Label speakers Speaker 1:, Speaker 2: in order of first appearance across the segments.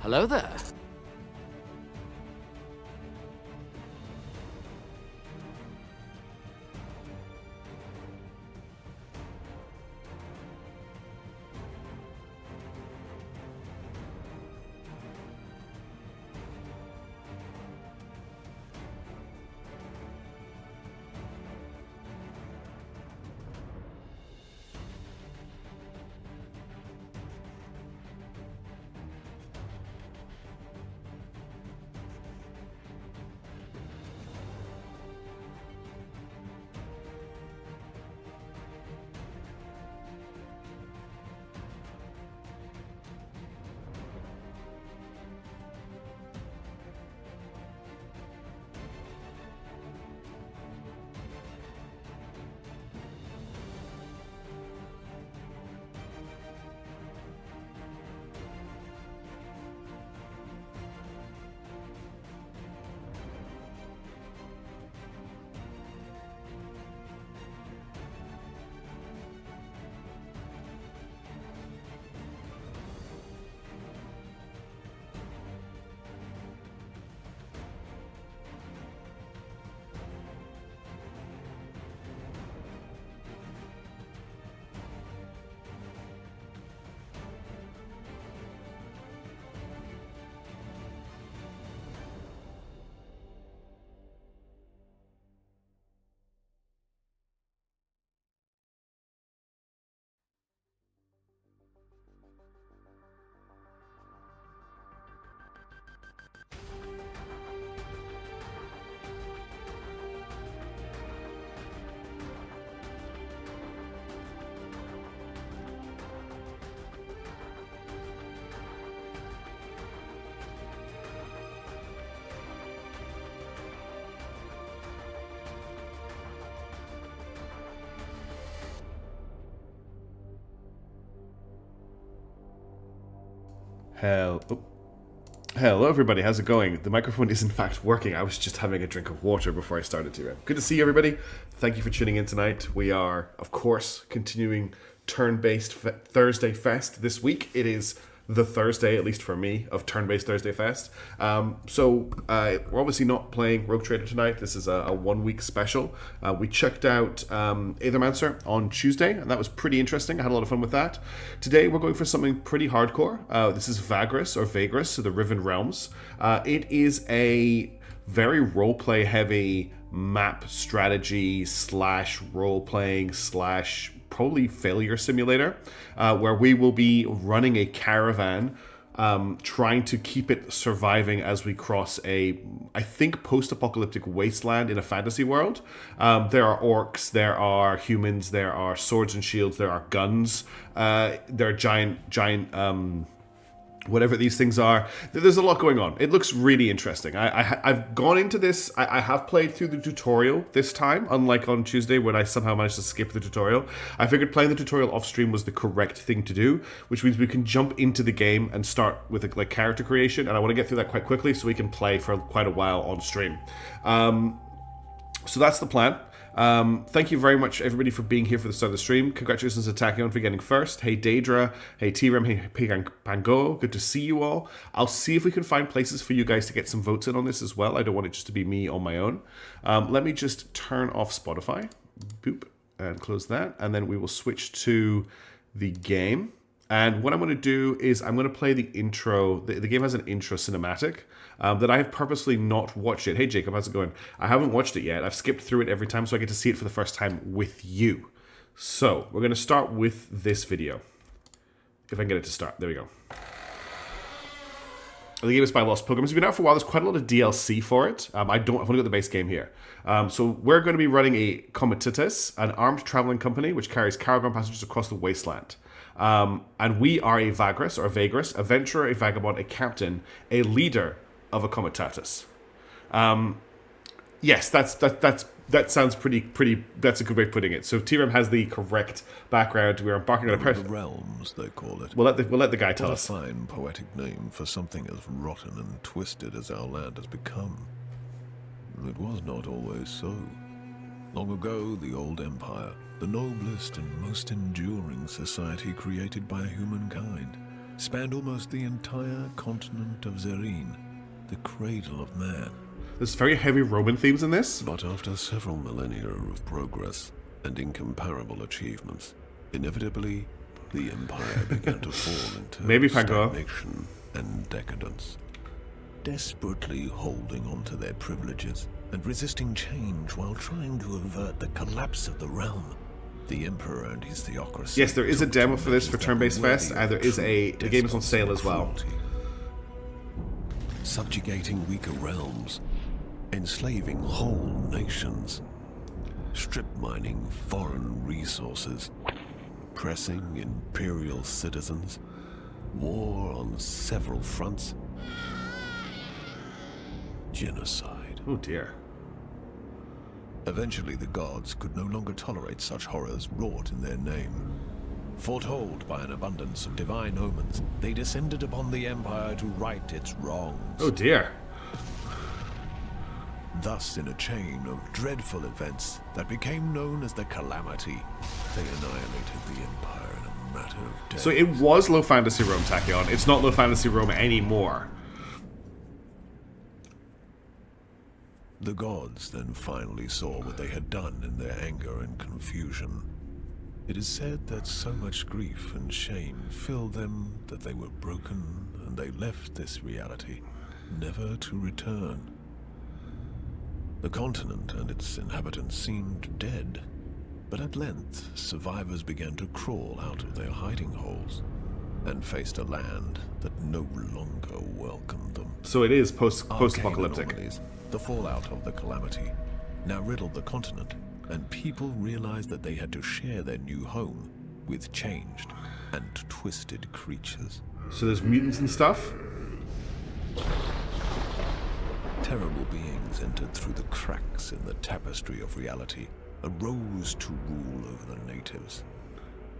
Speaker 1: Hello there.
Speaker 2: Hello everybody, how's it going? The microphone is in fact working. I was just having a drink of water before I started to. Good to see you everybody. Thank you for tuning in tonight. We are, of course, continuing Turn-Based Thursday Fest this week. It is the Thursday, at least for me, of Turn-Based Thursday Fest. We're obviously not playing Rogue Trader tonight. This is a 1 week special. We checked out Aethermancer on Tuesday, and that was pretty interesting. I had a lot of fun with that. Today, we're going for something pretty hardcore. This is Vagrus, or Vagrus, so the Riven Realms. It is a very roleplay heavy map strategy slash role-playing slash probably failure simulator, where we will be running a caravan, trying to keep it surviving as we cross a, I think, post-apocalyptic wasteland in a fantasy world. There are orcs, there are humans, there are swords and shields, there are guns, there are giant whatever these things are. There's a lot going on. It looks really interesting. I've gone into this. I have played through the tutorial this time, unlike on Tuesday when I somehow managed to skip the tutorial. I figured playing the tutorial off stream was the correct thing to do, which means we can jump into the game and start with like character creation. And I want to get through that quite quickly so we can play for quite a while on stream. So that's the plan. Thank you very much, everybody, for being here for the start of the stream. Congratulations to Tachyon for getting first. Hey, Daedra. Hey, T-Rem. Hey, Pango. Good to see you all. I'll see if we can find places for you guys to get some votes in on this as well. I don't want it just to be me on my own. Let me just turn off Spotify. Boop. And close that. And then we will switch to the game. And what I'm going to do is I'm going to play the intro. The game has an intro cinematic that I have purposely not watched yet. Hey, Jacob, how's it going? I haven't watched it yet. I've skipped through it every time, so I get to see it for the first time with you. So we're going to start with this video. If I can get it to start. There we go. The game is by Lost Pilgrims. It's been out for a while. There's quite a lot of DLC for it. I've only got the base game here. So we're going to be running a Comitatus, an armed traveling company which carries caravan passengers across the wasteland. And we are a Vagrus, or a Vagrus, a venturer, a vagabond, a captain, a leader of a Comitatus. Yes, that sounds pretty. That's a good way of putting it. So T-Rem has the correct background. We're embarking on a
Speaker 3: the realms, they call it.
Speaker 2: We'll let the guy tell us.
Speaker 3: What a fine poetic name for something as rotten and twisted as our land has become. It was not always so. Long ago, the old empire, the noblest and most enduring society created by humankind, spanned almost the entire continent of Zerine, the cradle of man.
Speaker 2: There's very heavy Roman themes in this.
Speaker 3: But after several millennia of progress and incomparable achievements, inevitably, the empire began to fall into
Speaker 2: Maybe Pango.
Speaker 3: stagnation and decadence. Desperately holding on to their privileges and resisting change while trying to avert the collapse of the realm, the Emperor and his theocracy.
Speaker 2: Yes, there is a
Speaker 3: took
Speaker 2: demo
Speaker 3: to
Speaker 2: for this
Speaker 3: measures
Speaker 2: for
Speaker 3: that
Speaker 2: Turn-Based
Speaker 3: were
Speaker 2: Fest,
Speaker 3: worthy
Speaker 2: and there
Speaker 3: of
Speaker 2: is
Speaker 3: true
Speaker 2: the game is on
Speaker 3: despots
Speaker 2: sale
Speaker 3: and
Speaker 2: as well.
Speaker 3: cruelty. Subjugating weaker realms, enslaving whole nations, strip mining foreign resources, oppressing imperial citizens, war on several fronts, genocide.
Speaker 2: Oh dear.
Speaker 3: Eventually, the gods could no longer tolerate such horrors wrought in their name. Foretold by an abundance of divine omens, they descended upon the Empire to right its wrongs.
Speaker 2: Oh dear.
Speaker 3: Thus, in a chain of dreadful events that became known as the Calamity, they annihilated the Empire in a matter of days.
Speaker 2: So it was low fantasy Rome, Tachyon. It's not low fantasy Rome anymore.
Speaker 3: The gods then finally saw what they had done in their anger and confusion. It is said that so much grief and shame filled them that they were broken and they left this reality, never to return. The continent and its inhabitants seemed dead, but at length survivors began to crawl out of their hiding holes and faced a land that no longer welcomed them.
Speaker 2: So it is
Speaker 3: Arcane
Speaker 2: post-apocalyptic.
Speaker 3: anomalies, the fallout of the Calamity, now riddled the continent, and people realized that they had to share their new home with changed and twisted creatures.
Speaker 2: So there's mutants and stuff.
Speaker 3: Terrible beings entered through the cracks in the tapestry of reality, arose to rule over the natives.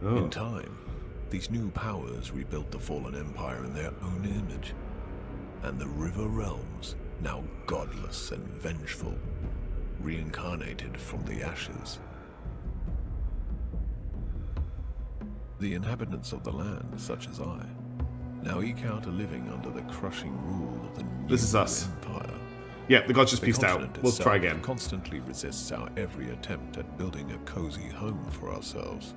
Speaker 3: In time, these new powers rebuilt the fallen empire in their own image, and the river realms, now godless and vengeful, reincarnated from the ashes. The inhabitants of the land, such as I, now eke out a living under the crushing rule of the new
Speaker 2: This is us.
Speaker 3: empire.
Speaker 2: Yeah, the gods just
Speaker 3: The
Speaker 2: pieced out.
Speaker 3: continent
Speaker 2: We'll
Speaker 3: itself
Speaker 2: try again.
Speaker 3: constantly resists our every attempt at building a cozy home for ourselves.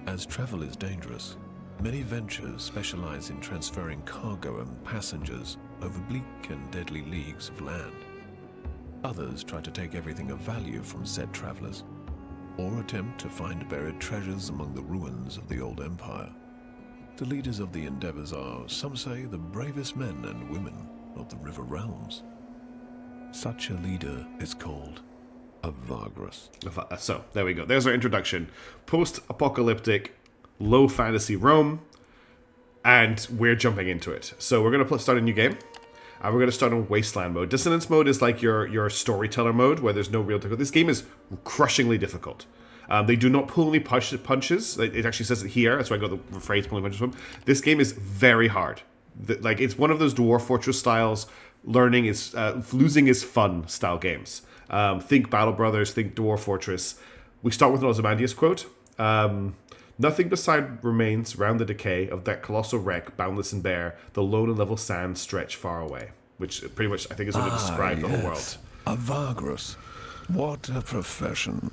Speaker 3: As travel is dangerous, many ventures specialize in transferring cargo and passengers over bleak and deadly leagues of land. Others try to take everything of value from said travelers, or attempt to find buried treasures among the ruins of the old empire. The leaders of the endeavors are, some say, the bravest men and women of the river realms. Such a leader is called a Vagrus.
Speaker 2: So, there we go. There's our introduction. Post-apocalyptic, low fantasy Rome, and we're jumping into it. So we're going to start a new game, and we're going to start on Wasteland mode. Dissonance mode is like your storyteller mode, where there's no real difficulty. This game is crushingly difficult. They do not pull any punches. It actually says it here. That's why I got the phrase pulling punches from. This game is very hard. Like, it's one of those Dwarf Fortress styles, losing is fun style games. Think Battle Brothers, think Dwarf Fortress. We start with an Ozymandias quote. Nothing beside remains round the decay of that colossal wreck, boundless and bare, the lone and level sands stretch far away. Which pretty much, I think, is going to describe the whole world.
Speaker 3: A Vagrus. What a profession.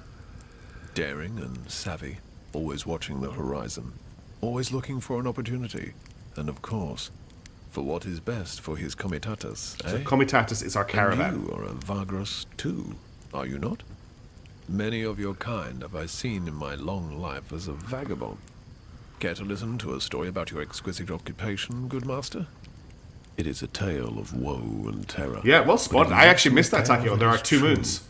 Speaker 3: Daring and savvy, always watching the horizon, always looking for an opportunity, and of course, for what is best for his comitatus,
Speaker 2: So Comitatus is our caravan.
Speaker 3: And you are a Vagrus too, are you not? Many of your kind have I seen in my long life as a vagabond. Care to listen to a story about your exquisite occupation, good master? It is a tale of woe and terror.
Speaker 2: Yeah, well spotted.
Speaker 3: But it
Speaker 2: I
Speaker 3: is
Speaker 2: actually missed that,
Speaker 3: tale
Speaker 2: Takio. There are
Speaker 3: is
Speaker 2: 2
Speaker 3: true,
Speaker 2: moons.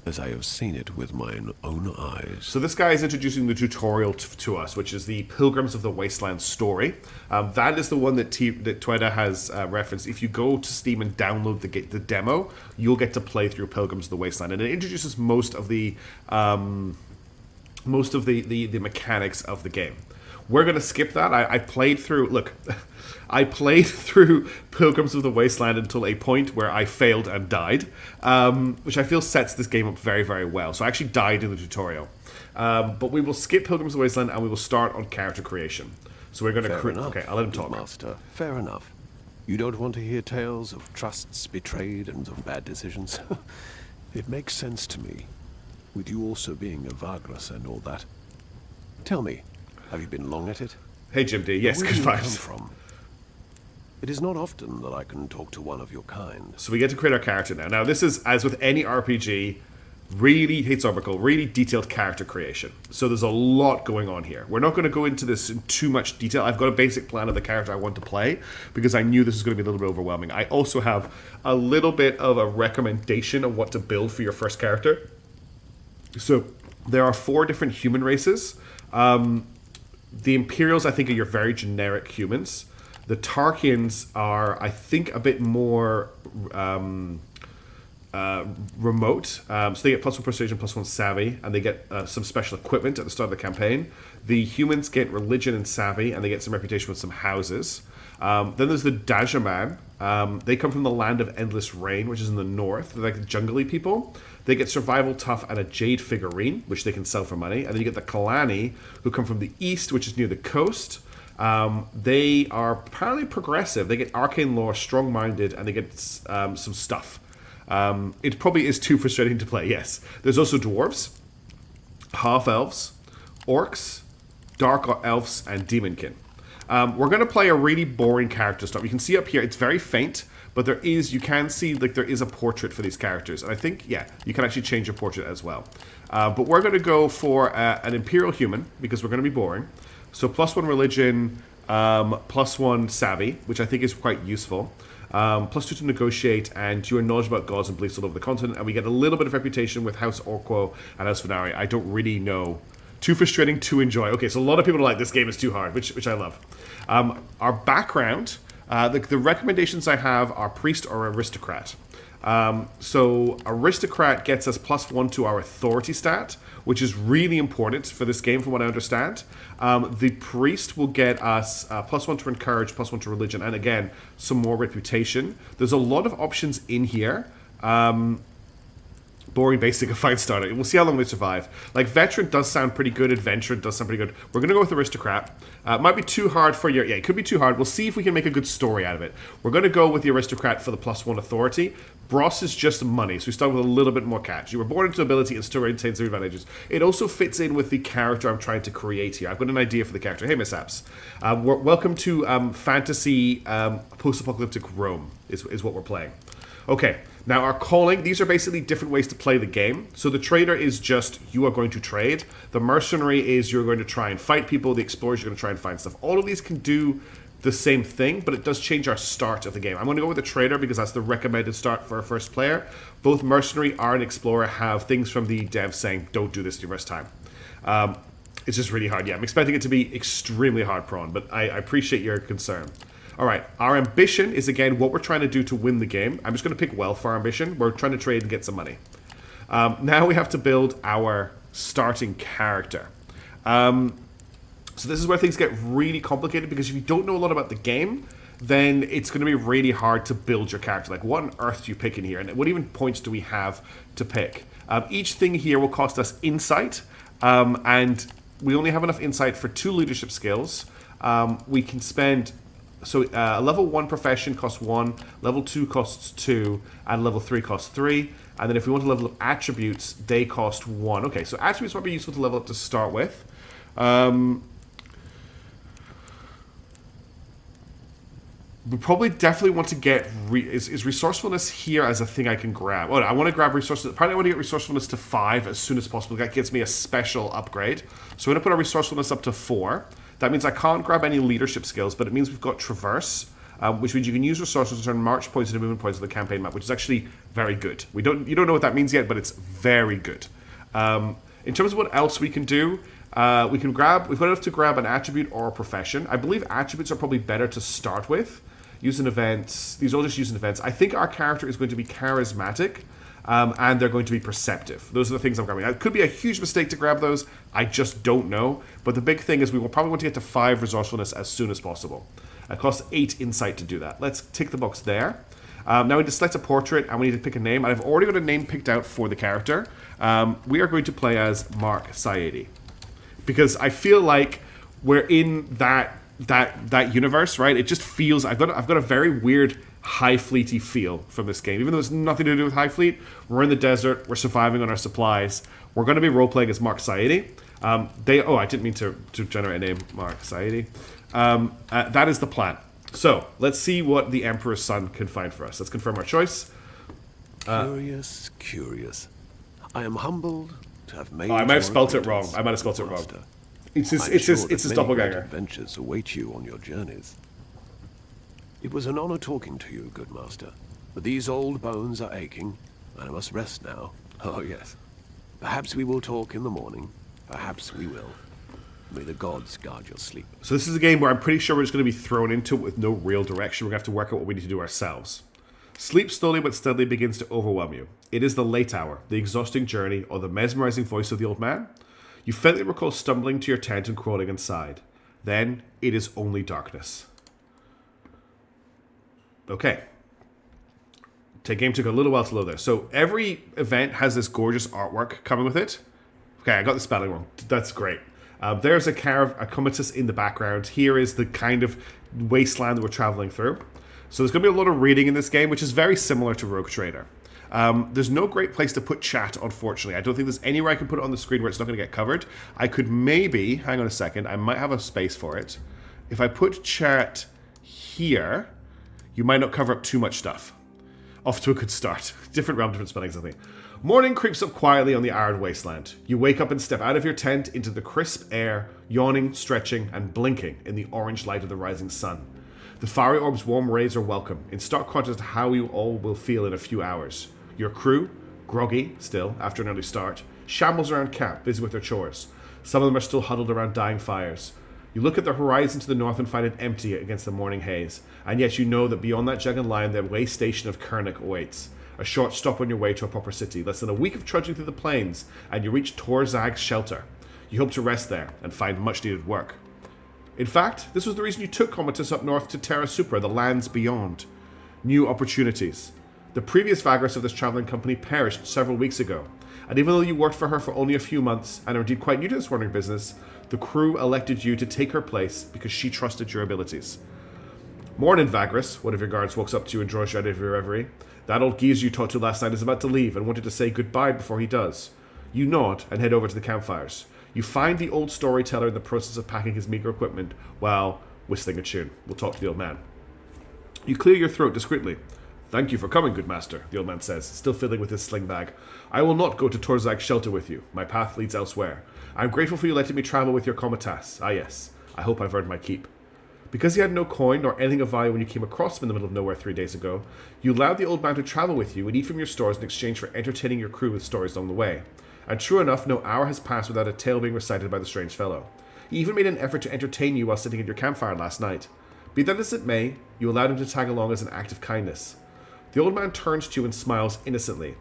Speaker 3: as I have seen it with mine own eyes.
Speaker 2: So this guy is introducing the tutorial to us, which is the Pilgrims of the Wasteland story. That is the one that Tweda has referenced. If you go to Steam and download the demo, you'll get to play through Pilgrims of the Wasteland, and it introduces most of the mechanics of the game. We're going to skip that. I played through... Look, I played through Pilgrims of the Wasteland until a point where I failed and died, which I feel sets this game up very, very well. So I actually died in the tutorial. But we will skip Pilgrims of the Wasteland and we will start on character creation. So we're going to
Speaker 3: Fair
Speaker 2: create...
Speaker 3: enough,
Speaker 2: Okay, I'll let him talk.
Speaker 3: Master. Fair enough. You don't want to hear tales of trusts betrayed and of bad decisions? It makes sense to me, with you also being a Vagrus and all that. Tell me, have you been long at it?
Speaker 2: Hey, Jim D. Yes,
Speaker 3: Where
Speaker 2: good
Speaker 3: do you come
Speaker 2: vibes.
Speaker 3: from? It is not often that I can talk to one of your kind.
Speaker 2: So we get to create our character now. Now, this is, as with any RPG, really, hates Oracle, really detailed character creation. So there's a lot going on here. We're not going to go into this in too much detail. I've got a basic plan of the character I want to play because I knew this was going to be a little bit overwhelming. I also have a little bit of a recommendation of what to build for your first character. So there are 4 different human races. The Imperials, I think, are your very generic humans. The Tarkians are, I think, a bit more remote. So they get +1 persuasion, +1 savvy, and they get some special equipment at the start of the campaign. The humans get religion and savvy, and they get some reputation with some houses. Then there's the Dajaman. They come from the land of endless rain, which is in the north. They're like the jungly people. They get survival, tough, and a jade figurine, which they can sell for money. And then you get the Kalani, who come from the east, which is near the coast. They are apparently progressive. They get arcane lore, strong-minded, and they get some stuff. It probably is too frustrating to play, yes. There's also dwarves, half-elves, orcs, dark elves, and demonkin. We're going to play a really boring character start. You can see up here, it's very faint, but you can see like there is a portrait for these characters. And I think, yeah, you can actually change your portrait as well. But we're going to go for an Imperial human, because we're going to be boring. So +1 religion, +1 savvy, which I think is quite useful. +2 to negotiate, and you are knowledgeable about gods and beliefs all over the continent. And we get a little bit of reputation with House Orquo and House Venari. I don't really know. Too frustrating to enjoy. Okay, so a lot of people are like, this game is too hard, which I love. Our background, the recommendations I have are priest or aristocrat. So aristocrat gets us +1 to our authority stat, which is really important for this game from what I understand. The priest will get us +1 to encourage, +1 to religion, and again, some more reputation. There's a lot of options in here. Boring, basic, a fine starter. We'll see how long they survive. Like, veteran does sound pretty good. Adventurer does sound pretty good. We're going to go with aristocrat. Might be too hard for your... Yeah, it could be too hard. We'll see if we can make a good story out of it. We're going to go with the aristocrat for the +1 authority. Bros is just money, so we start with a little bit more cash. You were born into ability and still retains their advantages. It also fits in with the character I'm trying to create here. I've got an idea for the character. Hey, mishaps. Welcome to fantasy post-apocalyptic Rome is what we're playing. Okay. Now, our calling, these are basically different ways to play the game. So the trader is just, you are going to trade. The mercenary is, you're going to try and fight people. The explorer is, you're going to try and find stuff. All of these can do the same thing, but it does change our start of the game. I'm going to go with the trader because that's the recommended start for a first player. Both mercenary and explorer have things from the dev saying, don't do this your first time. It's just really hard. Yeah, I'm expecting it to be extremely hard prawn, but I appreciate your concern. All right, our ambition is, again, what we're trying to do to win the game. I'm just going to pick wealth for our ambition. We're trying to trade and get some money. Now we have to build our starting character. So this is where things get really complicated, because if you don't know a lot about the game, then it's going to be really hard to build your character. Like, what on earth do you pick in here? And what even points do we have to pick? Each thing here will cost us insight, and we only have enough insight for 2 leadership skills. We can spend... So level 1 profession costs 1, level 2 costs 2, and level 3 costs 3. And then if we want to level up attributes, they cost 1. Okay, so attributes might be useful to level up to start with. We probably definitely want to get... Is resourcefulness here as a thing I can grab? Oh, I want to grab resourcefulness. Apparently I want to get resourcefulness to 5 as soon as possible. That gives me a special upgrade. So we're going to put our resourcefulness up to 4. That means I can't grab any leadership skills, but it means we've got traverse, which means you can use resources to turn march points into movement points on the campaign map, which is actually very good. You don't know what that means yet, but it's very good. In terms of what else we can do, we've got enough to grab an attribute or a profession. I believe attributes are probably better to start with. Use in events. These all just use in events. I think our character is going to be charismatic. And they're going to be perceptive. Those are the things I'm grabbing. It could be a huge mistake to grab those. I just don't know. But the big thing is we will probably want to get to 5 resourcefulness as soon as possible. It costs 8 insight to do that. Let's tick the box there. Now we need to select a portrait, and we need to pick a name. And I've already got a name picked out for the character. We are going to play as Mark Saedi, because I feel like we're in that that universe, right? It just feels I've got a very weird High Fleety feel from this game. Even though it's nothing to do with High Fleet, we're in the desert, we're surviving on our supplies. We're going to be role playing as Mark Saidi. I didn't mean to generate a name, Mark Saidi. That is the plan. So let's see what the Emperor's Son can find for us. Let's confirm our choice.
Speaker 3: Curious. I am humbled to have made.
Speaker 2: I might have spelt it wrong. It's his doppelganger.
Speaker 3: Adventures await you on your journeys. It was an honor talking to you, good master. But these old bones are aching, and I must rest now. Oh yes. Perhaps we will talk in the morning. Perhaps we will. May the gods guard your sleep.
Speaker 2: So this is a game where I'm pretty sure we're just going to be thrown into it with no real direction. We're going to have to work out what we need to do ourselves. Sleep slowly but steadily begins to overwhelm you. It is the late hour, the exhausting journey, or the mesmerizing voice of the old man. You faintly recall stumbling to your tent and crawling inside. Then, it is only darkness. Okay. The game took a little while to load there. So every event has this gorgeous artwork coming with it. Okay, I got the spelling wrong. That's great. There's a comatose in the background. Here is the kind of wasteland that we're traveling through. So there's going to be a lot of reading in this game, which is very similar to Rogue Trader. There's no great place to put chat, unfortunately. I don't think there's anywhere I can put it on the screen where it's not going to get covered. I could maybe, hang on a second, I might have a space for it. If I put chat here, you might not cover up too much stuff. Off to a good start. Different realm, different spellings, I think. Morning creeps up quietly on the arid wasteland. You wake up and step out of your tent into the crisp air, yawning, stretching, and blinking in the orange light of the rising sun. The fiery orb's warm rays are welcome, in stark contrast to how you all will feel in a few hours. Your crew, groggy still after an early start, shambles around camp, busy with their chores. Some of them are still huddled around dying fires. You look at the horizon to the north and find it empty against the morning haze, and yet you know that beyond that jagged line the way station of Kernak awaits. A short stop on your way to a proper city, less than a week of trudging through the plains, and you reach Tor'Zag's shelter. You hope to rest there and find much needed work. In fact, this was the reason you took Comatose up north to Terra Supra, the lands beyond. New opportunities. The previous Vagrus of this traveling company perished several weeks ago, and even though you worked for her for only a few months, and are indeed quite new to this wandering business, the crew elected you to take her place because she trusted your abilities. Morning, Vagrus, one of your guards walks up to you and draws you out of your reverie. That old geezer you talked to last night is about to leave and wanted to say goodbye before he does. You nod and head over to the campfires. You find the old storyteller in the process of packing his meager equipment while whistling a tune. We'll talk to the old man. You clear your throat discreetly. Thank you for coming, good master, the old man says, still fiddling with his sling bag. I will not go to Tor'Zag's shelter with you. My path leads elsewhere. I am grateful for you letting me travel with your Comatose. Ah yes, I hope I've earned my keep. Because he had no coin nor anything of value when you came across him in the middle of nowhere 3 days ago, you allowed the old man to travel with you and eat from your stores in exchange for entertaining your crew with stories along the way. And true enough, no hour has passed without a tale being recited by the strange fellow. He even made an effort to entertain you while sitting at your campfire last night. Be that as it may, you allowed him to tag along as an act of kindness. The old man turns to you and smiles innocently.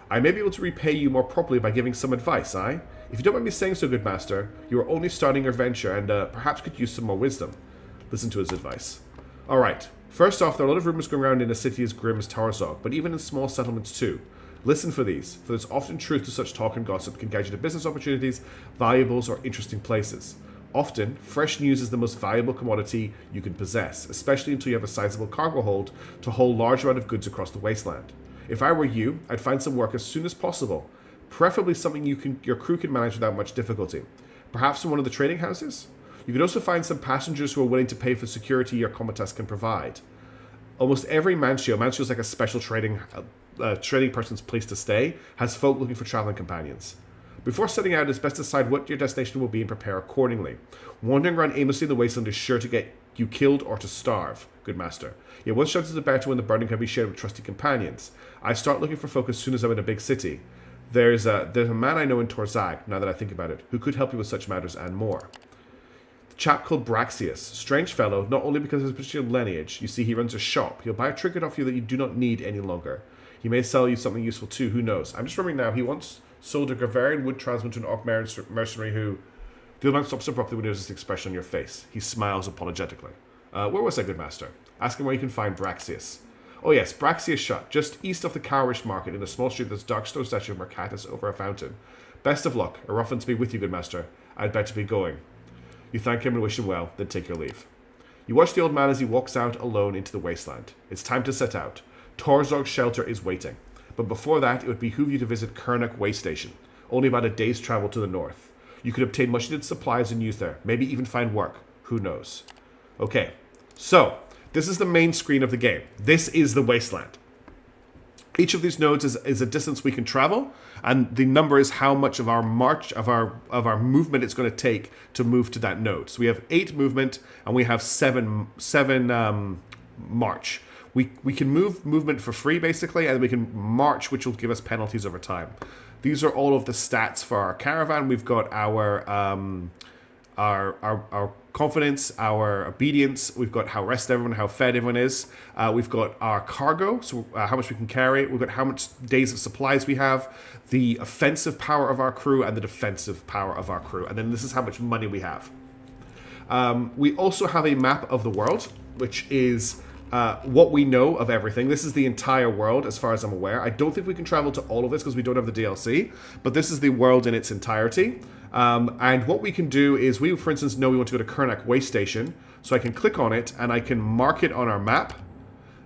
Speaker 2: I may be able to repay you more properly by giving some advice, aye? If you don't mind me saying so, good master, you are only starting your venture and perhaps could use some more wisdom. Listen to his advice. Alright, first off, there are a lot of rumors going around in a city as grim as Tor'Zag, but even in small settlements too. Listen for these, for there's often truth to such talk and gossip can guide you to business opportunities, valuables, or interesting places. Often, fresh news is the most valuable commodity you can possess, especially until you have a sizable cargo hold to haul large amount of goods across the wasteland. If I were you, I'd find some work as soon as possible, preferably something your crew can manage without much difficulty. Perhaps in one of the trading houses? You could also find some passengers who are willing to pay for security your Comatose can provide. Almost every mancio is like a special trading person's place to stay, has folk looking for traveling companions. Before setting out, it's best to decide what your destination will be and prepare accordingly. Wandering around aimlessly in the wasteland is sure to get you killed or to starve, good master. Yet one chance is better when the burden can be shared with trusty companions. I start looking for folk as soon as I'm in a big city. There's a man I know in Tor'Zag, now that I think about it, who could help you with such matters and more. The chap called Braxius, strange fellow, not only because of his particular lineage. You see, he runs a shop. He'll buy a trinket off you that you do not need any longer. He may sell you something useful too, who knows. I'm just remembering now, he once sold a Gravarian wood transmitter to an Orc mercenary who... The other man stops abruptly when he notices the expression on your face. He smiles apologetically. Where was I, good master? Ask him where you can find Braxius. Oh yes, Braxius shut, just east of the Cowrish Market, in a small street with a dark stone statue of Mercatus over a fountain. Best of luck. A rough one to be with you, good master. I'd better be going. You thank him and wish him well, then take your leave. You watch the old man as he walks out alone into the wasteland. It's time to set out. Tor'Zag's shelter is waiting. But before that, it would behoove you to visit Kernak way station, only about a day's travel to the north. You could obtain much needed supplies and use there, maybe even find work. Who knows? Okay, so this is the main screen of the game. This is the wasteland. Each of these nodes is a distance we can travel, and the number is how much of our march of our movement it's going to take to move to that node. So we have 8 movement, and we have 7 march. We can move movement for free basically, and we can march, which will give us penalties over time. These are all of the stats for our caravan. We've got our confidence, our obedience. We've got how rested everyone, how fed everyone is. We've got our cargo, so how much we can carry. We've got how much days of supplies we have, the offensive power of our crew, and the defensive power of our crew. And then this is how much money we have. We also have a map of the world, which is what we know of everything. This is the entire world as far as I'm aware. I don't think we can travel to all of this because we don't have the DLC, but this is the world in its entirety. And what we can do is we, for instance, know we want to go to Kernak way station, so I can click on it and I can mark it on our map.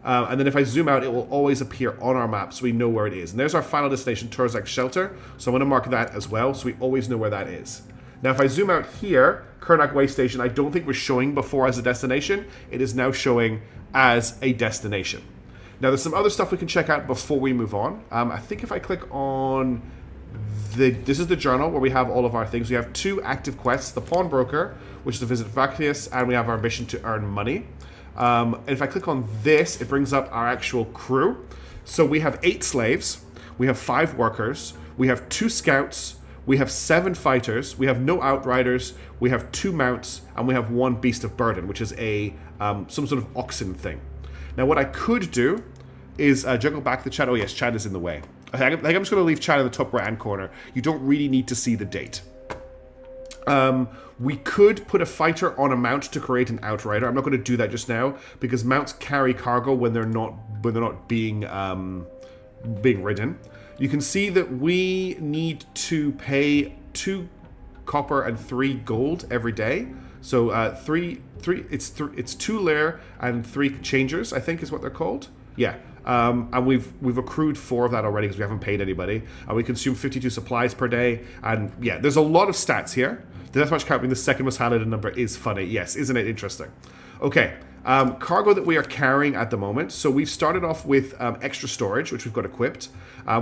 Speaker 2: And then if I zoom out, it will always appear on our map so we know where it is. And there's our final destination, Tor'Zag shelter. So I'm going to mark that as well so we always know where that is. Now, if I zoom out here, Kernak way station, I don't think was showing before as a destination. It is now showing as a destination. Now, there's some other stuff we can check out before we move on. I think if I click on this is the journal where we have all of our things. We have 2 active quests, the pawnbroker, which is to visit Vagrus, and we have our mission to earn money. And if I click on this, it brings up our actual crew. So we have 8 slaves, we have 5 workers, we have 2 scouts, we have 7 fighters, we have no outriders, we have 2 mounts, and we have 1 beast of burden, which is a some sort of oxen thing. Now, what I could do is juggle back the chat. Oh yes, chat is in the way. I think I'm just going to leave chat in the top right-hand corner. You don't really need to see the date. We could put a fighter on a mount to create an outrider. I'm not going to do that just now because mounts carry cargo when they're not being ridden. You can see that we need to pay 2 copper and 3 gold every day. So it's 2 layer and 3 changers, I think is what they're called. Yeah. And we've accrued 4 of that already because we haven't paid anybody. And we consume 52 supplies per day. And yeah, there's a lot of stats here. The deathmatch count being the second most highlighted number is funny. Yes, isn't it interesting? Okay, cargo that we are carrying at the moment. So we've started off with extra storage, which we've got equipped.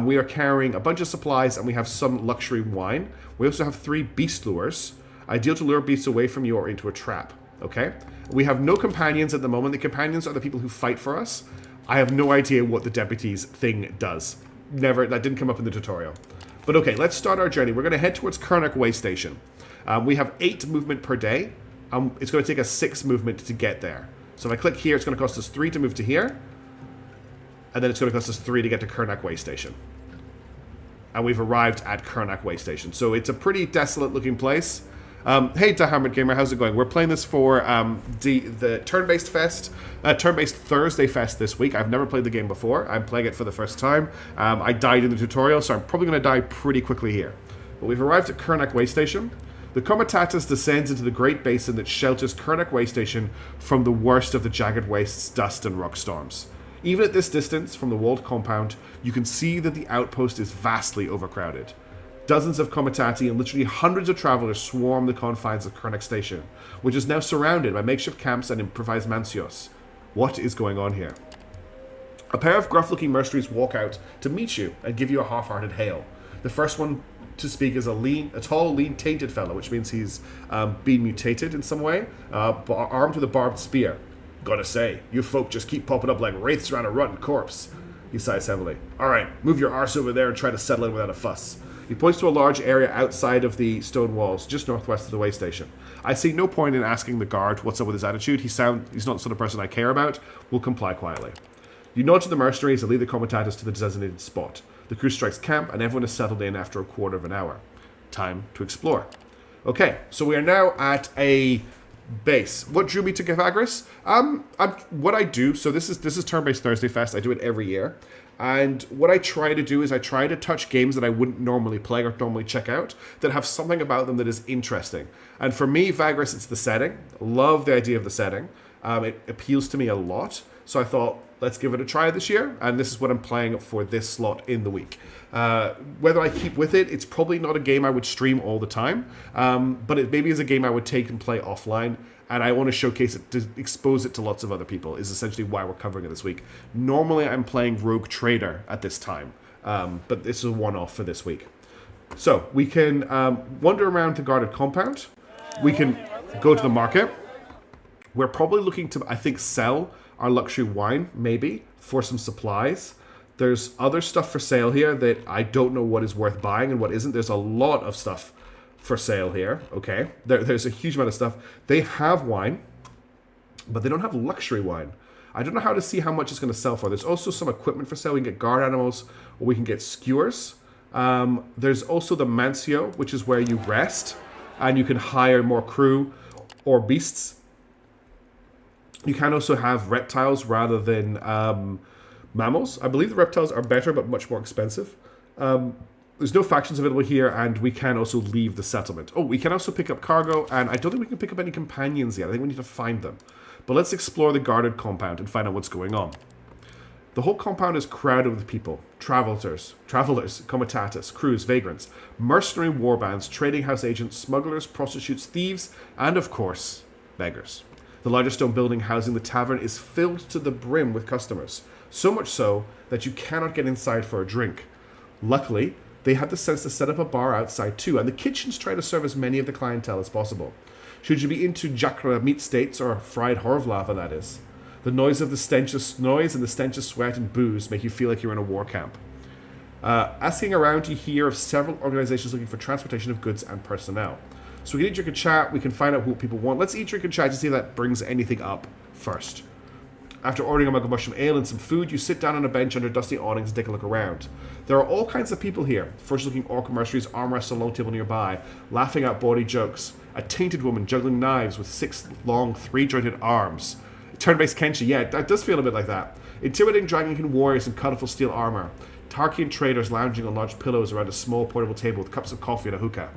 Speaker 2: We are carrying a bunch of supplies and we have some luxury wine. We also have 3 beast lures, ideal to lure beasts away from you or into a trap. Okay, we have no companions at the moment. The companions are the people who fight for us. I have no idea what the deputies thing does. That didn't come up in the tutorial. But okay, let's start our journey. We're going to head towards Kernak way station. We have 8 movement per day. It's going to take us 6 movement to get there. So if I click here, it's going to cost us 3 to move to here. And then it's going to cost us 3 to get to Kernak way station. And we've arrived at Kernak way station. So it's a pretty desolate looking place. Hey, Dahamid Gamer, how's it going? We're playing this for the Turn-Based Fest, Turn-Based Thursday Fest this week. I've never played the game before. I'm playing it for the first time. I died in the tutorial, so I'm probably going to die pretty quickly here. But we've arrived at Kernak way station. The Comitatus descends into the great basin that shelters Kernak way station from the worst of the jagged wastes, dust, and rock storms. Even at this distance from the walled compound, you can see that the outpost is vastly overcrowded. Dozens of comitati and literally hundreds of travelers swarm the confines of Kernak station, which is now surrounded by makeshift camps and improvised mancios. What is going on here? A pair of gruff-looking mercenaries walk out to meet you and give you a half-hearted hail. The first one to speak is a tall, lean, tainted fellow, which means he's been mutated in some way, armed with a barbed spear. Gotta say, you folk just keep popping up like wraiths around a rotten corpse. He sighs heavily. Alright, move your arse over there and try to settle in without a fuss. He points to a large area outside of the stone walls, just northwest of the way station. I see no point in asking the guard what's up with his attitude. He's not the sort of person I care about. We'll comply quietly. You nod to the mercenaries and lead the comitatus to the designated spot. The crew strikes camp and everyone is settled in after a quarter of an hour. Time to explore. Okay, so we are now at a base. What drew me to Vagrus? What I do, so this is Turn-Based Thursday Fest. I do it every year. And what I try to do is I try to touch games that I wouldn't normally play or normally check out that have something about them that is interesting. And for me, Vagrus, it's the setting. Love the idea of the setting. It appeals to me a lot. So I thought, let's give it a try this year. And this is what I'm playing for this slot in the week. Whether I keep with it, it's probably not a game I would stream all the time. But it maybe is a game I would take and play offline. And I want to showcase it, to expose it to lots of other people, is essentially why we're covering it this week. Normally, I'm playing Rogue Trader at this time. But this is a one-off for this week. So, we can wander around the guarded compound. We can go to the market. We're probably looking to, I think, sell our luxury wine, maybe, for some supplies. There's other stuff for sale here that I don't know what is worth buying and what isn't. There's a lot of stuff for sale here, okay? There's a huge amount of stuff. They have wine, but they don't have luxury wine. I don't know how to see how much it's going to sell for. There's also some equipment for sale. We can get guard animals, or we can get skewers. There's also the Mancio, which is where you rest, and you can hire more crew or beasts. You can also have reptiles rather than mammals. I believe the reptiles are better, but much more expensive. There's no factions available here, and we can also leave the settlement. Oh, we can also pick up cargo, and I don't think we can pick up any companions yet. I think we need to find them. But let's explore the guarded compound and find out what's going on. The whole compound is crowded with people. Travelers, comitatus, crews, vagrants, mercenary warbands, trading house agents, smugglers, prostitutes, thieves, and of course, beggars. The largest stone building housing the tavern is filled to the brim with customers. So much so that you cannot get inside for a drink. Luckily, they had the sense to set up a bar outside too, and the kitchens try to serve as many of the clientele as possible. Should you be into jakra meat steaks, or fried horvlava, that is. The noise and the stench of sweat and booze make you feel like you're in a war camp. Asking around, you hear of several organizations looking for transportation of goods and personnel. So we can eat, drink, and chat. We can find out what people want. Let's eat, drink, and chat to see if that brings anything up first. After ordering a mug of mushroom ale and some food, you sit down on a bench under dusty awnings and take a look around. There are all kinds of people here. First-looking orc mercenaries arm wrestle a low table nearby, laughing out bawdy jokes. A tainted woman juggling knives with 6 long, 3-jointed arms. Turn-based Kenshi, yeah, that does feel a bit like that. Intimidating dragonkin warriors in colourful steel armour. Tarkian traders lounging on large pillows around a small portable table with cups of coffee and a hookah.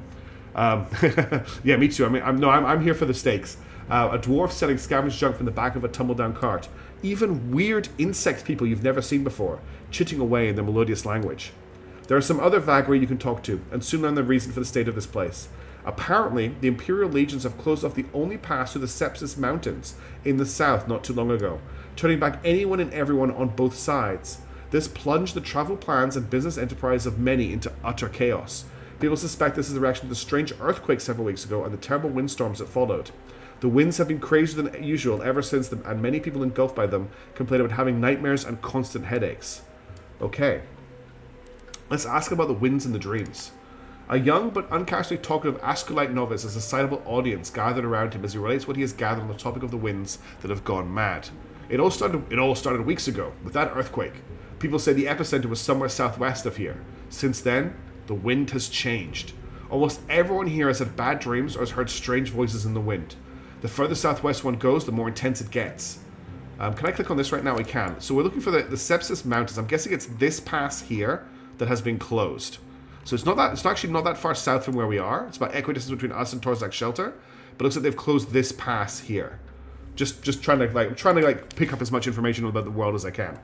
Speaker 2: Yeah, me too. I'm here for the steaks. A dwarf selling scavenged junk from the back of a tumble-down cart. Even weird insect people you've never seen before, chitting away in their melodious language. There are some other Vagri you can talk to, and soon learn the reason for the state of this place. Apparently, the Imperial Legions have closed off the only pass through the Sepsis Mountains in the south not too long ago, turning back anyone and everyone on both sides. This plunged the travel plans and business enterprise of many into utter chaos. People suspect this is a reaction to the strange earthquake several weeks ago and the terrible windstorms that followed. The winds have been crazier than usual ever since them, and many people engulfed by them complain about having nightmares and constant headaches. Okay. Let's ask about the winds and the dreams. A young but uncharacteristically talkative Asculite novice has a sizable audience gathered around him as he relates what he has gathered on the topic of the winds that have gone mad. It all started weeks ago, with that earthquake. People say the epicenter was somewhere southwest of here. Since then, the wind has changed. Almost everyone here has had bad dreams or has heard strange voices in the wind. The further southwest one goes, the more intense it gets. Can I click on this right now? I can. So we're looking for the Sepsis Mountains. I'm guessing it's this pass here that has been closed. So it's actually not that far south from where we are. It's about equidistance between us and Tor'Zag shelter. But it looks like they've closed this pass here. Just trying to pick up as much information about the world as I can.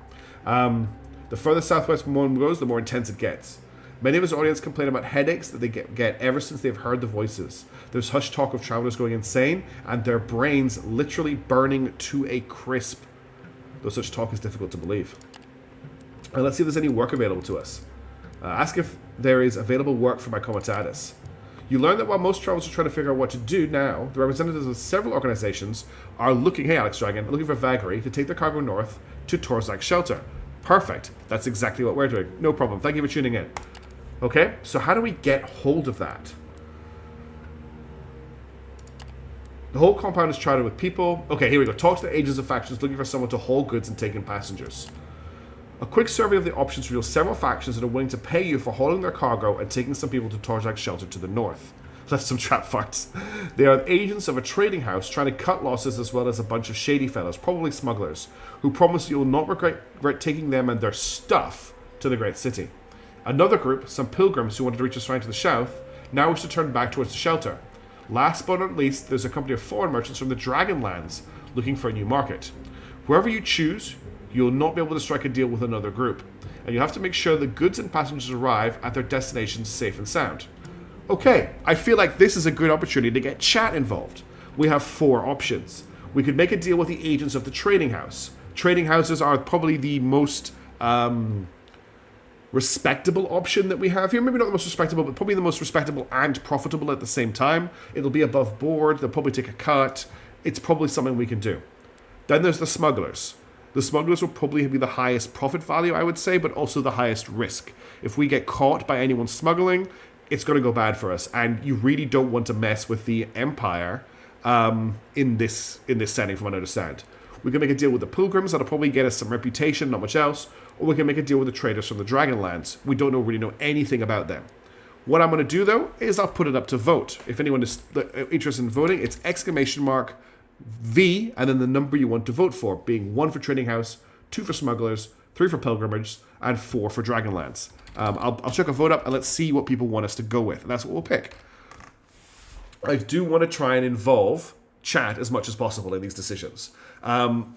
Speaker 2: The further southwest one goes, the more intense it gets. Many of his audience complain about headaches that they get ever since they've heard the voices. There's hushed talk of travelers going insane and their brains literally burning to a crisp. Though such talk is difficult to believe. Let's see if there's any work available to us. Ask if there is available work for my comitatus. You learn that while most travelers are trying to figure out what to do now, the representatives of several organizations are looking, hey Alex Dragon, looking for Vagri to take their cargo north to Tor'Zag shelter. Perfect. That's exactly what we're doing. No problem. Thank you for tuning in. Okay, so how do we get hold of that? The whole compound is crowded with people. Okay, here we go. Talk to the agents of factions looking for someone to haul goods and take in passengers. A quick survey of the options reveals several factions that are willing to pay you for hauling their cargo and taking some people to Tor'Zag shelter to the north. Left some trap farts. They are agents of a trading house trying to cut losses, as well as a bunch of shady fellows, probably smugglers, who promise you will not regret taking them and their stuff to the great city. Another group, some pilgrims who wanted to reach a shrine to the south, now wish to turn back towards the shelter. Last but not least, there's a company of foreign merchants from the Dragonlands, looking for a new market. Whoever you choose, you'll not be able to strike a deal with another group, and you have to make sure the goods and passengers arrive at their destinations safe and sound. Okay, I feel like this is a good opportunity to get chat involved. We have 4 options. We could make a deal with the agents of the trading house. Trading houses are probably the most respectable option that we have here. Maybe not the most respectable, but probably the most respectable and profitable at the same time. It'll be above board. They'll probably take a cut. It's probably something we can do. Then there's the smugglers. The smugglers will probably be the highest profit value, I would say, but also the highest risk. If we get caught by anyone smuggling, it's going to go bad for us. And you really don't want to mess with the Empire in this setting, from what I understand. We can make a deal with the pilgrims. That'll probably get us some reputation, not much else. Or we can make a deal with the traders from the Dragonlands. We don't really know anything about them. What I'm going to do, though, is I'll put it up to vote. If anyone is interested in voting, it's !V and then the number you want to vote for, being 1 for Trading House, 2 for Smugglers, 3 for Pilgrimage, and 4 for Dragonlands. I'll check a vote up and let's see what people want us to go with. And that's what we'll pick. I do want to try and involve chat as much as possible in these decisions.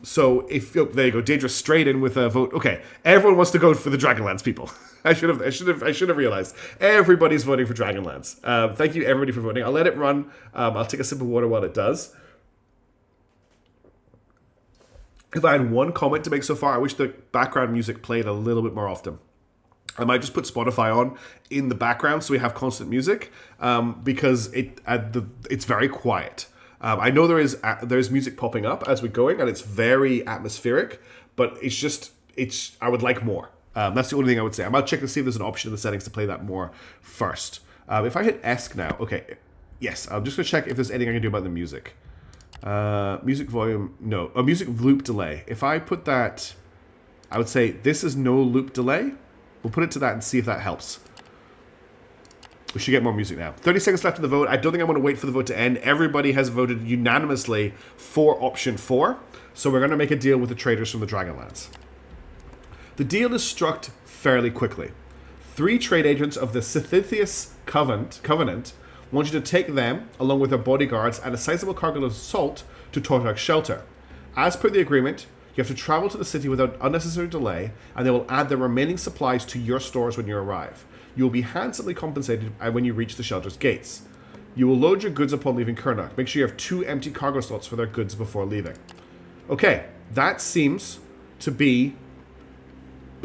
Speaker 2: So if there you go, Daedra straight in with a vote. Okay, everyone wants to go for the Dragonlands people. I should have realized. Everybody's voting for Dragonlands. Thank you everybody for voting. I'll let it run. I'll take a sip of water while it does. If I had one comment to make so far, I wish the background music played a little bit more often. I might just put Spotify on in the background so we have constant music because it's very quiet. I know there's music popping up as we're going and it's very atmospheric, but I would like more. That's the only thing I would say. I might check to see if there's an option in the settings to play that more first. If I hit ESC now, okay, yes, I'm just gonna check if there's anything I can do about the music. Music volume, no. Oh, music loop delay. If I put that, I would say this is no loop delay. We'll put it to that and see if that helps. We should get more music now. 30 seconds left of the vote. I don't think I want to wait for the vote to end. Everybody has voted unanimously for option 4. So we're going to make a deal with the traders from the Dragonlands. The deal is struck fairly quickly. 3 trade agents of the Scythius Covenant want you to take them, along with their bodyguards, and a sizable cargo of salt to Tor'Zag's shelter. As per the agreement, you have to travel to the city without unnecessary delay, and they will add the remaining supplies to your stores when you arrive. You will be handsomely compensated when you reach the shelter's gates. You will load your goods upon leaving Kernak. Make sure you have 2 empty cargo slots for their goods before leaving. Okay, that seems to be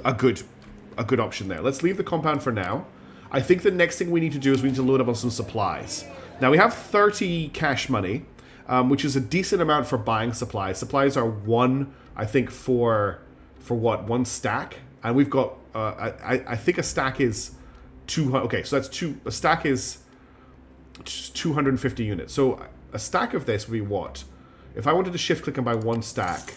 Speaker 2: a good option there. Let's leave the compound for now. I think the next thing we need to do is we need to load up on some supplies. Now we have 30 cash money, which is a decent amount for buying supplies. Supplies are 1, I think, for what? 1 stack, and we've got. I think a stack is 200. Okay, so that's 2. A stack is 250 units. So a stack of this would be what? If I wanted to shift click and buy 1 stack,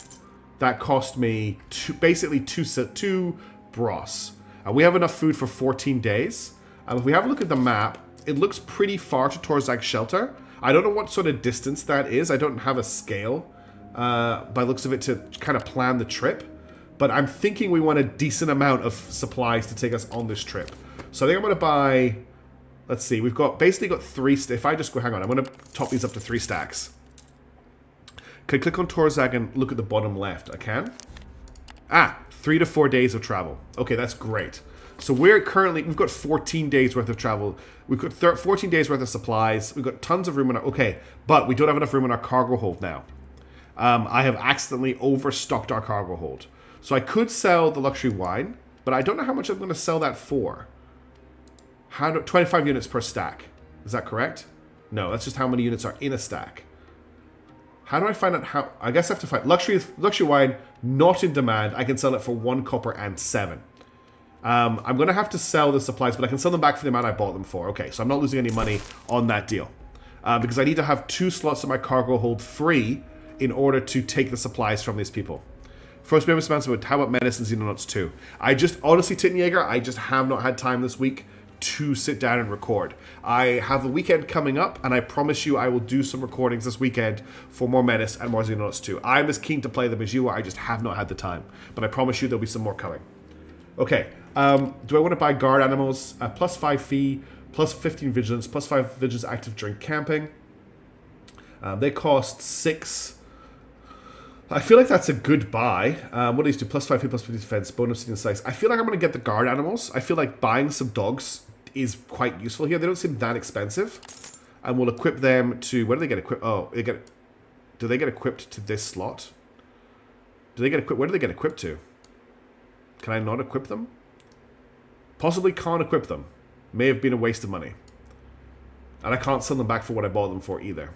Speaker 2: that cost me basically two bros. And we have enough food for 14 days. If we have a look at the map, it looks pretty far to Tor'Zag's shelter. I don't know what sort of distance that is. I don't have a scale by looks of it to kind of plan the trip. But I'm thinking we want a decent amount of supplies to take us on this trip. So I think I'm going to buy... Let's see. We've basically got 3... If I just go... Hang on. I'm going to top these up to 3 stacks. Can I click on Tor'Zag and look at the bottom left? I can. 3 to 4 days of travel. Okay, that's great. So we've got 14 days worth of travel. We've got 14 days worth of supplies. We've got tons of room in our... Okay, but we don't have enough room in our cargo hold now. I have accidentally overstocked our cargo hold. So I could sell the luxury wine, but I don't know how much I'm going to sell that for. 25 units per stack. Is that correct? No, that's just how many units are in a stack. How do I find out how... I guess I have to find... Luxury wine, not in demand. I can sell it for 1 copper and 7. I'm going to have to sell the supplies, but I can sell them back for the amount I bought them for. Okay, so I'm not losing any money on that deal. Because I need to have 2 slots in my cargo hold free in order to take the supplies from these people. First member announcement, how about Menace and Xenonauts 2? Honestly, Tittenjaeger, I just have not had time this week to sit down and record. I have a weekend coming up, and I promise you I will do some recordings this weekend for more Menace and more Xenonauts 2. I'm as keen to play them as you are, I just have not had the time. But I promise you there'll be some more coming. Okay, do I want to buy guard animals? Plus 5 fee, plus 15 vigilance, plus 5 vigilance active during camping. They cost 6. I feel like that's a good buy. What do these do? +5 hit, +50 defense, bonus in size. I feel like I'm going to get the guard animals. I feel like buying some dogs is quite useful here. They don't seem that expensive. And we'll equip them to... Where do they get equipped? Oh, do they get equipped to this slot? Do they get equipped? Where do they get equipped to? Can I not equip them? Possibly can't equip them. May have been a waste of money. And I can't sell them back for what I bought them for either.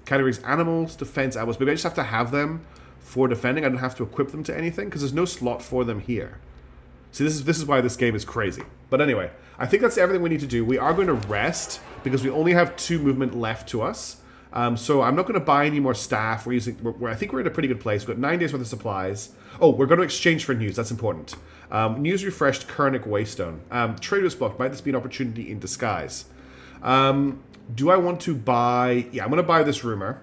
Speaker 2: Categories: animals, defense, animals. Maybe I just have to have them for defending. I don't have to equip them to anything because there's no slot for them here. See, this is why this game is crazy. But anyway, I think that's everything we need to do. We are going to rest because we only have 2 movement left to us. So I'm not going to buy any more staff. I think we're in a pretty good place. We've got 9 days worth of supplies. Oh, we're going to exchange for news. That's important. News refreshed. Kernak Waystone. Traders blocked. Might this be an opportunity in disguise? Do I want to buy... Yeah, I'm going to buy this rumor.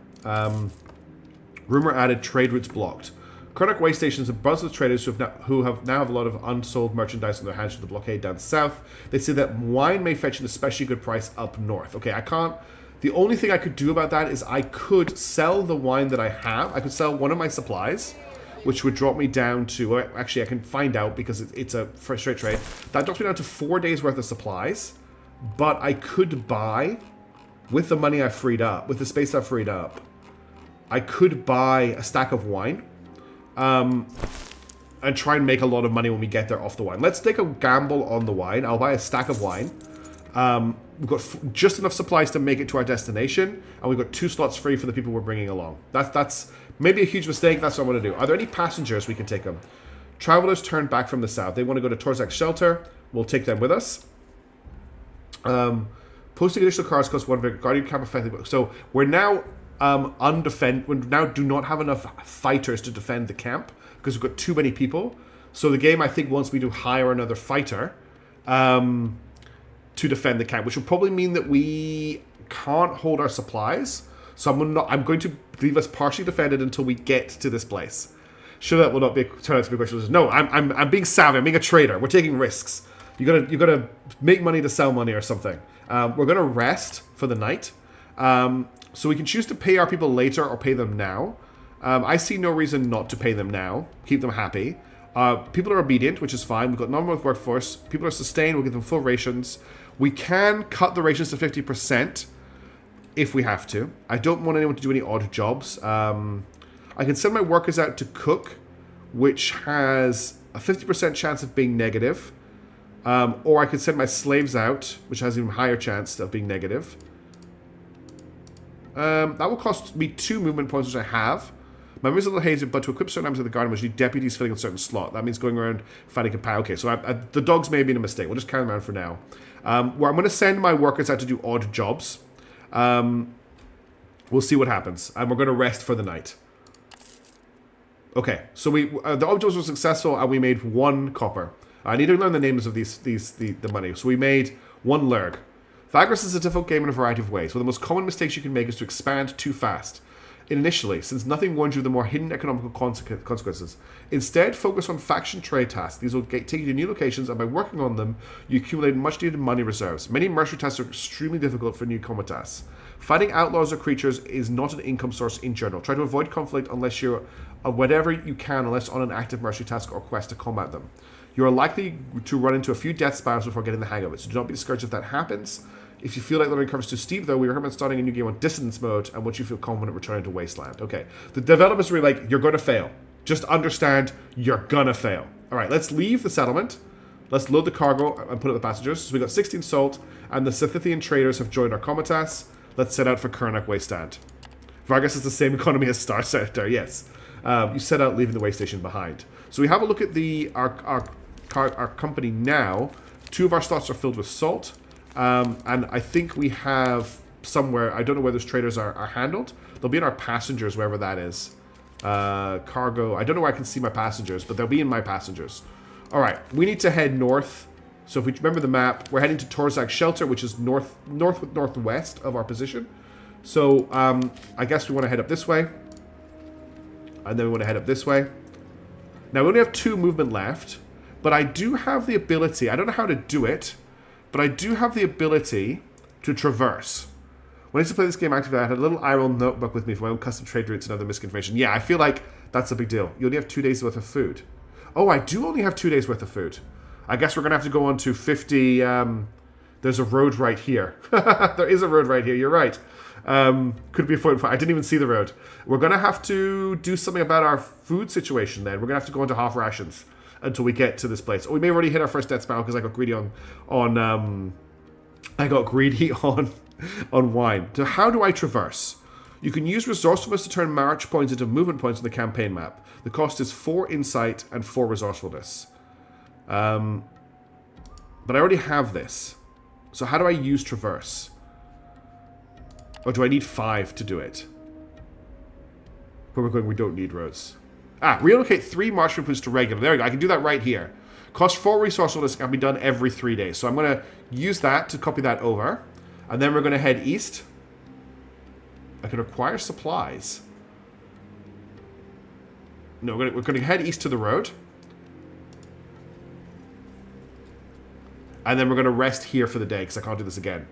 Speaker 2: Rumor added, trade routes blocked. Kernak way stations a buzz with traders who now have a lot of unsold merchandise in their hands from the blockade down south. They say that wine may fetch an especially good price up north. Okay, I can't... The only thing I could do about that is I could sell the wine that I have. I could sell one of my supplies, which would drop me down to... Actually, I can find out because it's a straight trade. That drops me down to 4 days worth of supplies. But I could buy... With the money I freed up, with the space I freed up, I could buy a stack of wine and try and make a lot of money when we get there off the wine. Let's take a gamble on the wine. I'll buy a stack of wine. We've got just enough supplies to make it to our destination, and we've got 2 slots free for the people we're bringing along. That's maybe a huge mistake. That's what I'm going to do. Are there any passengers we can take them? Travelers turned back from the south. They want to go to Tor'Zag's shelter. We'll take them with us. Posting additional cars costs 1 Vagrus. Guardian camp effectively. So we're now we now do not have enough fighters to defend the camp because we've got too many people. So the game, I think, wants me to hire another fighter to defend the camp, which will probably mean that we can't hold our supplies. So I'm going to leave us partially defended until we get to this place. Sure, that will not turn out to be a question. No, I'm being savvy. I'm being a trader. We're taking risks. You gotta make money to sell money or something. We're gonna rest for the night, so we can choose to pay our people later or pay them now. I see no reason not to pay them now. Keep them happy. People are obedient, which is fine. We've got non-worth workforce. People are sustained. We'll give them full rations. We can cut the rations to 50% if we have to. I don't want anyone to do any odd jobs. I can send my workers out to cook, which has a 50% chance of being negative. Or I could send my slaves out, which has an even higher chance of being negative. That will cost me 2 movement points, which I have. My memory's a little hazy, but to equip certain items of the garden, which need deputies filling a certain slot. That means going around fighting compare. Okay, so the dogs may have been a mistake. We'll just carry them around for now. Where I'm going to send my workers out to do odd jobs. We'll see what happens. And we're going to rest for the night. Okay, so the odd jobs were successful, and we made 1 copper. I need to learn the names of the money. So we made 1 lurg. Vagrus is a difficult game in a variety of ways. One of the most common mistakes you can make is to expand too fast. Initially, since nothing warns you of the more hidden economical consequences. Instead, focus on faction trade tasks. These will take you to new locations, and by working on them, you accumulate much needed money reserves. Many mercenary tasks are extremely difficult for new combat tasks. Fighting outlaws or creatures is not an income source in general. Try to avoid conflict unless you're whatever you can, unless on an active mercenary task or quest to combat them. You are likely to run into a few death spirals before getting the hang of it, so do not be discouraged if that happens. If you feel like the learning curve is too steep, though, we recommend starting a new game on distance mode and once you feel confident returning to Wasteland. Okay, the developers were like, you're going to fail. Just understand, you're going to fail. All right, let's leave the settlement. Let's load the cargo and put it the passengers. So we got 16 salt, and the Scythian traders have joined our comitas. Let's set out for Kernak Wasteland. Vagrus is the same economy as Star Sector, yes. You set out leaving the way station behind. So we have a look at our company now. 2 of our slots are filled with salt. And I think we have somewhere, I don't know where those traders are handled. They'll be in our passengers, wherever that is. Cargo, I don't know where I can see my passengers, but they'll be in my passengers. Alright, we need to head north. So if we remember the map, we're heading to Tor'Zag's shelter, which is northwest of our position. So, I guess we want to head up this way. And then we want to head up this way. Now, we only have 2 movement left. But I do have the ability, I don't know how to do it, but I do have the ability to traverse. When I used to play this game actively, I had a little iron notebook with me for my own custom trade routes and other misconfirmation. Yeah, I feel like that's a big deal. You only have 2 days worth of food. Oh, I do only have 2 days worth of food. I guess we're going to have to go on to 50... there's a road right here. There is a road right here, you're right. Could be a point. I didn't even see the road. We're going to have to do something about our food situation then. We're going to have to go into half rations until we get to this place. Or we may already hit our first death spiral because I got greedy on on wine. So how do I traverse? You can use resourcefulness to turn march points into movement points on the campaign map. The cost is 4 insight and 4 resourcefulness. But I already have this. So how do I use traverse? Or do I need 5 to do it? Where we're going, we don't need roads. Relocate 3 march points to regular. There we go. I can do that right here. Cost 4 resourcefulness can be done every 3 days. So I'm going to use that to copy that over. And then we're going to head east. I can acquire supplies. No, we're going to head east to the road. And then we're going to rest here for the day because I can't do this again.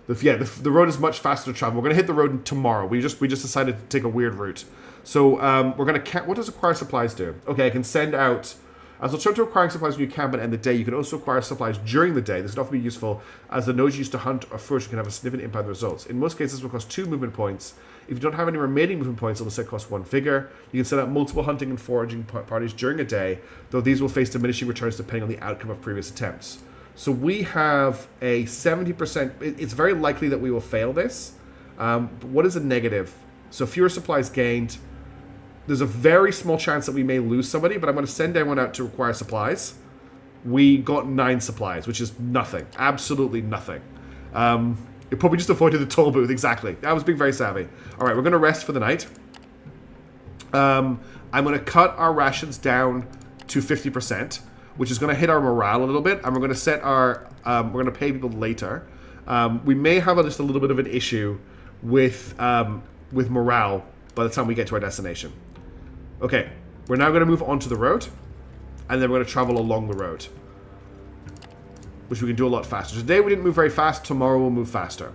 Speaker 2: The road is much faster to travel. We're going to hit the road tomorrow. We just decided to take a weird route. So we're going to... What does acquire supplies do? Okay, I can send out... As a turn to acquiring supplies when you camp and end the day, you can also acquire supplies during the day. This can often be useful as the nodes used to hunt or forage can have a significant impact on the results. In most cases, this will cost 2 movement points. If you don't have any remaining movement points, it will set cost 1 figure. You can set up multiple hunting and foraging parties during a day, though these will face diminishing returns depending on the outcome of previous attempts. So we have a 70%... It's very likely that we will fail this. But what is a negative? So fewer supplies gained... There's a very small chance that we may lose somebody, but I'm going to send everyone out to acquire supplies. We got 9 supplies, which is nothing. Absolutely nothing. It probably just avoided the toll booth, exactly. I was being very savvy. Alright, we're going to rest for the night. I'm going to cut our rations down to 50%, which is going to hit our morale a little bit, and we're going to set our... we're going to pay people later. We may have just a little bit of an issue with morale by the time we get to our destination. Okay, we're now going to move onto the road, and then we're going to travel along the road, which we can do a lot faster. Today we didn't move very fast, tomorrow we'll move faster.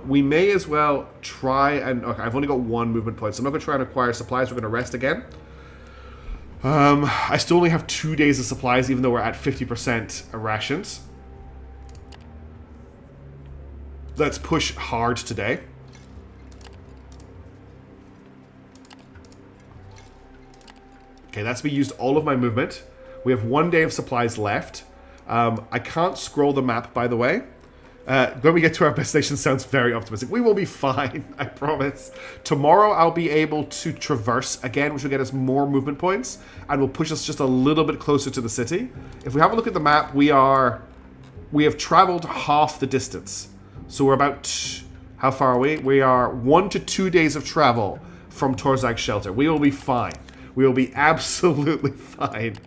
Speaker 2: We may as well try and... Okay, I've only got 1 movement point, so I'm not going to try and acquire supplies. We're going to rest again. I still only have 2 days of supplies, even though we're at 50% rations. Let's push hard today. Okay, that's me used all of my movement. We have 1 day of supplies left. I can't scroll the map, by the way. When we get to our destination, sounds very optimistic. We will be fine, I promise. Tomorrow, I'll be able to traverse again, which will get us more movement points, and will push us just a little bit closer to the city. If we have a look at the map, we have traveled half the distance. So we're about... How far are we? We are 1 to 2 days of travel from Tor'Zag shelter. We will be fine. We will be absolutely fine.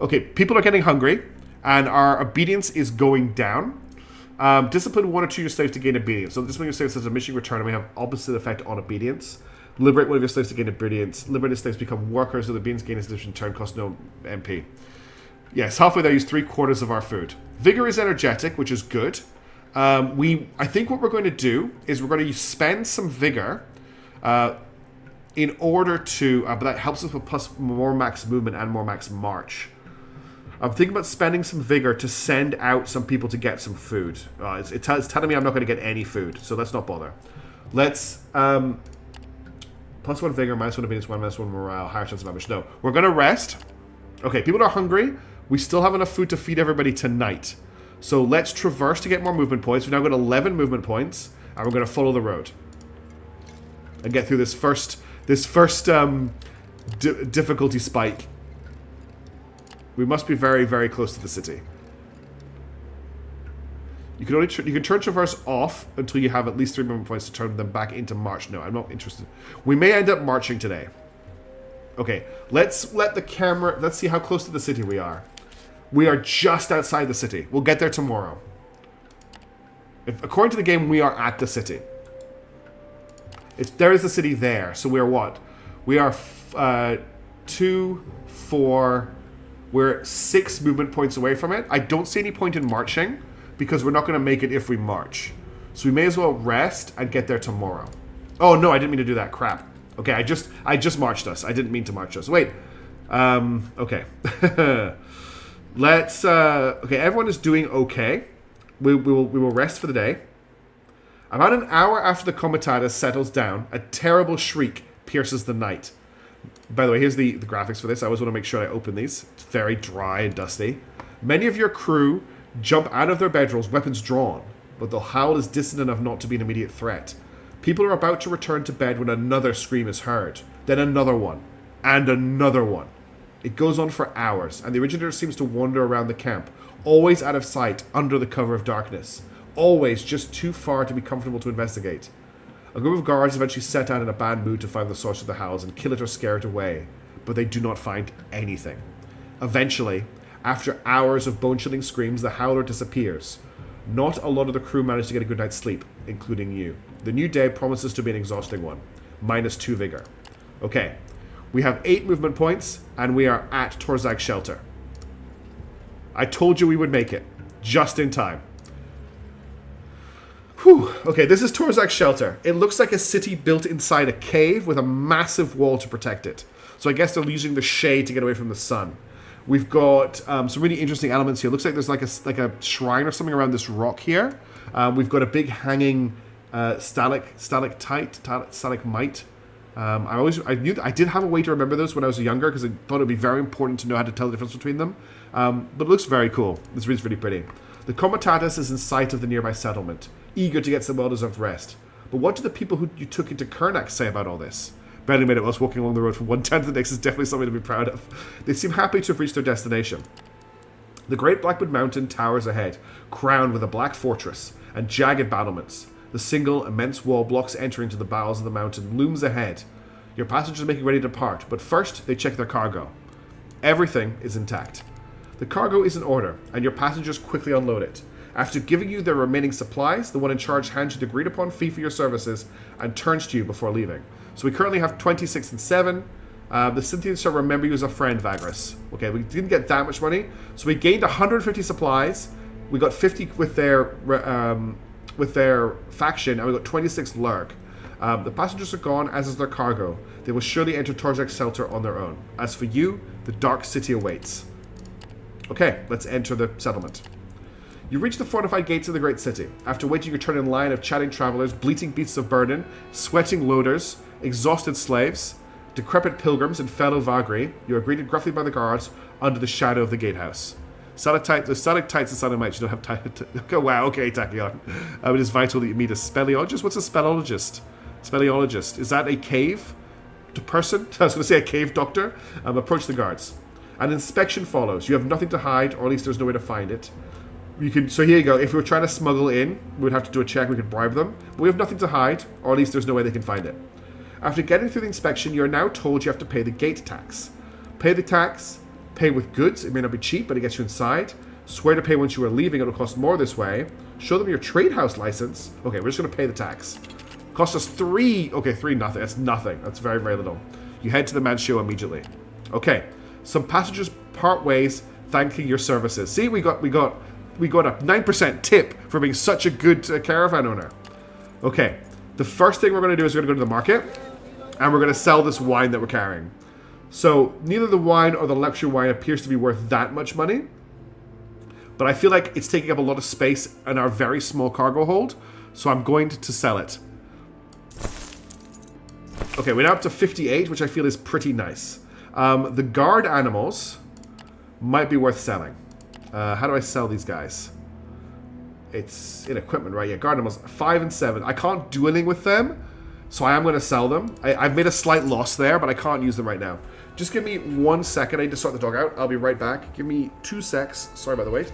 Speaker 2: Okay, people are getting hungry, and our obedience is going down. Discipline 1 or 2 of your slaves to gain obedience. So discipline your slaves has a mission return, and we have opposite effect on obedience. Liberate 1 of your slaves to gain obedience. Liberated slaves become workers, so the obedience gain is a turn, cost no MP. Yes, halfway there, use 3/4 of our food. Vigor is energetic, which is good. I think what we're going to do is we're going to spend some vigor in order to... but that helps us with plus more max movement and more max march. I'm thinking about spending some vigor to send out some people to get some food. It's telling me I'm not going to get any food, so let's not bother. Let's... +1 vigor, -1 obedience, -1 morale, higher chance of ambush. No, we're going to rest. Okay, people are hungry. We still have enough food to feed everybody tonight. So let's traverse to get more movement points. We've now got 11 movement points, and we're going to follow the road and get through this first difficulty spike. We must be very, very close to the city. You can only you can turn traverse off until you have at least 3 movement points to turn them back into march. No, I'm not interested. We may end up marching today. Okay, let's let the camera... Let's see how close to the city we are. We are just outside the city. We'll get there tomorrow. According to the game, we are at the city. There is the city there. So we are what? We are 2, 4... We're 6 movement points away from it. I don't see any point in marching because we're not going to make it if we march. So we may as well rest and get there tomorrow. Oh, no, I didn't mean to do that. Crap. Okay, I just marched us. I didn't mean to march us. Wait. Okay. Let's, okay, everyone is doing okay. We will rest for the day. About an hour after the comitatus settles down, a terrible shriek pierces the night. By the way, here's the graphics for this. I always want to make sure I open these. It's very dry and dusty. Many of your crew jump out of their bedrolls, weapons drawn, but the howl is distant enough not to be an immediate threat. People are about to return to bed when another scream is heard. Then another one. And another one. It goes on for hours, and the originator seems to wander around the camp, always out of sight, under the cover of darkness. Always just too far to be comfortable to investigate. A group of guards eventually set out in a bad mood to find the source of the howls and kill it or scare it away, but they do not find anything. Eventually, after hours of bone-chilling screams, the howler disappears. Not a lot of the crew manage to get a good night's sleep, including you. The new day promises to be an exhausting one. -2 vigor. Okay, we have 8 movement points, and we are at Tor'Zag shelter. I told you we would make it. Just in time. Whew. Okay, this is Tor'Zag shelter. It looks like a city built inside a cave with a massive wall to protect it. So I guess they're using the shade to get away from the sun. We've got some really interesting elements here. It looks like there's like a shrine or something around this rock here. We've got a big hanging stalactite. I did have a way to remember those when I was younger because I thought it would be very important to know how to tell the difference between them. But it looks very cool. It's really pretty. The comitatus is in sight of the nearby settlement, eager to get some well-deserved rest. But what do the people who you took into Kernak say about all this? Barely made it whilst walking along the road from one town to the next is definitely something to be proud of. They seem happy to have reached their destination. The Great Blackwood Mountain towers ahead, crowned with a black fortress and jagged battlements. The single, immense wall blocks entry into the bowels of the mountain looms ahead. Your passengers are making ready to depart, but first they check their cargo. Everything is intact. The cargo is in order, and your passengers quickly unload it. After giving you their remaining supplies, the one in charge hands you the agreed-upon fee for your services and turns to you before leaving. So we currently have 26 and 7. The Scythians shall remember you as a friend, Vagrus. Okay, we didn't get that much money, so we gained 150 supplies. We got 50 with their faction, and we got 26 lurk. The passengers are gone, as is their cargo. They will surely enter Tor'Zag shelter on their own. As for you, the Dark City awaits. Okay, let's enter the settlement. You reach the fortified gates of the great city. After waiting your turn in line of chatting travelers, bleating beasts of burden, sweating loaders, exhausted slaves, decrepit pilgrims, and fellow Vagri, you are greeted gruffly by the guards under the shadow of the gatehouse. The stalactites and stalagmites, you don't have time to... Okay, wow, okay, Tachyon. It is vital that you meet a speleologist. What's a speleologist? Speleologist. Is that a cave person? I was going to say a cave doctor. Approach the guards. An inspection follows. You have nothing to hide, or at least there's no way to find it. So here you go. If we were trying to smuggle in, we would have to do a check. We could bribe them. But we have nothing to hide, or at least there's no way they can find it. After getting through the inspection, you are now told you have to pay the gate tax. Pay the tax. Pay with goods. It may not be cheap, but it gets you inside. Swear to pay once you are leaving. It'll cost more this way. Show them your trade house license. Okay, we're just going to pay the tax. Cost us 3. Okay, 3 nothing. That's nothing. That's very, very little. You head to the man's show immediately. Okay. Some passengers part ways, thanking your services. See, we got a 9% tip for being such a good caravan owner. Okay. The first thing we're going to do is we're going to go to the market, and we're going to sell this wine that we're carrying. So neither the wine or the luxury wine appears to be worth that much money, but I feel like it's taking up a lot of space in our very small cargo hold, so I'm going to sell it. Okay, we're now up to 58, which I feel is pretty nice. The guard animals might be worth selling. How do I sell these guys? It's in equipment, right? Yeah, guard animals, 5 and 7. I can't do anything with them, so I am going to sell them. I've made a slight loss there, but I can't use them right now. Just give me 1 second. I need to sort the dog out. I'll be right back. Give me 2 secs. Sorry about the wait.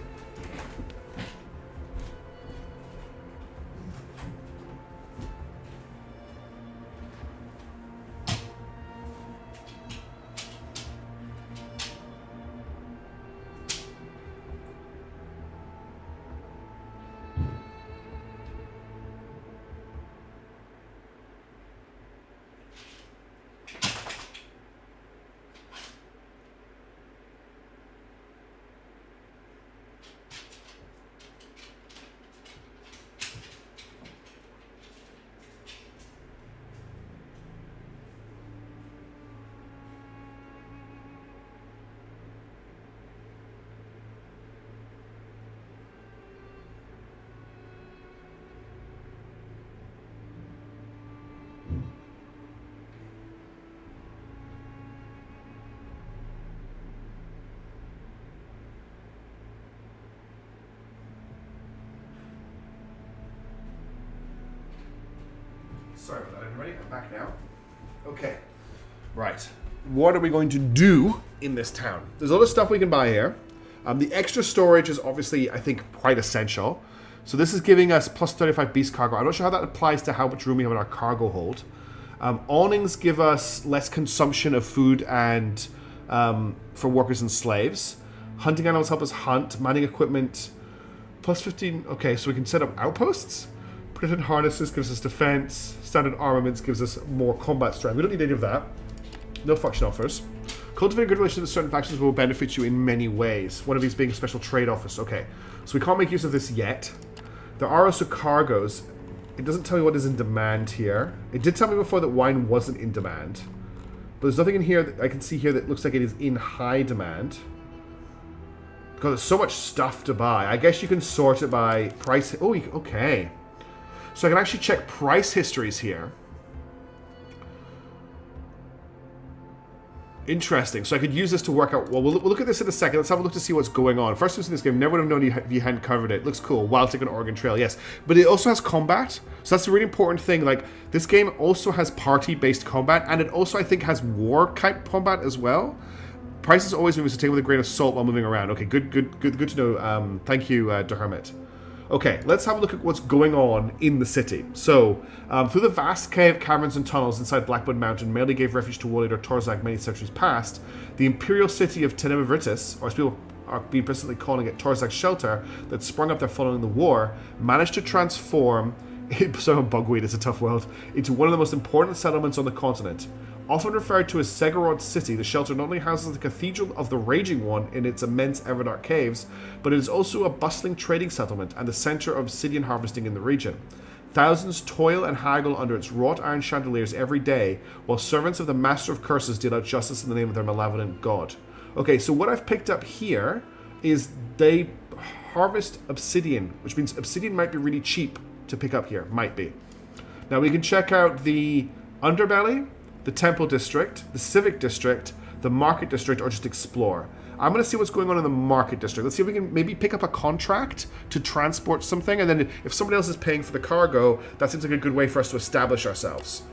Speaker 2: Sorry about that, everybody. I'm back now. Okay. Right. What are we going to do in this town? There's a lot of stuff we can buy here. The extra storage is obviously, I think, quite essential. So this is giving us plus 35 beast cargo. I'm not sure how that applies to how much room we have in our cargo hold. Awnings give us less consumption of food and for workers and slaves. Hunting animals help us hunt. Mining equipment, plus 15. Okay, so we can set up outposts. Printed harnesses gives us defense. Standard armaments gives us more combat strength. We don't need any of that. No faction offers. Cultivating good relations with certain factions will benefit you in many ways. One of these being a special trade office. Okay, so we can't make use of this yet. There are also cargoes. It doesn't tell me what is in demand here. It did tell me before that wine wasn't in demand. But there's nothing in here that I can see here that looks like it is in high demand. Because there's so much stuff to buy. I guess you can sort it by price. Oh, okay. So I can actually check price histories here. Interesting. So I could use this to work out... Well, we'll look at this in a second. Let's have a look to see what's going on. First in this game, never would have known if you hadn't covered it. Looks cool. Wild Tick and Oregon Trail, yes. But it also has combat. So that's a really important thing. Like, this game also has party-based combat, and it also, I think, has war-type combat as well. Prices always move, so take it with a grain of salt while moving around. Okay, good to know. Thank you, De Hermit. Okay, let's have a look at what's going on in the city. So, through the vast caverns and tunnels inside Blackwood Mountain, mainly gave refuge to warlord Tor'Zag many centuries past, the imperial city of Tenemivritis, or as people are being presently calling it, Tor'Zag's shelter, that sprung up there following the war, managed to transform, so bugweed, it's a tough world, into one of the most important settlements on the continent. Often referred to as Segorod City, the shelter not only houses the Cathedral of the Raging One in its immense Everdark caves, but it is also a bustling trading settlement and the center of obsidian harvesting in the region. Thousands toil and haggle under its wrought iron chandeliers every day, while servants of the Master of Curses deal out justice in the name of their malevolent god. Okay, so what I've picked up here is they harvest obsidian, which means obsidian might be really cheap to pick up here. Might be. Now we can check out the underbelly, the Temple District, the Civic District, the Market District, or just explore. I'm going to see what's going on in the Market District. Let's see if we can maybe pick up a contract to transport something, and then if somebody else is paying for the cargo, that seems like a good way for us to establish ourselves.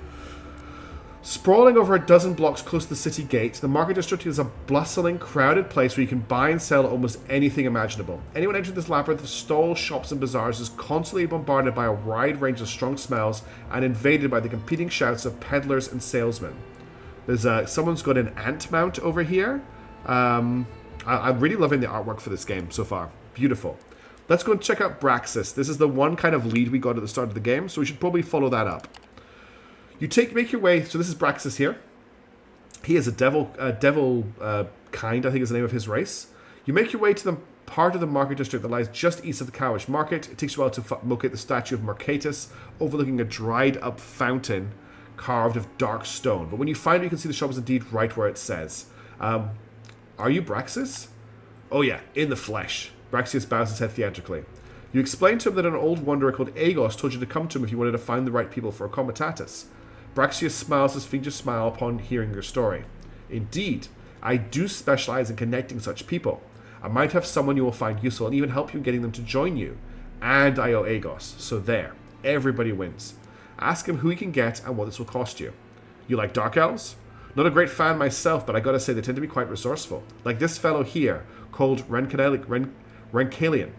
Speaker 2: Sprawling over a dozen blocks close to the city gate, the Market District is a bustling, crowded place where you can buy and sell almost anything imaginable. Anyone entering this labyrinth of stalls, shops, and bazaars is constantly bombarded by a wide range of strong smells and invaded by the competing shouts of peddlers and salesmen. There's someone's got an ant mount over here. I'm really loving the artwork for this game so far. Beautiful. Let's go and check out Braxis. This is the one kind of lead we got at the start of the game, so we should probably follow that up. You make your way, so this is Braxis here. He is a devil kind, I think is the name of his race. You make your way to the part of the Market District that lies just east of the Cowish Market. It takes you a while to locate the statue of Mercatus, overlooking a dried up fountain carved of dark stone. But when you find it, you can see the shop is indeed right where it says. Are you Braxis? Oh yeah, in the flesh. Braxius bows his head theatrically. You explain to him that an old wanderer called Agos told you to come to him if you wanted to find the right people for a comitatus. Braxius smiles his fiendish smile upon hearing your story. Indeed, I do specialize in connecting such people. I might have someone you will find useful and even help you in getting them to join you. And I owe Agos, so there. Everybody wins. Ask him who he can get and what this will cost you. You like Dark Elves? Not a great fan myself, but I gotta say they tend to be quite resourceful. Like this fellow here, called Renkalian.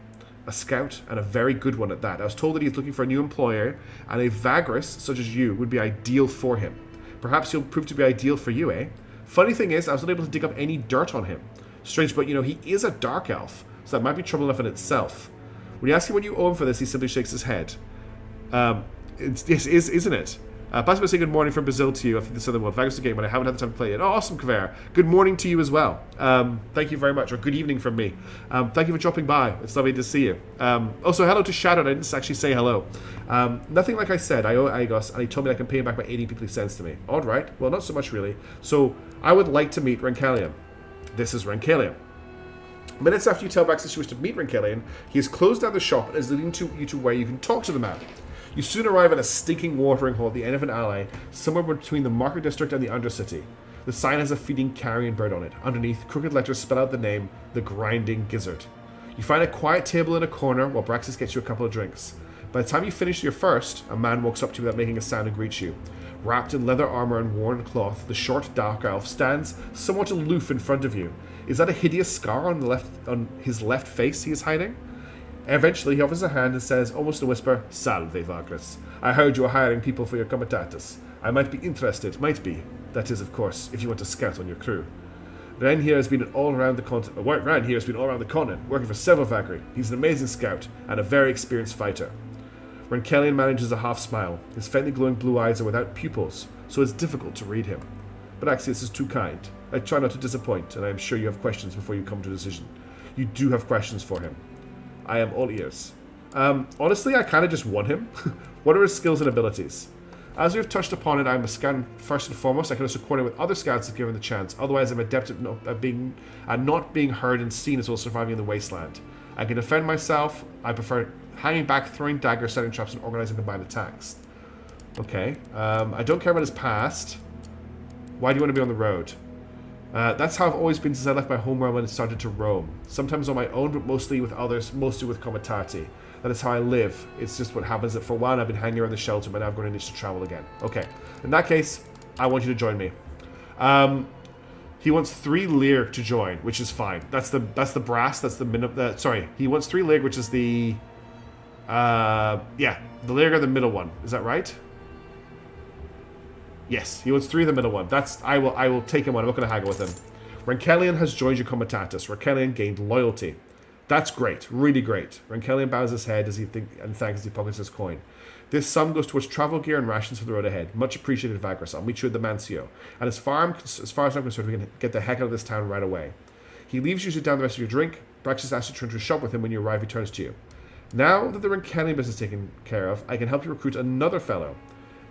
Speaker 2: A scout, and a very good one at that. I was told that he's looking for a new employer, and a Vagrus, such as you, would be ideal for him. Perhaps he'll prove to be ideal for you, eh? Funny thing is, I was not able to dig up any dirt on him. Strange, but he is a dark elf, so that might be trouble enough in itself. When you ask him what you owe him for this, he simply shakes his head. Isn't it? Possibly say good morning from Brazil to you after this other one. Vagrus the game, but I haven't had the time to play it. Oh, awesome, Kavere. Good morning to you as well. Thank you very much, or good evening from me. Thank you for dropping by. It's lovely to see you. Also, hello to Shadow. I didn't actually say hello. Nothing like I said. I owe Agos, and he told me I can pay him back by aiding people he sends to me. All right. Well, not so much really. So, I would like to meet Renkalian. This is Renkalian. Minutes after you tell Braxis you wish to meet Renkalian, he has closed down the shop and is leading you to where you can talk to the man. You soon arrive at a stinking watering hole at the end of an alley, somewhere between the Market District and the Undercity. The sign has a feeding carrion bird on it. Underneath, crooked letters spell out the name, the Grinding Gizzard. You find a quiet table in a corner while Braxis gets you a couple of drinks. By the time you finish your first, a man walks up to you without making a sound and greets you. Wrapped in leather armor and worn cloth, the short dark elf stands somewhat aloof in front of you. Is that a hideous scar on his left face he is hiding? Eventually, he offers a hand and says, almost in a whisper, Salve, Vagrus. I heard you are hiring people for your comitatus. I might be interested, might be. That is, of course, if you want to scout on your crew. Ren here has been all around the continent, working for several Vagri. He's an amazing scout and a very experienced fighter. Renkelian manages a half smile. His faintly glowing blue eyes are without pupils, so it's difficult to read him. But Axios is too kind. I try not to disappoint, and I am sure you have questions before you come to a decision. You do have questions for him. I am all ears. Honestly, I kind of just want him. What are his skills and abilities? As we've touched upon it, I'm a scout first and foremost. I can also coordinate with other scouts if given the chance. Otherwise, I'm adept at not being heard and seen as well as surviving in the wasteland. I can defend myself. I prefer hanging back, throwing daggers, setting traps, and organizing combined attacks. Okay. I don't care about his past. Why do you want to be on the road? That's how I've always been since I left my homeworld and started to roam. Sometimes on my own, but mostly with others, mostly with comitati. That is how I live. It's just what happens that for a while I've been hanging around the shelter, but now I'm going to need to travel again. Okay. In that case, I want you to join me. He wants 3 Lear to join, which is fine. That's the brass. That's the minimum. Sorry, he wants 3 Lear, which is the the Lear are the middle one. Is that right? Yes, he wants 3 of the middle one. I will take him on. I'm not going to haggle with him. Renkelian has joined your comitatus. Renkelian gained loyalty. That's great, really great. Renkelian bows his head as he thanks as he pockets his coin. This sum goes towards travel gear and rations for the road ahead. Much appreciated, Vagrus. I'll meet you at the Mancio. And as far as I'm concerned, we can get the heck out of this town right away. He leaves you to down the rest of your drink. Braxis asks you to return to his shop with him. When you arrive, he turns to you. Now that the Renkelian business is taken care of, I can help you recruit another fellow.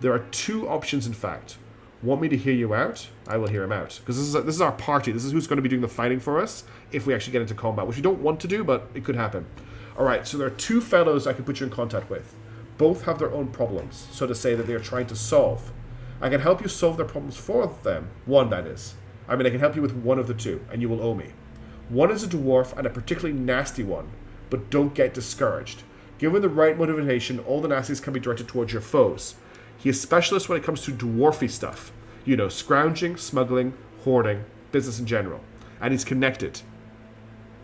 Speaker 2: There are 2 options, in fact. Want me to hear you out? I will hear him out. Because this is our party. This is who's going to be doing the fighting for us if we actually get into combat, which we don't want to do, but it could happen. Alright, so there are 2 fellows I can put you in contact with. Both have their own problems, so to say that they are trying to solve. I can help you solve their problems for them. One, that is. I mean, I can help you with one of the 2, and you will owe me. One is a dwarf, and a particularly nasty one, but don't get discouraged. Given the right motivation, all the nasties can be directed towards your foes. He is specialist when it comes to dwarfy stuff. You know, scrounging, smuggling, hoarding, business in general. And he's connected.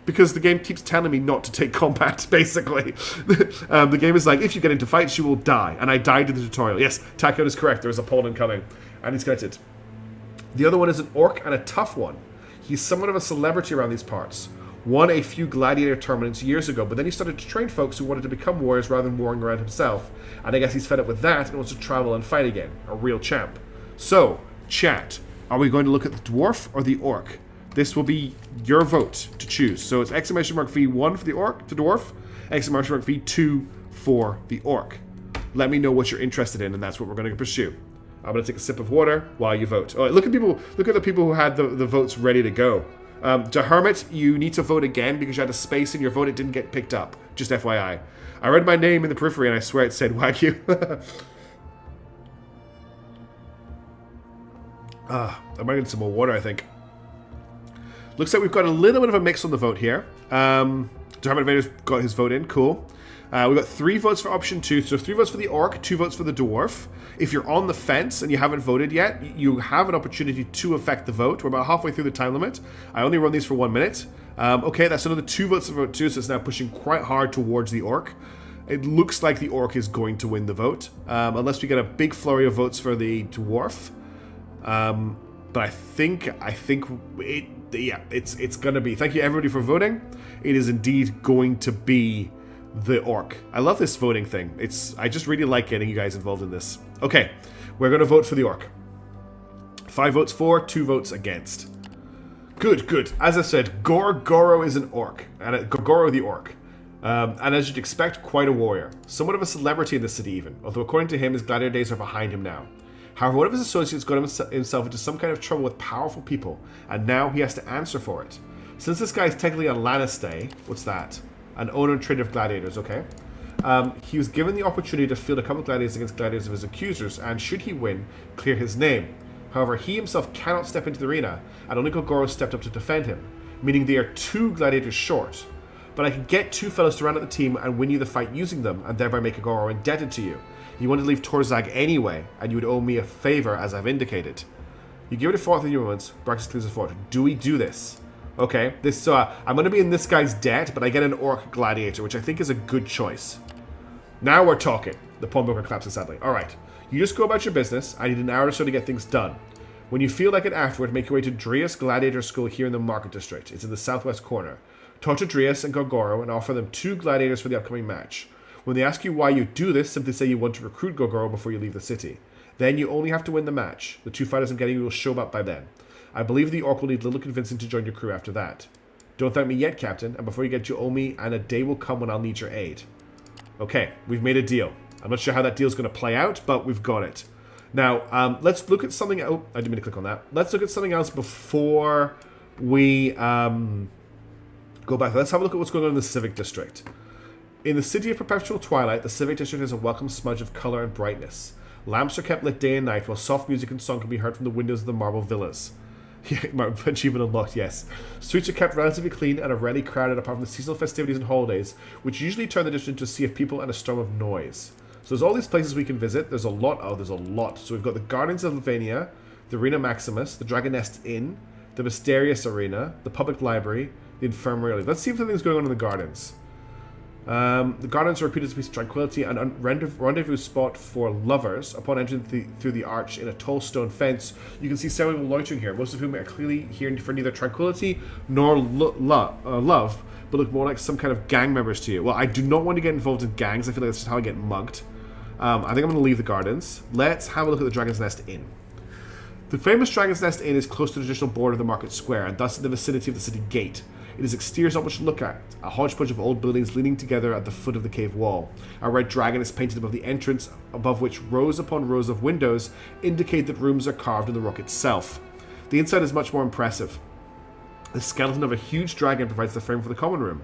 Speaker 2: Because the game keeps telling me not to take combat, basically. The game is like, if you get into fights, you will die. And I died in the tutorial. Yes, Takeo is correct. There is a Poland coming. And he's connected. The other one is an orc and a tough one. He's somewhat of a celebrity around these parts. Won a few gladiator tournaments years ago, but then he started to train folks who wanted to become warriors rather than warring around himself. And I guess he's fed up with that and wants to travel and fight again. A real champ. So, chat, are we going to look at the dwarf or the orc? This will be your vote to choose. So it's exclamation mark V1 for the dwarf, exclamation mark V2 for the orc. Let me know what you're interested in, and that's what we're going to pursue. I'm going to take a sip of water while you vote. Oh, look at the people who had the votes ready to go. To Hermit, you need to vote again because you had a space in your vote. It didn't get picked up. Just FYI. I read my name in the periphery and I swear it said Wagyu. I might get some more water, I think. Looks like we've got a little bit of a mix on the vote here. Hermit Vader's got his vote in. Cool. We've got 3 votes for option 2. So 3 votes for the orc, 2 votes for the dwarf. If you're on the fence and you haven't voted yet, you have an opportunity to affect the vote. We're about halfway through the time limit. I only run these for 1 minute. Okay, that's another 2 votes for vote 2, so it's now pushing quite hard towards the orc. It looks like the orc is going to win the vote, unless we get a big flurry of votes for the dwarf. But I think it's gonna be. Thank you everybody for voting. It is indeed going to be the orc. I love this voting thing. I just really like getting you guys involved in this. Okay, we're gonna vote for the orc. 5 votes for, 2 votes against. Good. As I said, Goro is an orc, and Goro the orc. And as you'd expect, quite a warrior. Somewhat of a celebrity in the city even, although according to him, his gladiator days are behind him now. However, one of his associates got himself into some kind of trouble with powerful people, and now he has to answer for it. Since this guy is technically a Lannister, what's that? An owner and trader of gladiators, okay. He was given the opportunity to field a couple of gladiators against gladiators of his accusers, and should he win, clear his name. However, he himself cannot step into the arena, and only Goro stepped up to defend him, meaning they are 2 gladiators short. but I can get 2 fellows to round out the team and win you the fight using them, and thereby make Gogoro indebted to you. You wanted to leave Tor'Zag anyway, and you would owe me a favor, as I've indicated. You give it a thought in your moments. Braxis clears a thought. Do we do this? Okay, this I'm going to be in this guy's debt, but I get an orc gladiator, which I think is a good choice. Now we're talking. The pawnbroker collapses sadly. Alright, you just go about your business. I need an hour or so to get things done. When you feel like it afterward, make your way to Drias Gladiator School here in the Market District. It's in the southwest corner. Talk to Drias and Gogoro and offer them 2 gladiators for the upcoming match. When they ask you why you do this, simply say you want to recruit Gogoro before you leave the city. Then you only have to win the match. The 2 fighters I'm getting you will show up by then. I believe the orc will need little convincing to join your crew after that. Don't thank me yet, Captain, and before you get you owe me, and a day will come when I'll need your aid. Okay, we've made a deal. I'm not sure how that deal's going to play out, but we've got it. Now, let's look at something... Oh, I didn't mean to click on that. Let's look at something else before we go back. Let's have a look at what's going on in the Civic District. In the City of Perpetual Twilight, the Civic District has a welcome smudge of color and brightness. Lamps are kept lit day and night, while soft music and song can be heard from the windows of the marble villas. Yeah, achievement unlocked, yes. Streets are kept relatively clean and are rarely crowded apart from the seasonal festivities and holidays, which usually turn the district into a sea of people and a storm of noise. So there's all these places we can visit. There's a lot. Oh, there's a lot. So we've got the Gardens of Lavania, the Arena Maximus, the Dragon Nest Inn, the Mysterious Arena, the Public Library, the Infirmary. Let's see if anything's going on in the gardens. The gardens are reputed to be tranquility and a rendezvous spot for lovers. Upon entering through the arch in a tall stone fence, you can see several people loitering here, most of whom are clearly here for neither tranquility nor love, but look more like some kind of gang members to you. Well, I do not want to get involved in gangs. I feel like that's just how I get mugged. I think I'm going to leave the gardens. Let's have a look at the Dragon's Nest Inn. The famous Dragon's Nest Inn is close to the traditional border of the market square, and thus in the vicinity of the city gate. Its exterior is not much to look at, a hodgepodge of old buildings leaning together at the foot of the cave wall. A red dragon is painted above the entrance, above which rows upon rows of windows indicate that rooms are carved in the rock itself. The inside is much more impressive. The skeleton of a huge dragon provides the frame for the common room,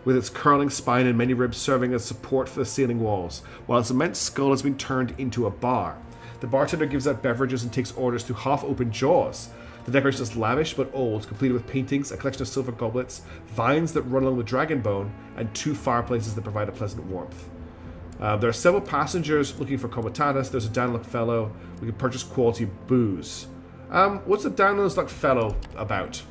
Speaker 2: with its curling spine and many ribs serving as support for the ceiling walls, while its immense skull has been turned into a bar. The bartender gives out beverages and takes orders through half-open jaws. The decoration is lavish but old, completed with paintings, a collection of silver goblets, vines that run along the dragon bone, and 2 fireplaces that provide a pleasant warmth. There are several passengers looking for comitatus. There's a down-luck fellow. We can purchase quality booze. What's the down-luck fellow about?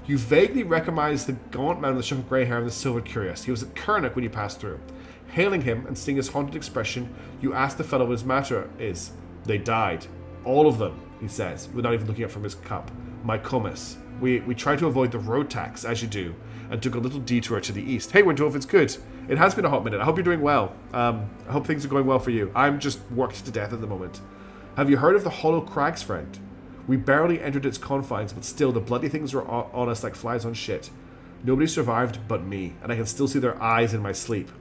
Speaker 2: You vaguely recognize the gaunt man with the shuffled grey hair and the silver cuirass. He was at Kernak when you passed through. Hailing him and seeing his haunted expression, you ask the fellow what his matter is. They died. All of them, he says, without even looking up from his cup. My comus. We tried to avoid the road tax, as you do, and took a little detour to the east. Hey, Windwolf, it's good. It has been a hot minute. I hope you're doing well. I hope things are going well for you. I'm just worked to death at the moment. Have you heard of the Hollow Crags, friend? We barely entered its confines, but still, the bloody things were on us like flies on shit. Nobody survived but me, and I can still see their eyes in my sleep.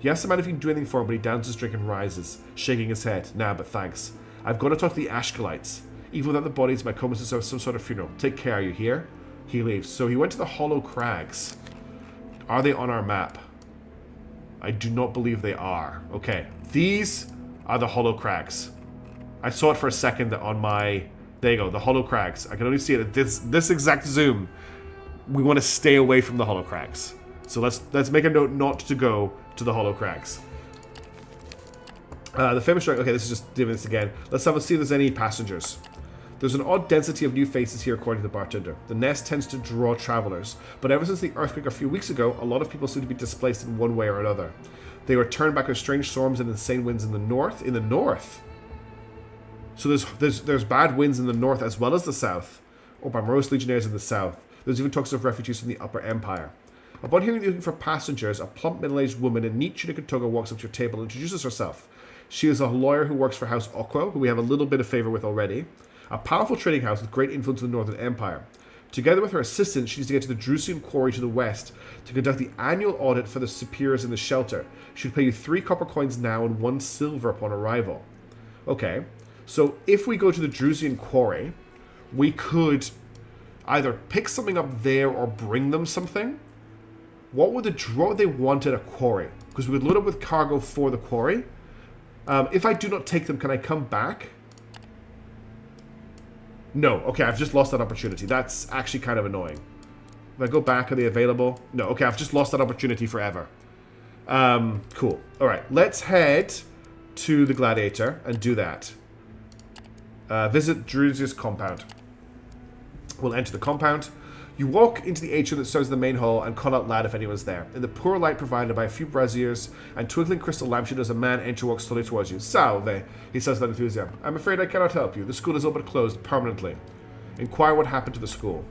Speaker 2: You ask the man if you can do anything for him, but he downs his drink and rises, shaking his head. Nah, but thanks. I've got to talk to the Ashkalites. Even without the bodies, my comus deserves some sort of funeral. Take care, you hear? He leaves. So he went to the Hollow Crags. Are they on our map? I do not believe they are. Okay. These are the Hollow Crags. I saw it for a second on my... There you go, the Hollow Crags. I can only see it at this exact zoom. We want to stay away from the Hollow Crags. So let's make a note not to go to the Hollow Crags. The famous dragon... Okay, this is just doing this again. Let's have a see if there's any passengers. There's an odd density of new faces here, according to the bartender. The nest tends to draw travelers, but ever since the earthquake a few weeks ago, a lot of people seem to be displaced in one way or another. They were turned back with strange storms and insane winds in the north. In the north? So there's bad winds in the north as well as the south, or by morose legionnaires in the south. There's even talks of refugees from the Upper Empire. Upon hearing you looking for passengers, a plump middle-aged woman in neat tunic and toga walks up to your table and introduces herself. She is a lawyer who works for House Okwo, who we have a little bit of favor with already. A powerful trading house with great influence in the Northern Empire. Together with her assistant, she needs to get to the Drusian Quarry to the west to conduct the annual audit for the superiors in the shelter. She should pay you 3 copper coins now and 1 silver upon arrival. Okay, so if we go to the Drusian Quarry, we could either pick something up there or bring them something. What would they want at a quarry? Because we would load up with cargo for the quarry. If I do not take them, can I come back? No. Okay, I've just lost that opportunity. That's actually kind of annoying. If If I go back, are they available? No. Okay, I've just lost that opportunity forever. Cool. All right, let's head to the gladiator and do that. Visit Drusius' compound. We'll enter the compound. You walk into the atrium that serves the main hall and call out loud if anyone's there. In the poor light provided by a few braziers and twinkling crystal lampshades, a man enter walks slowly towards you. Salve, he says with enthusiasm. I'm afraid I cannot help you. The school is all but closed permanently. Inquire what happened to the school.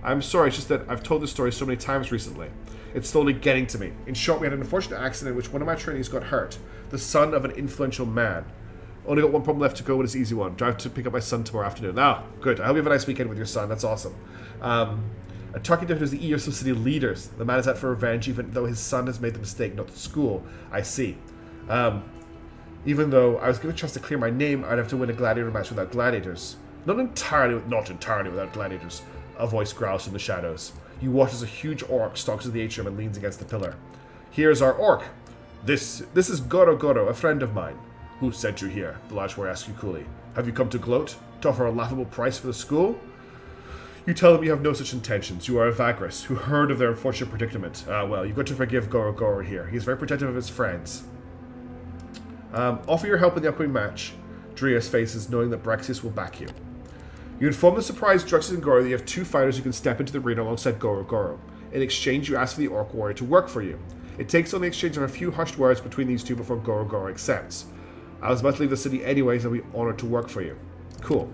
Speaker 2: I'm sorry, it's just that I've told this story so many times recently. It's slowly getting to me. In short, we had an unfortunate accident in which one of my trainees got hurt. The son of an influential man. Only got one problem left to go, but it's an easy one. Drive to pick up my son tomorrow afternoon. Ah, good. I hope you have a nice weekend with your son. That's awesome. Talking to him is the ears of city leaders. The man is out for revenge, even though his son has made the mistake, not the school. I see. Even though I was given a chance to clear my name, I'd have to win a gladiator match without gladiators. Not entirely without gladiators. A voice growls from the shadows. You watch as a huge orc stalks to the atrium and leans against the pillar. Here's our orc. This is Goro Goro, a friend of mine. Who sent you here? The large boy asks you coolly. Have you come to gloat? To offer a laughable price for the school? You tell them you have no such intentions. You are a Vagrus, who heard of their unfortunate predicament. Well, you've got to forgive Goro Goro here. He's very protective of his friends. Offer your help in the upcoming match. Drias faces, knowing that Braxius will back you. You inform the surprised Druxus and Goro that you have two fighters who can step into the arena alongside Goro Goro. In exchange, you ask for the Orc Warrior to work for you. It takes only the exchange of a few hushed words between these two before Goro Goro accepts. I was about to leave the city anyways, and I'll be honored to work for you. Cool.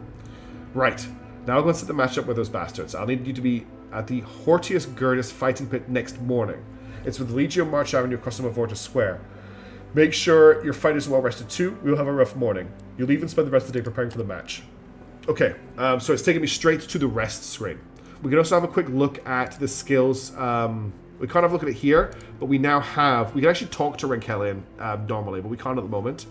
Speaker 2: Right. Now I'll go and set the match up with those bastards. I'll need you to be at the Hortius Gurdus fighting pit next morning. It's with Legio March Avenue across from Vortis Square. Make sure your fighters are well rested too. We'll have a rough morning. You'll leave and spend the rest of the day preparing for the match. Okay, so it's taking me straight to the rest screen. We can also have a quick look at the skills. We can't have a look at it here, but we now have... We can actually talk to Renkelian normally, but we can't at the moment.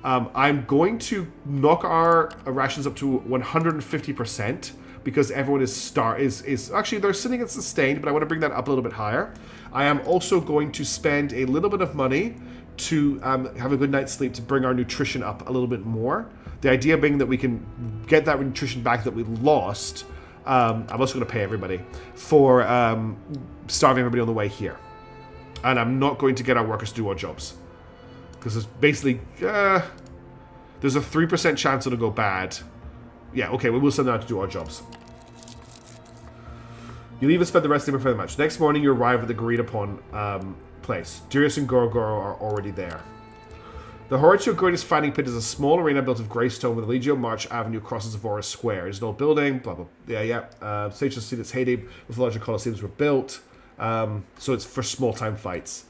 Speaker 2: I'm going to knock our rations up to 150% because everyone is actually they're sitting at sustained, but I want to bring that up a little bit higher. I am also going to spend a little bit of money to have a good night's sleep to bring our nutrition up a little bit more. The idea being that we can get that nutrition back that we lost. I'm also going to pay everybody for starving everybody on the way here. And I'm not going to get our workers to do our jobs. Because it's basically... there's a 3% chance it'll go bad. Yeah, okay, we will send them out to do our jobs. You leave and spend the rest of the day before the match. Next morning, you arrive at the agreed-upon place. Darius and Goro Goro are already there. The Horatio Gurdus Fighting Pit is a small arena built of grey stone with Legio March Avenue crosses Vortis Square. It's an old building, blah, blah, yeah. Stage has seen its heyday before larger coliseums were built. So it's for small-time fights.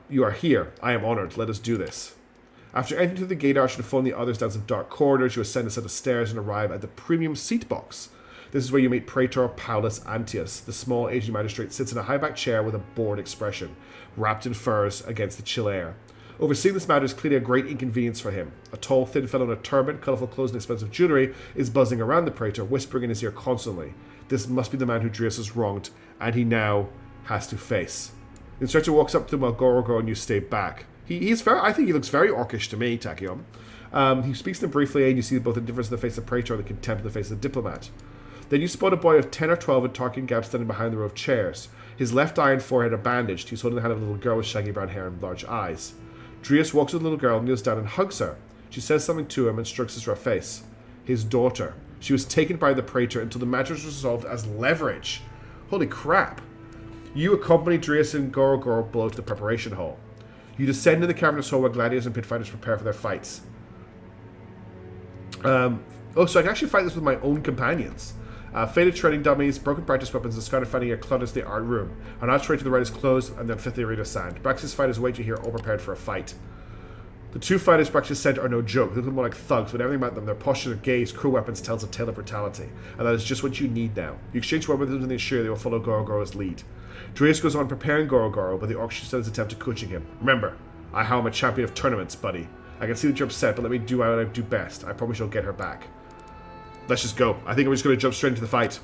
Speaker 2: You are here. I am honored. Let us do this. After entering through the gate arch and following the others down some dark corridors, you ascend a set of stairs and arrive at the premium seat box. This is where you meet Praetor Paulus Antius. The small Asian magistrate sits in a high-backed chair with a bored expression, wrapped in furs against the chill air. Overseeing this matter is clearly a great inconvenience for him. A tall, thin fellow in a turban, colourful clothes, and expensive jewellery is buzzing around the Praetor, whispering in his ear constantly. This must be the man who Drias has wronged, and he now has to face. The instructor walks up to him while Goro Goro and you stay back. He's very. I think he looks very orcish to me, Tachyon. He speaks to them briefly, and you see both the difference in the face of Praetor and the contempt in the face of the diplomat. Then you spot a boy of 10 or 12 in Tarkin Gap standing behind the row of chairs. His left eye and forehead are bandaged. He's holding the hand of a little girl with shaggy brown hair and large eyes. Drias walks with the little girl, kneels down and hugs her. She says something to him and strokes his rough face. His daughter. She was taken by the Praetor until the matter was resolved as leverage. Holy crap. You accompany Drias and Goro Goro below to the preparation hall. You descend in the cavernous hall where gladiators and pit fighters prepare for their fights. So I can actually fight this with my own companions. Faded training dummies, broken practice weapons, and scattered fighting gear clutters the art room. An archway to the right is closed, and then fifth the arena sand. Brax's fighters wait you here, all prepared for a fight. The two fighters Braxis sent are no joke. They look more like thugs, but everything about them, their posture, their gaze, cruel weapons, tells a tale of brutality. And that is just what you need now. You exchange weapons with them and they assure they will follow Goro Goro's lead. Drias goes on preparing Goro Goro, but the orc says attempt to coaching him. Remember, how I'm a champion of tournaments, buddy. I can see that you're upset, but let me do what I do best. I promise you'll get her back. Let's just go. I think I'm just going to jump straight into the fight.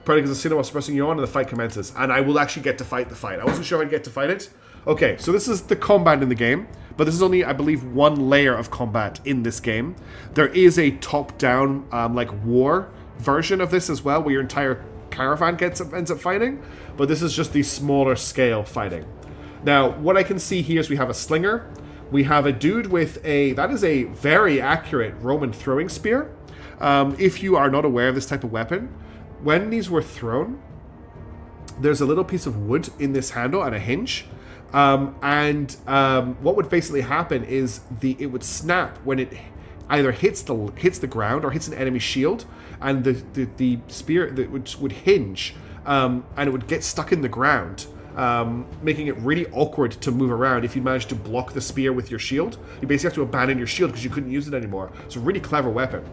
Speaker 2: Probably because the was pressing you on and the fight commences. And I will actually get to fight the fight. I wasn't sure I'd get to fight it. Okay, so this is the combat in the game. But this is only, I believe, one layer of combat in this game. There is a top-down, war version of this as well, where your entire caravan ends up fighting, but this is just the smaller scale fighting. Now, what I can see here is we have a slinger. We have a dude with that is a very accurate Roman throwing spear. If you are not aware of this type of weapon, when these were thrown, there's a little piece of wood in this handle and a hinge. What would basically happen is it would snap when it either hits the ground or hits an enemy shield, and the spear would hinge, and it would get stuck in the ground, making it really awkward to move around if you manage to block the spear with your shield. You basically have to abandon your shield because you couldn't use it anymore. It's a really clever weapon.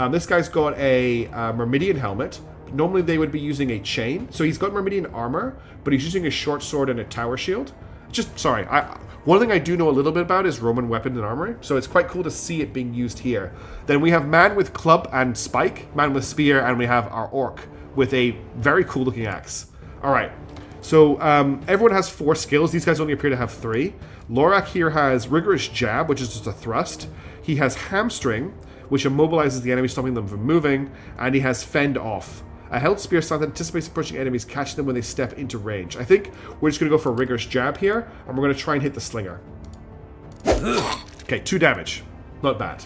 Speaker 2: This guy's got a Myrmidian helmet. Normally they would be using a chain. So he's got Myrmidian armor, but he's using a short sword and a tower shield. One thing I do know a little bit about is Roman weapon and armor, so it's quite cool to see it being used here. Then we have man with club and spike, man with spear, and we have our orc with a very cool looking axe. Alright, so everyone has 4 skills. These guys only appear to have 3. Lorak here has rigorous jab, which is just a thrust. He has hamstring, which immobilizes the enemy, stopping them from moving, and he has fend off. A held spear stance anticipates approaching enemies, catching them when they step into range. I think we're just going to go for a rigorous jab here, and we're going to try and hit the slinger. Okay, 2 damage. Not bad.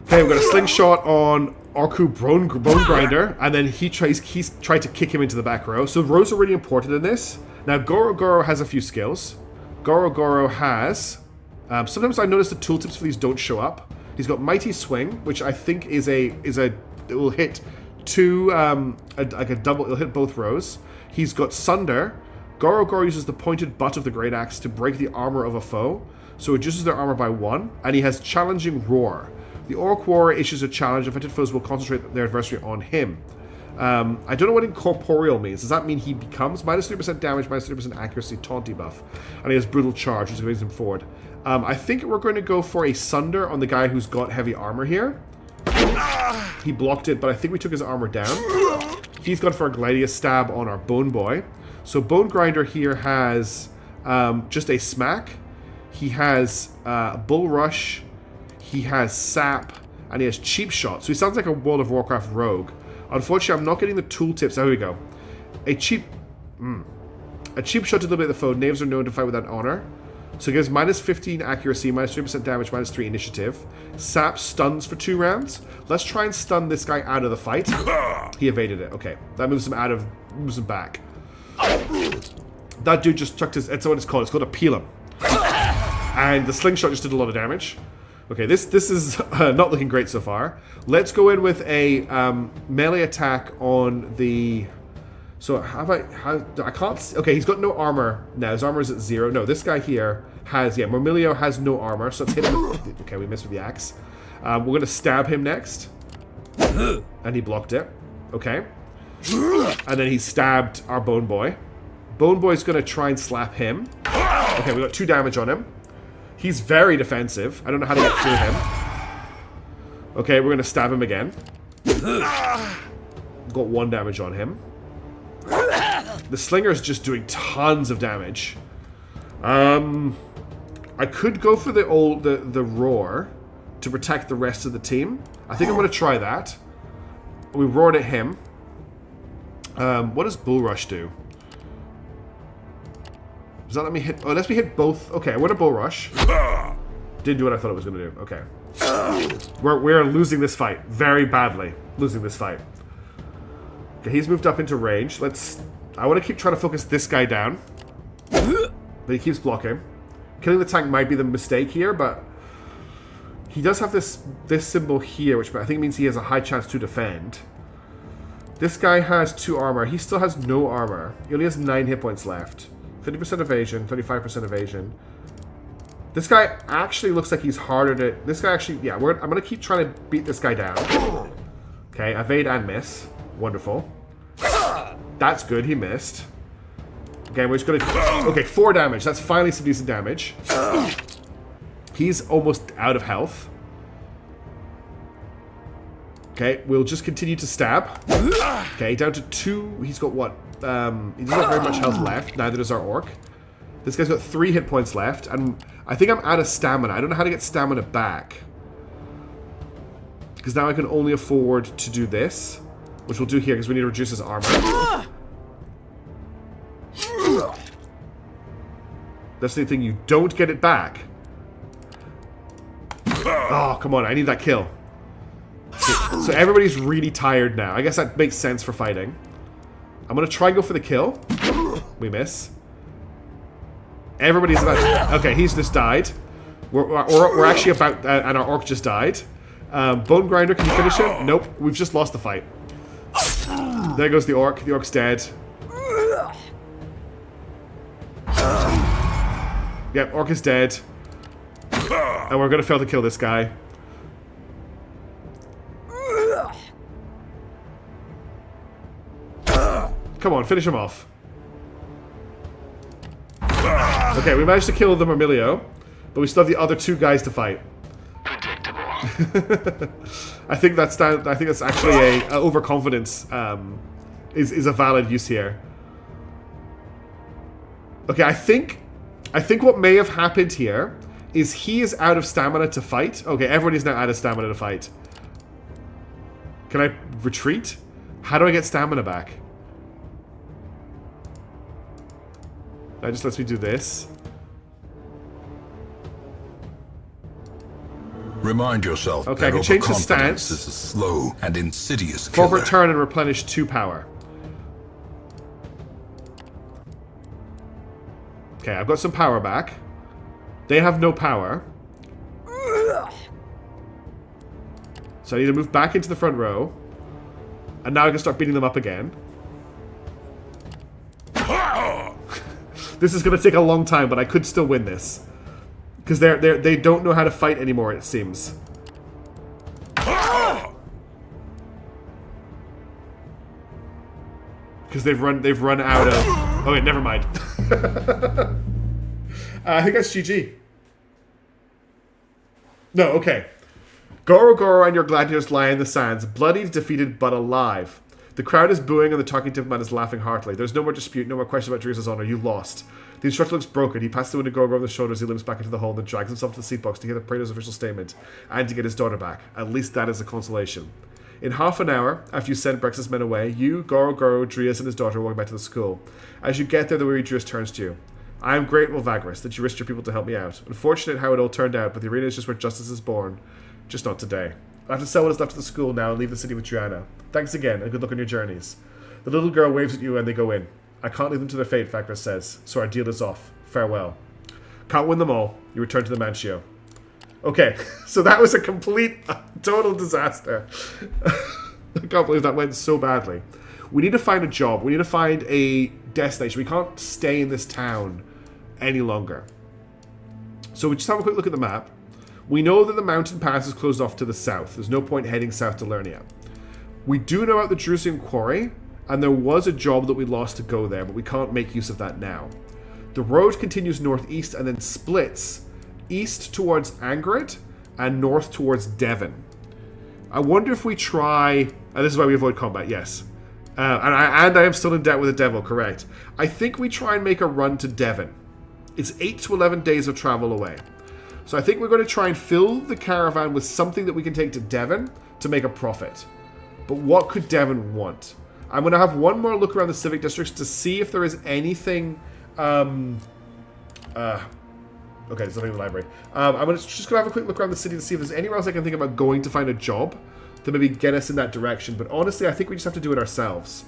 Speaker 2: Okay, we've got a slingshot on Orku Bone Grinder, and then he's tried to kick him into the back row. So rows are really important in this. Now, Goro has a few skills. Goro has... sometimes I notice the tooltips for these don't show up. He's got Mighty Swing, which I think is it will hit... like a double, it'll hit both rows. He's got Sunder. Goro uses the pointed butt of the great axe to break the armor of a foe, so it reduces their armor by 1, and he has Challenging Roar. The Orc Warrior issues a challenge. Affected foes will concentrate their adversary on him. I don't know what incorporeal means. Does that mean he becomes minus 3% damage, minus 3% accuracy, taunt debuff, and he has Brutal Charge, which moves him forward. I think we're going to go for a Sunder on the guy who's got heavy armor here. He blocked it, but I think we took his armor down. He's gone for a gladiator stab on our Bone Boy. So Bone Grinder here has just a smack. He has Bull Rush. He has Sap. And he has Cheap Shot. So he sounds like a World of Warcraft rogue. Unfortunately, I'm not getting the tooltips. Oh, here we go. A cheap shot to eliminate the foe. Knaves are known to fight without honor. So it gives minus 15 accuracy, minus 3% damage, minus 3 initiative. Sap stuns for 2 rounds. Let's try and stun this guy out of the fight. He evaded it. Okay. That moves him back. That dude just chucked his... That's what it's called. It's called a Pelum. And the slingshot just did a lot of damage. Okay, this is not looking great so far. Let's go in with a melee attack on the... So I can't... Okay, he's got no armor now. His armor is at 0. No, this guy here has... Yeah, Mormilio has no armor, so let's hit him with... Okay, we missed with the axe. We're going to stab him next. And he blocked it. Okay. And then he stabbed our Bone Boy. Bone Boy's going to try and slap him. Okay, we got 2 damage on him. He's very defensive. I don't know how to get through him. Okay, we're going to stab him again. Got 1 damage on him. The slinger is just doing tons of damage. I could go for the roar to protect the rest of the team. I think I'm going to try that. We roared at him. What does Bull Rush do? Does that let me hit... Oh, it lets me hit both. Okay, I went a Bull Rush. Didn't do what I thought it was going to do. Okay. We're losing this fight. Very badly. Losing this fight. Okay, he's moved up into range. I want to keep trying to focus this guy down. But he keeps blocking. Killing the tank might be the mistake here, but... He does have this symbol here, which I think means he has a high chance to defend. This guy has 2 armor. He still has no armor. He only has 9 hit points left. 50% evasion, 35% evasion. This guy actually looks like he's harder to... This guy actually... Yeah, I'm going to keep trying to beat this guy down. Okay, evade and miss. Wonderful. That's good, he missed. Okay, we're just going to... Okay, 4 damage. That's finally some decent damage. He's almost out of health. Okay, we'll just continue to stab. Okay, down to 2. He's got what? He doesn't have very much health left. Neither does our orc. This guy's got 3 hit points left. And I think I'm out of stamina. I don't know how to get stamina back. Because now I can only afford to do this. which we'll do here because we need to reduce his armor. That's the thing, you don't get it back. Oh, come on, I need that kill. So everybody's really tired now. I guess that makes sense for fighting. I'm gonna try and go for the kill. We miss. Everybody's about... Okay, he's just died. We're actually about... and our orc just died. Bone Grinder, can you finish him? Nope, we've just lost the fight. There goes the orc. The orc's dead. Yep, orc is dead. And we're gonna fail to kill this guy. Come on, finish him off. Okay, we managed to kill the Myrmilio, but we still have the other two guys to fight.
Speaker 1: Predictable.
Speaker 2: I think that's actually a overconfidence is a valid use here. Okay, I think what may have happened here is he is out of stamina to fight. Okay, everybody's now out of stamina to fight. Can I retreat? How do I get stamina back? That just lets me do this.
Speaker 4: Remind yourself
Speaker 2: Okay, I
Speaker 4: that
Speaker 2: can change the
Speaker 4: overconfidence
Speaker 2: stance.
Speaker 4: is a slow and insidious killer.
Speaker 2: Forward turn and replenish 2 power. Okay, I've got some power back. They have no power. So I need to move back into the front row. And now I can start beating them up again. This is going to take a long time, but I could still win this. Because they don't know how to fight anymore, it seems. Because they've run out of... Oh wait, never mind. I think that's GG. No, okay. Goro and your gladiators lie in the sands, bloodied, defeated, but alive. The crowd is booing and the talking tip man is laughing heartily. There's no more dispute, no more question about Teresa's honor. You lost. The instructor looks broken. He passes the window Goro over the shoulder as he limps back into the hole and then drags himself to the seat box to hear the Praetor's official statement and to get his daughter back. At least that is a consolation. In half an hour, after you send Brex's men away, you, Goro, Drias, and his daughter walk back to the school. As you get there, the weary Drias turns to you. I am grateful, Vagrus, that you risked your people to help me out. Unfortunate how it all turned out, but the arena is just where justice is born. Just not today. I have to sell what is left of the school now and leave the city with Triana. Thanks again, and good luck on your journeys. The little girl waves at you and they go in. I can't leave them to their fate, Vagrus says, so our deal is off. Farewell. Can't win them all. You return to the Mancio. Okay, so that was a complete, total disaster. I can't believe that went so badly. We need to find a job. We need to find a destination. We can't stay in this town any longer. So we just have a quick look at the map. We know that the mountain pass is closed off to the south. There's no point heading south to Lernia. We do know about the Jerusalem quarry, and there was a job that we lost to go there, but we can't make use of that now. The road continues northeast and then splits east towards Angrid and north towards Devon. I wonder if we try... And this is why we avoid combat, yes. And I am still in debt with the devil, correct. I think we try and make a run to Devon. It's 8 to 11 days of travel away. So I think we're going to try and fill the caravan with something that we can take to Devon to make a profit. But what could Devon want? I'm going to have one more look around the civic districts to see if there is anything... Okay, there's nothing in the library. I'm just going to have a quick look around the city to see if there's anywhere else I can think about going to find a job to maybe get us in that direction. But honestly, I think we just have to do it ourselves.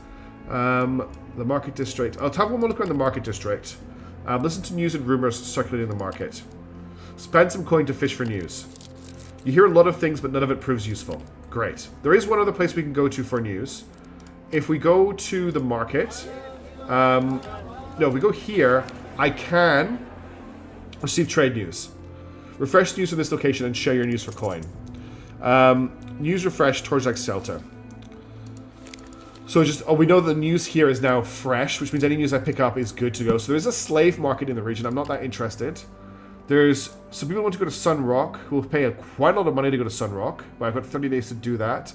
Speaker 2: The market district. I'll have one more look around the market district. Listen to news and rumors circulating in the market. Spend some coin to fish for news. You hear a lot of things, but none of it proves useful. Great. There is one other place we can go to for news. If we go to the market... no, if we go here, I can receive trade news. Refresh news from this location and share your news for coin. News refresh, Tor'Zag shelter. So we know the news here is now fresh, which means any news I pick up is good to go. So there's a slave market in the region. I'm not that interested. There's some people who want to go to Sun Rock, who will pay quite a lot of money to go to Sun Rock. But I've got 30 days to do that.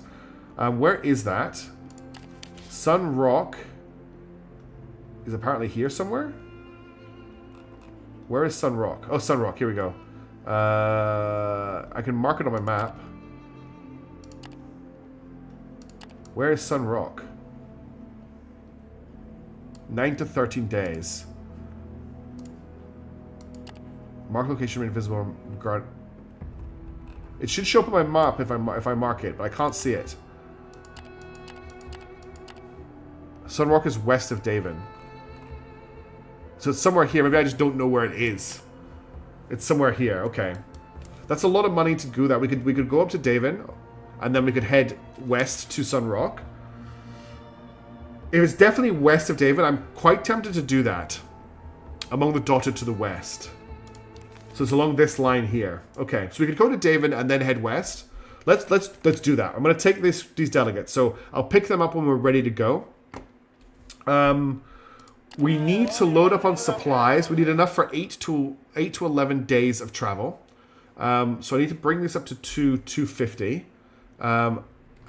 Speaker 2: Where is that? Sun Rock is apparently here somewhere. Where is Sun Rock? Oh, Sun Rock. Here we go. I can mark it on my map. Where is Sun Rock? 9 to 13 days. Mark location remain visible. Guard. It should show up on my map if I mark it, but I can't see it. Sun Rock is west of Devon. So it's somewhere here. Maybe I just don't know where it is. It's somewhere here. Okay. That's a lot of money to do that. We could go up to Devon, and then we could head west to Sun Rock. If it's definitely west of Devon, I'm quite tempted to do that. Among the dotted to the west. So it's along this line here. Okay, so we could go to Devon and then head west. Let's do that. I'm going to take these delegates. So I'll pick them up when we're ready to go. We need to load up on supplies. We need enough for 8 to 11 days of travel. So I need to bring this up to 250.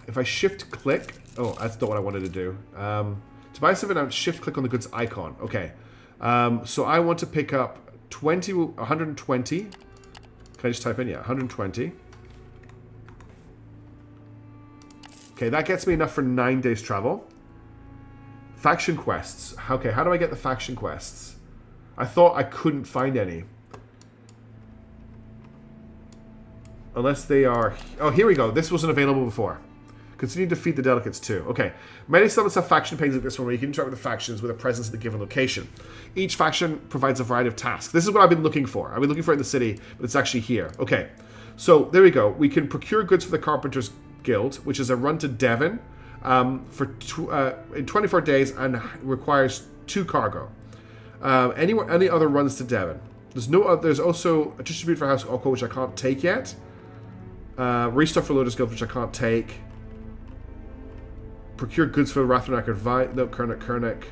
Speaker 2: If I shift click, oh, that's not what I wanted to do. To buy something, I would shift click on the goods icon. Okay. So I want to pick up 120. Can I just type in? Yeah, 120. Okay, that gets me enough for 9 days travel. Faction quests. Okay, how do I get the faction quests? I thought I couldn't find any. Unless they are... Oh, here we go. This wasn't available before. Continue to defeat the delegates too. Okay. Many settlements have faction pages like this one where you can interact with the factions with a presence at the given location. Each faction provides a variety of tasks. This is what I've been looking for. I've been looking for it in the city, but it's actually here. Okay. So, there we go. We can procure goods for the Carpenters Guild, which is a run to Devon in 24 days and requires 2 cargo. Any other runs to Devon. There's also a distribute for House Oko, which I can't take yet. Restock for Lotus Guild, which I can't take. Procure goods for Rathronak and no, Kernak.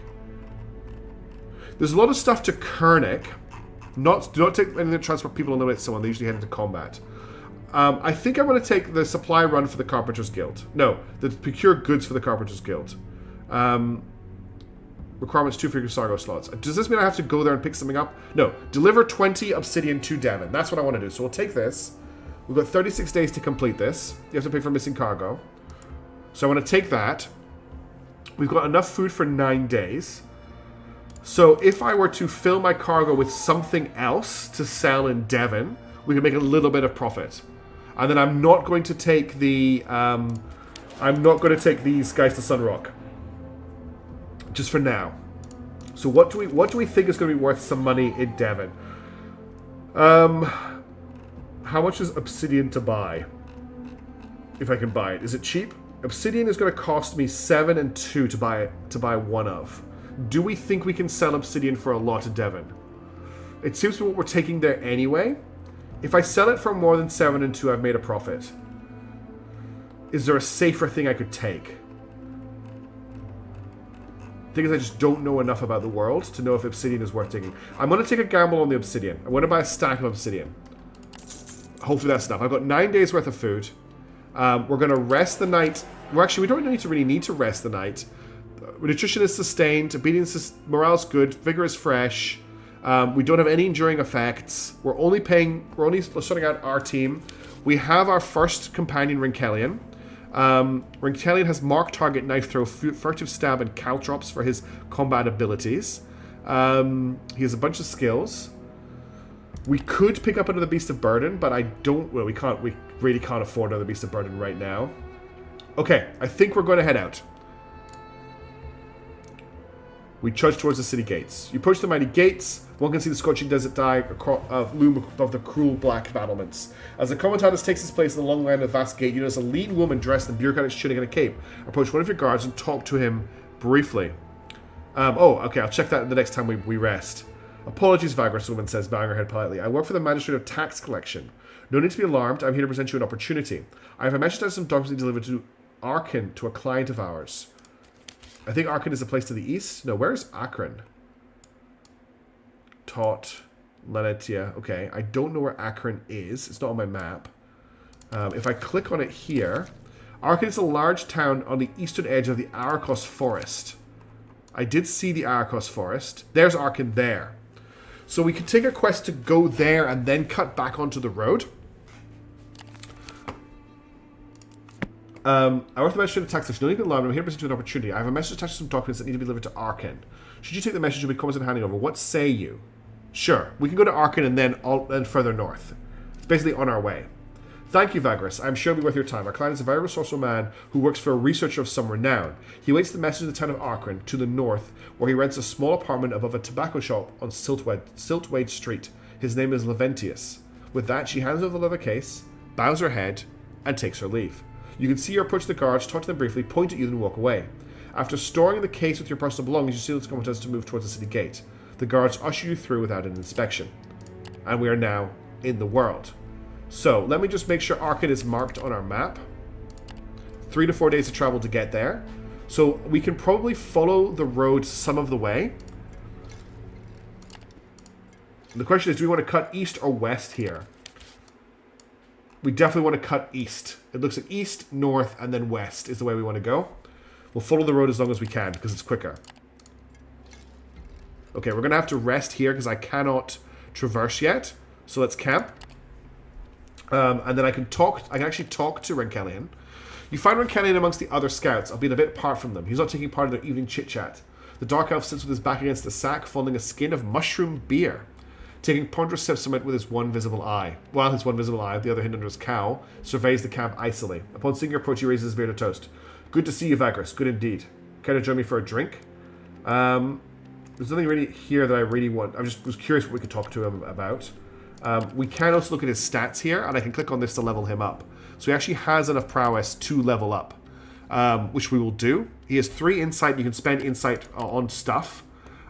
Speaker 2: There's a lot of stuff to Kernak. Do not take anything to transport people eliminate someone. They usually head into combat. I think I'm going to take the supply run for the Carpenters Guild. No, the procure goods for the Carpenters Guild. Requirements 2 for your Sargo slots. Does this mean I have to go there and pick something up? No. Deliver 20 obsidian to Devon. That's what I want to do. So we'll take this. We've got 36 days to complete this. You have to pay for missing cargo. So I want to take that. We've got enough food for 9 days. So if I were to fill my cargo with something else to sell in Devon, we could make a little bit of profit. And then I'm not going to take the... I'm not going to take these guys to Sunrock. Just for now. So what do we think is going to be worth some money in Devon? How much is obsidian to buy? If I can buy it. Is it cheap? Obsidian is going to cost me 7 and 2 to buy one of. Do we think we can sell obsidian for a lot of Devon? It seems to be what we're taking there anyway. If I sell it for more than 7 and 2, I've made a profit. Is there a safer thing I could take? The thing is, I just don't know enough about the world to know if obsidian is worth taking. I'm going to take a gamble on the obsidian. I'm going to buy a stack of obsidian. Hopefully that's enough. I've got 9 days worth of food. We're going to rest the night. Well, actually, we don't really need to rest the night. Nutrition is sustained. Obedience morale's good. Vigor is fresh. We don't have any enduring effects. We're only sorting out our team. We have our first companion, Rinkelion. Rinkelion has mark, target, knife throw, furtive stab, and caltrops for his combat abilities. He has a bunch of skills. We could pick up another Beast of Burden, but I don't... Well, we can't. We really can't afford another Beast of Burden right now. Okay, I think we're going to head out. We trudge towards the city gates. You approach the mighty gates. One can see the scorching desert loom above the cruel black battlements. As the Comitatus takes its place in the long line of the vast gate, you notice a lean woman dressed in bureaucratic tunic and a cape. Approach one of your guards and talk to him briefly. Okay, I'll check that the next time we rest. Apologies, Vagrus, the woman says, bowing her head politely. I work for the Magistrate of Tax Collection. No need to be alarmed. I'm here to present you an opportunity. I have a message that some documents delivered to Arkin, to a client of ours. I think Arkin is a place to the east. No, where is Akron? Tot, Lanetia. Okay, I don't know where Akron is. It's not on my map. If I click on it here, Arkin is a large town on the eastern edge of the Arakos Forest. I did see the Arakos Forest. There's Arkin there. So we could take a quest to go there and then cut back onto the road. Our author attacks us. No need to be alarmed. I'm here to present you an opportunity. I have a message attached to some documents that need to be delivered to Arkan. Should you take the message, you'll be coming and handing over. What say you? Sure. We can go to Arkan and then further north. It's basically on our way. Thank you, Vagrus. I'm sure it'll be worth your time. Our client is a very resourceful man who works for a researcher of some renown. He waits the message in the town of Arkan to the north, where he rents a small apartment above a tobacco shop on Siltwade Street. His name is Leventius. With that, she hands over the leather case, bows her head, and takes her leave. You can see her approach the guards, talk to them briefly, point at you, then walk away. After storing the case with your personal belongings, you see the competence to move towards the city gate. The guards usher you through without an inspection. And we are now in the world. So, let me just make sure Arkan is marked on our map. 3 to 4 days of travel to get there. So, we can probably follow the road some of the way. The question is, do we want to cut east or west here? We definitely want to cut east. It looks like east, north, and then west is the way we want to go. We'll follow the road as long as we can because it's quicker. Okay, we're going to have to rest here because I cannot traverse yet. So let's camp. And then I can actually talk to Renkelian. You find Renkelian amongst the other scouts, albeit a bit apart from them. He's not taking part in their evening chit-chat. The Dark Elf sits with his back against the sack, fondling a skin of mushroom beer. Taking ponderous steps from it with his one visible eye. While his one visible eye, the other hidden under his cowl, surveys the camp icily. Upon seeing your approach, he raises his beard to toast. Good to see you, Vagrus. Good indeed. Care to join me for a drink? There's nothing really here that I really want. I just was curious what we could talk to him about. We can also look at his stats here, and I can click on this to level him up. So he actually has enough prowess to level up, which we will do. He has 3 insight. You can spend insight on stuff.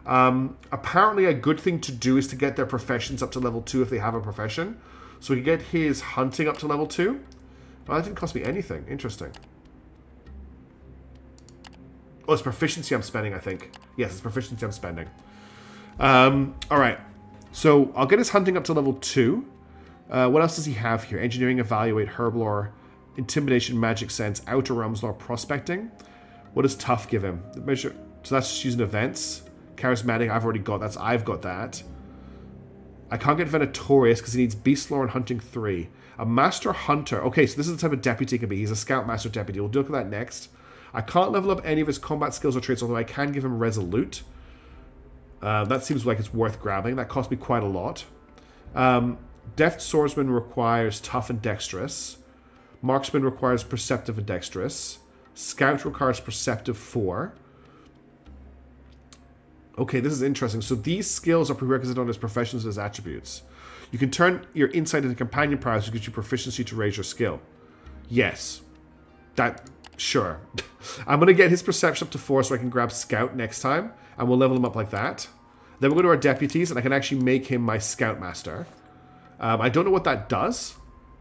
Speaker 2: Apparently a good thing to do is to get their professions up to level 2 if they have a profession. So we can get his hunting up to level 2. Oh, that didn't cost me anything. Interesting. Oh, it's proficiency I'm spending, I think. Yes, it's proficiency I'm spending. Alright. So I'll get his hunting up to level 2. What else does he have here? Engineering, evaluate, herblore, intimidation, magic sense, outer realms law, prospecting. What does tough give him? The measure. So that's just using events. Charismatic, I've already got that. So I've got that. I can't get Venatorius because he needs Beast Lore and Hunting 3. A Master Hunter. Okay, so this is the type of deputy he can be. He's a Scout Master Deputy. We'll look at that next. I can't level up any of his combat skills or traits, although I can give him Resolute. That seems like it's worth grabbing. That cost me quite a lot. Deft Swordsman requires Tough and Dexterous. Marksman requires Perceptive and Dexterous. Scout requires Perceptive 4. Okay, this is interesting. So these skills are prerequisite on his professions and his attributes. You can turn your insight into companion prowess, which gives you proficiency to raise your skill. Yes. Sure. I'm going to get his perception up to 4 so I can grab Scout next time, and we'll level him up like that. Then we'll go to our deputies, and I can actually make him my Scout Master. I don't know what that does,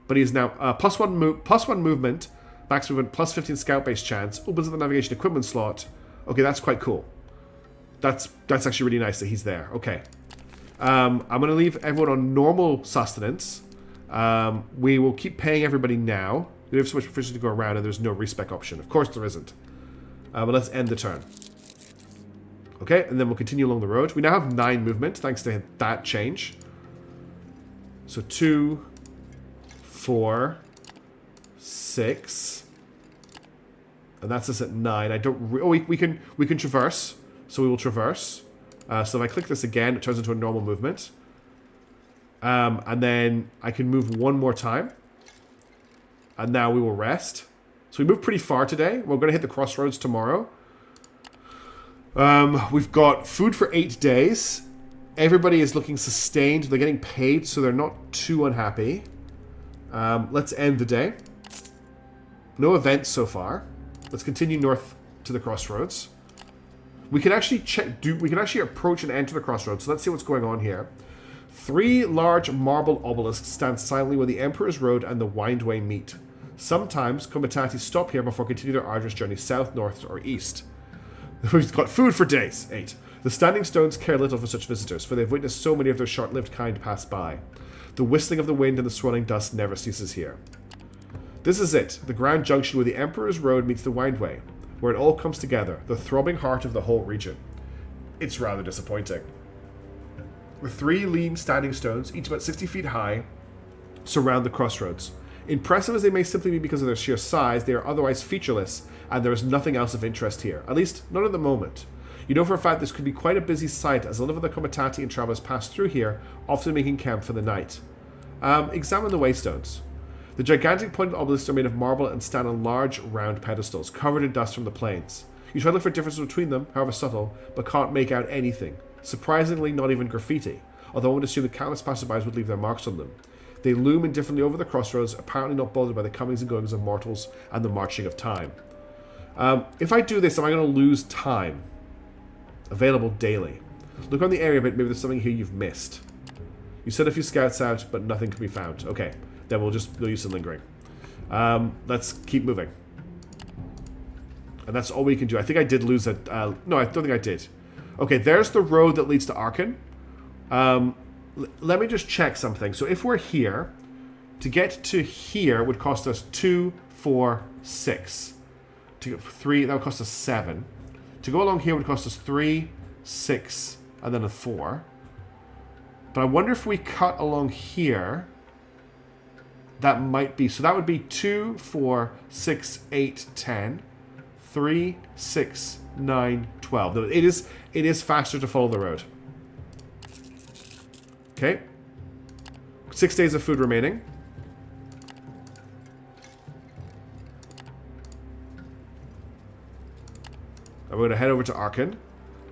Speaker 2: but he's now plus one movement, max movement, plus 15 Scout-based chance, opens up the navigation equipment slot. Okay, that's quite cool. That's actually really nice that he's there. Okay. I'm going to leave everyone on normal sustenance. We will keep paying everybody now. We have so much proficiency to go around, and there's no respec option. Of course there isn't. But let's end the turn. Okay, and then we'll continue along the road. We now have 9 movement, thanks to that change. So 2, 4, 6, and that's us at 9. I don't. We can traverse. So we will traverse. So if I click this again, it turns into a normal movement. And then I can move one more time. And now we will rest. So we moved pretty far today. We're going to hit the crossroads tomorrow. We've got food for 8 days. Everybody is looking sustained. They're getting paid, so they're not too unhappy. Let's end the day. No events so far. Let's continue north to the crossroads. We can actually we can actually approach and enter the crossroads. So let's see what's going on here. 3 large marble obelisks stand silently where the Emperor's Road and the Windway meet. Sometimes combatants stop here before continuing their arduous journey south, north, or east. We've got food for days. 8. The standing stones care little for such visitors, for they've witnessed so many of their short-lived kind pass by. The whistling of the wind and the swirling dust never ceases here. This is it, the grand junction where the Emperor's Road meets the Windway, where it all comes together, the throbbing heart of the whole region. It's rather disappointing. The 3 lean standing stones, each about 60 feet high, surround the crossroads. Impressive as they may simply be because of their sheer size, they are otherwise featureless, and there is nothing else of interest here. At least, not at the moment. You know for a fact this could be quite a busy site, as a lot of the Komitati and travelers pass through here, often making camp for the night. Examine the waystones. The gigantic pointed obelisks are made of marble and stand on large, round pedestals, covered in dust from the plains. You try to look for differences between them, however subtle, but can't make out anything. Surprisingly, not even graffiti, although I would assume that countless passersby would leave their marks on them. They loom indifferently over the crossroads, apparently not bothered by the comings and goings of mortals and the marching of time. If I do this, am I going to lose time? Available daily. Look on the area a bit, maybe there's something here you've missed. You sent a few scouts out, but nothing can be found. Okay, then we'll use some lingering. Let's keep moving. And that's all we can do. I think I did lose that. No, I don't think I did. Okay, there's the road that leads to Arkan. Let me just check something. So if we're here, to get to here would cost us 2, 4, 6. To get 3, that would cost us 7. To go along here would cost us 3, 6, and then a 4. But I wonder if we cut along here, that might be... So that would be 2, 4, 6, 8, 10... 3, 6, 9, 12. It is faster to follow the road. Okay. 6 days of food remaining. And we're going to head over to Arkan. And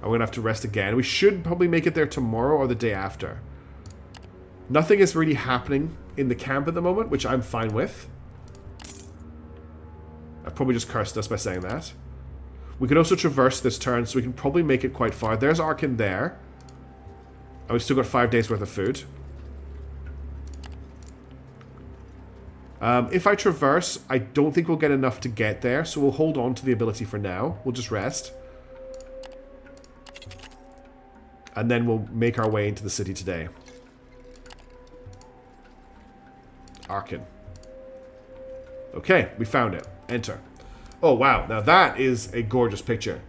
Speaker 2: we're going to have to rest again. We should probably make it there tomorrow or the day after. Nothing is really happening in the camp at the moment, which I'm fine with. I probably just cursed us by saying that. We can also traverse this turn, so we can probably make it quite far. There's Arkan there. And we've still got 5 days worth of food. If I traverse, I don't think we'll get enough to get there, so we'll hold on to the ability for now. We'll just rest. And then we'll make our way into the city today. Arkan. Okay, we found it. Enter. Oh, wow. Now that is a gorgeous picture.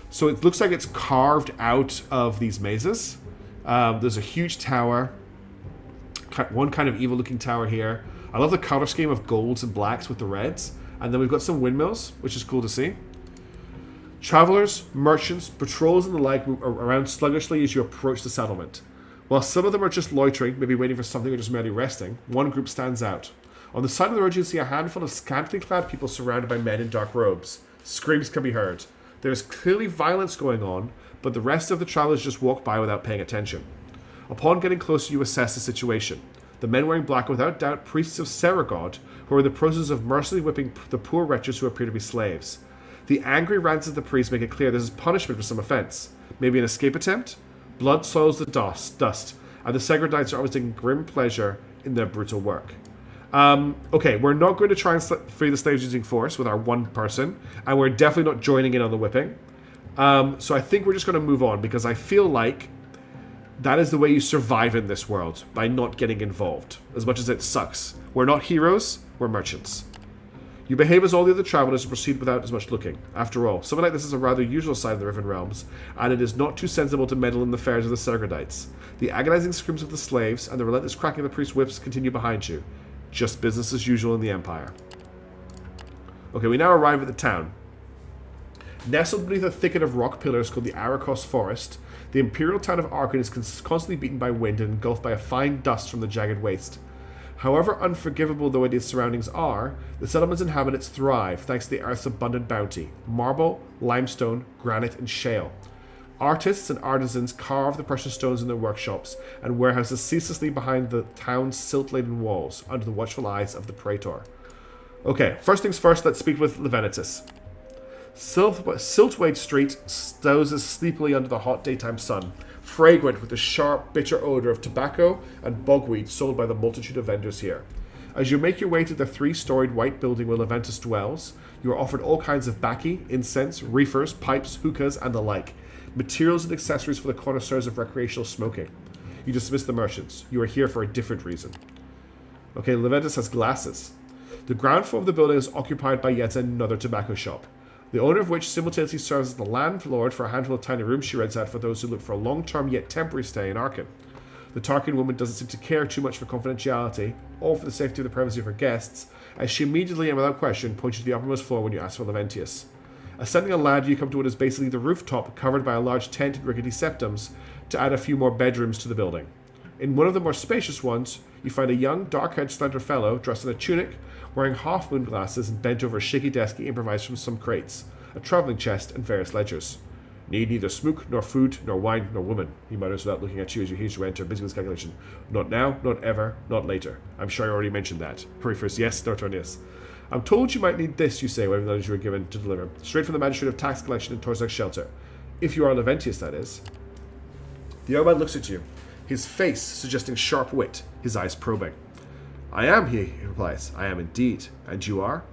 Speaker 2: So it looks like it's carved out of these mazes. There's a huge tower. One kind of evil-looking tower here. I love the color scheme of golds and blacks with the reds. And then we've got some windmills, which is cool to see. Travelers, merchants, patrols and the like move around sluggishly as you approach the settlement. While some of them are just loitering, maybe waiting for something or just merely resting, one group stands out. On the side of the road, you see a handful of scantily clad people surrounded by men in dark robes. Screams can be heard. There is clearly violence going on, but the rest of the travelers just walk by without paying attention. Upon getting closer, you assess the situation. The men wearing black are without doubt priests of Seragod, who are in the process of mercilessly whipping the poor wretches who appear to be slaves. The angry rants of the priests make it clear this is punishment for some offense. Maybe an escape attempt? Blood soils the dust, and the Seragodites are always taking grim pleasure in their brutal work. Okay, we're not going to try and free the slaves using force with our one person, and we're definitely not joining in on the whipping. So I think we're just going to move on, because I feel like that is the way you survive in this world, by not getting involved, as much as it sucks. We're not heroes, we're merchants. You behave as all the other travelers and proceed without as much looking. After all, something like this is a rather usual side of the Riven realms, and it is not too sensible to meddle in the affairs of the Seragodites. The agonizing screams of the slaves and the relentless cracking of the priest's whips continue behind you. Just business as usual in the Empire. Okay, we now arrive at the town. Nestled beneath a thicket of rock pillars called the Arakos Forest, the imperial town of Arkan is constantly beaten by wind and engulfed by a fine dust from the jagged waste. However unforgivable though its surroundings are, the settlement's inhabitants thrive thanks to the earth's abundant bounty: marble, limestone, granite, and shale. Artists and artisans carve the precious stones in their workshops and warehouses ceaselessly behind the town's silt-laden walls, under the watchful eyes of the Praetor. Okay, first things first, let's speak with Levenitus. Siltwade Street dozes sleepily under the hot daytime sun, fragrant with the sharp, bitter odor of tobacco and bogweed sold by the multitude of vendors here. As you make your way to the 3-storied white building where Leventus dwells, you are offered all kinds of baccy, incense, reefers, pipes, hookahs, and the like. Materials and accessories for the connoisseurs of recreational smoking. You dismiss the merchants. You are here for a different reason. Okay, Leventus has glasses. The ground floor of the building is occupied by yet another tobacco shop, the owner of which simultaneously serves as the landlord for a handful of tiny rooms she rents out for those who look for a long-term yet temporary stay in Arkan. The Tarkin woman doesn't seem to care too much for confidentiality or for the safety of the privacy of her guests, as she immediately and without question points to the uppermost floor when you ask for Leventius. Ascending a ladder, you come to what is basically the rooftop, covered by a large tent and rickety septums, to add a few more bedrooms to the building. In one of the more spacious ones, you find a young, dark-haired, slender fellow dressed in a tunic, wearing half-moon glasses and bent over a shaky desk he improvised from some crates, a travelling chest, and various ledgers. Need neither smook, nor food, nor wine, nor woman, he mutters without looking at you as you haste to enter, busy with his calculation. Not now, not ever, not later. I'm sure I already mentioned that. Hurry first, yes, Nortornius. I'm told you might need this, you say, whatever knowledge you were given to deliver. Straight from the magistrate of tax collection in Tor'Zag's shelter. If you are Leventius, that is. The Orbad looks at you, his face suggesting sharp wit, his eyes probing. I am, he replies. I am indeed. And you are?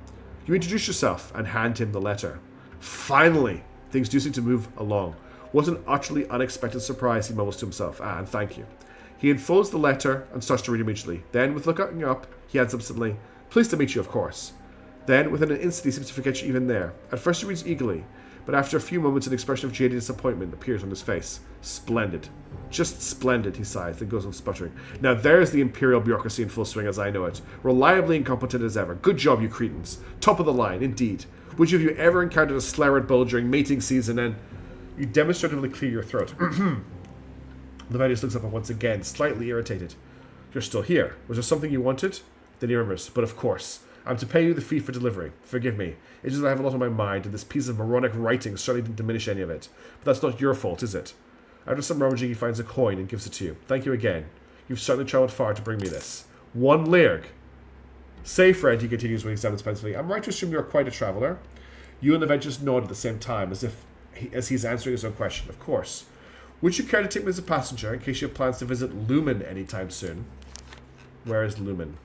Speaker 2: You introduce yourself and hand him the letter. Finally! Things do seem to move along. What an utterly unexpected surprise, he mumbles to himself. Ah, and thank you. He unfolds the letter and starts to read immediately. Then, with looking up, he adds absently, pleased to meet you, of course. Then, within an instant, he seems to forget you even there. At first he reads eagerly, but after a few moments, an expression of jaded disappointment appears on his face. Splendid. Just splendid, he sighs, then goes on sputtering. Now there's the imperial bureaucracy in full swing as I know it. Reliably incompetent as ever. Good job, you cretins. Top of the line, indeed. Which of you ever encountered a slared bull during mating season and... You demonstratively clear your throat. Leventius looks up once again, slightly irritated. You're still here. Was there something you wanted? Then he murmurs, but of course. I'm to pay you the fee for delivering. Forgive me. It's just that I have a lot on my mind, and this piece of moronic writing certainly didn't diminish any of it. But that's not your fault, is it? After some rummaging, he finds a coin and gives it to you. Thank you again. You've certainly travelled far to bring me this. 1 learg. Say, Fred, he continues when he examines pensively, I'm right to assume you're quite a traveller? You and Leventius nod at the same time, as he's answering his own question. Of course. Would you care to take me as a passenger in case you have plans to visit Lumen anytime soon? Where is Lumen?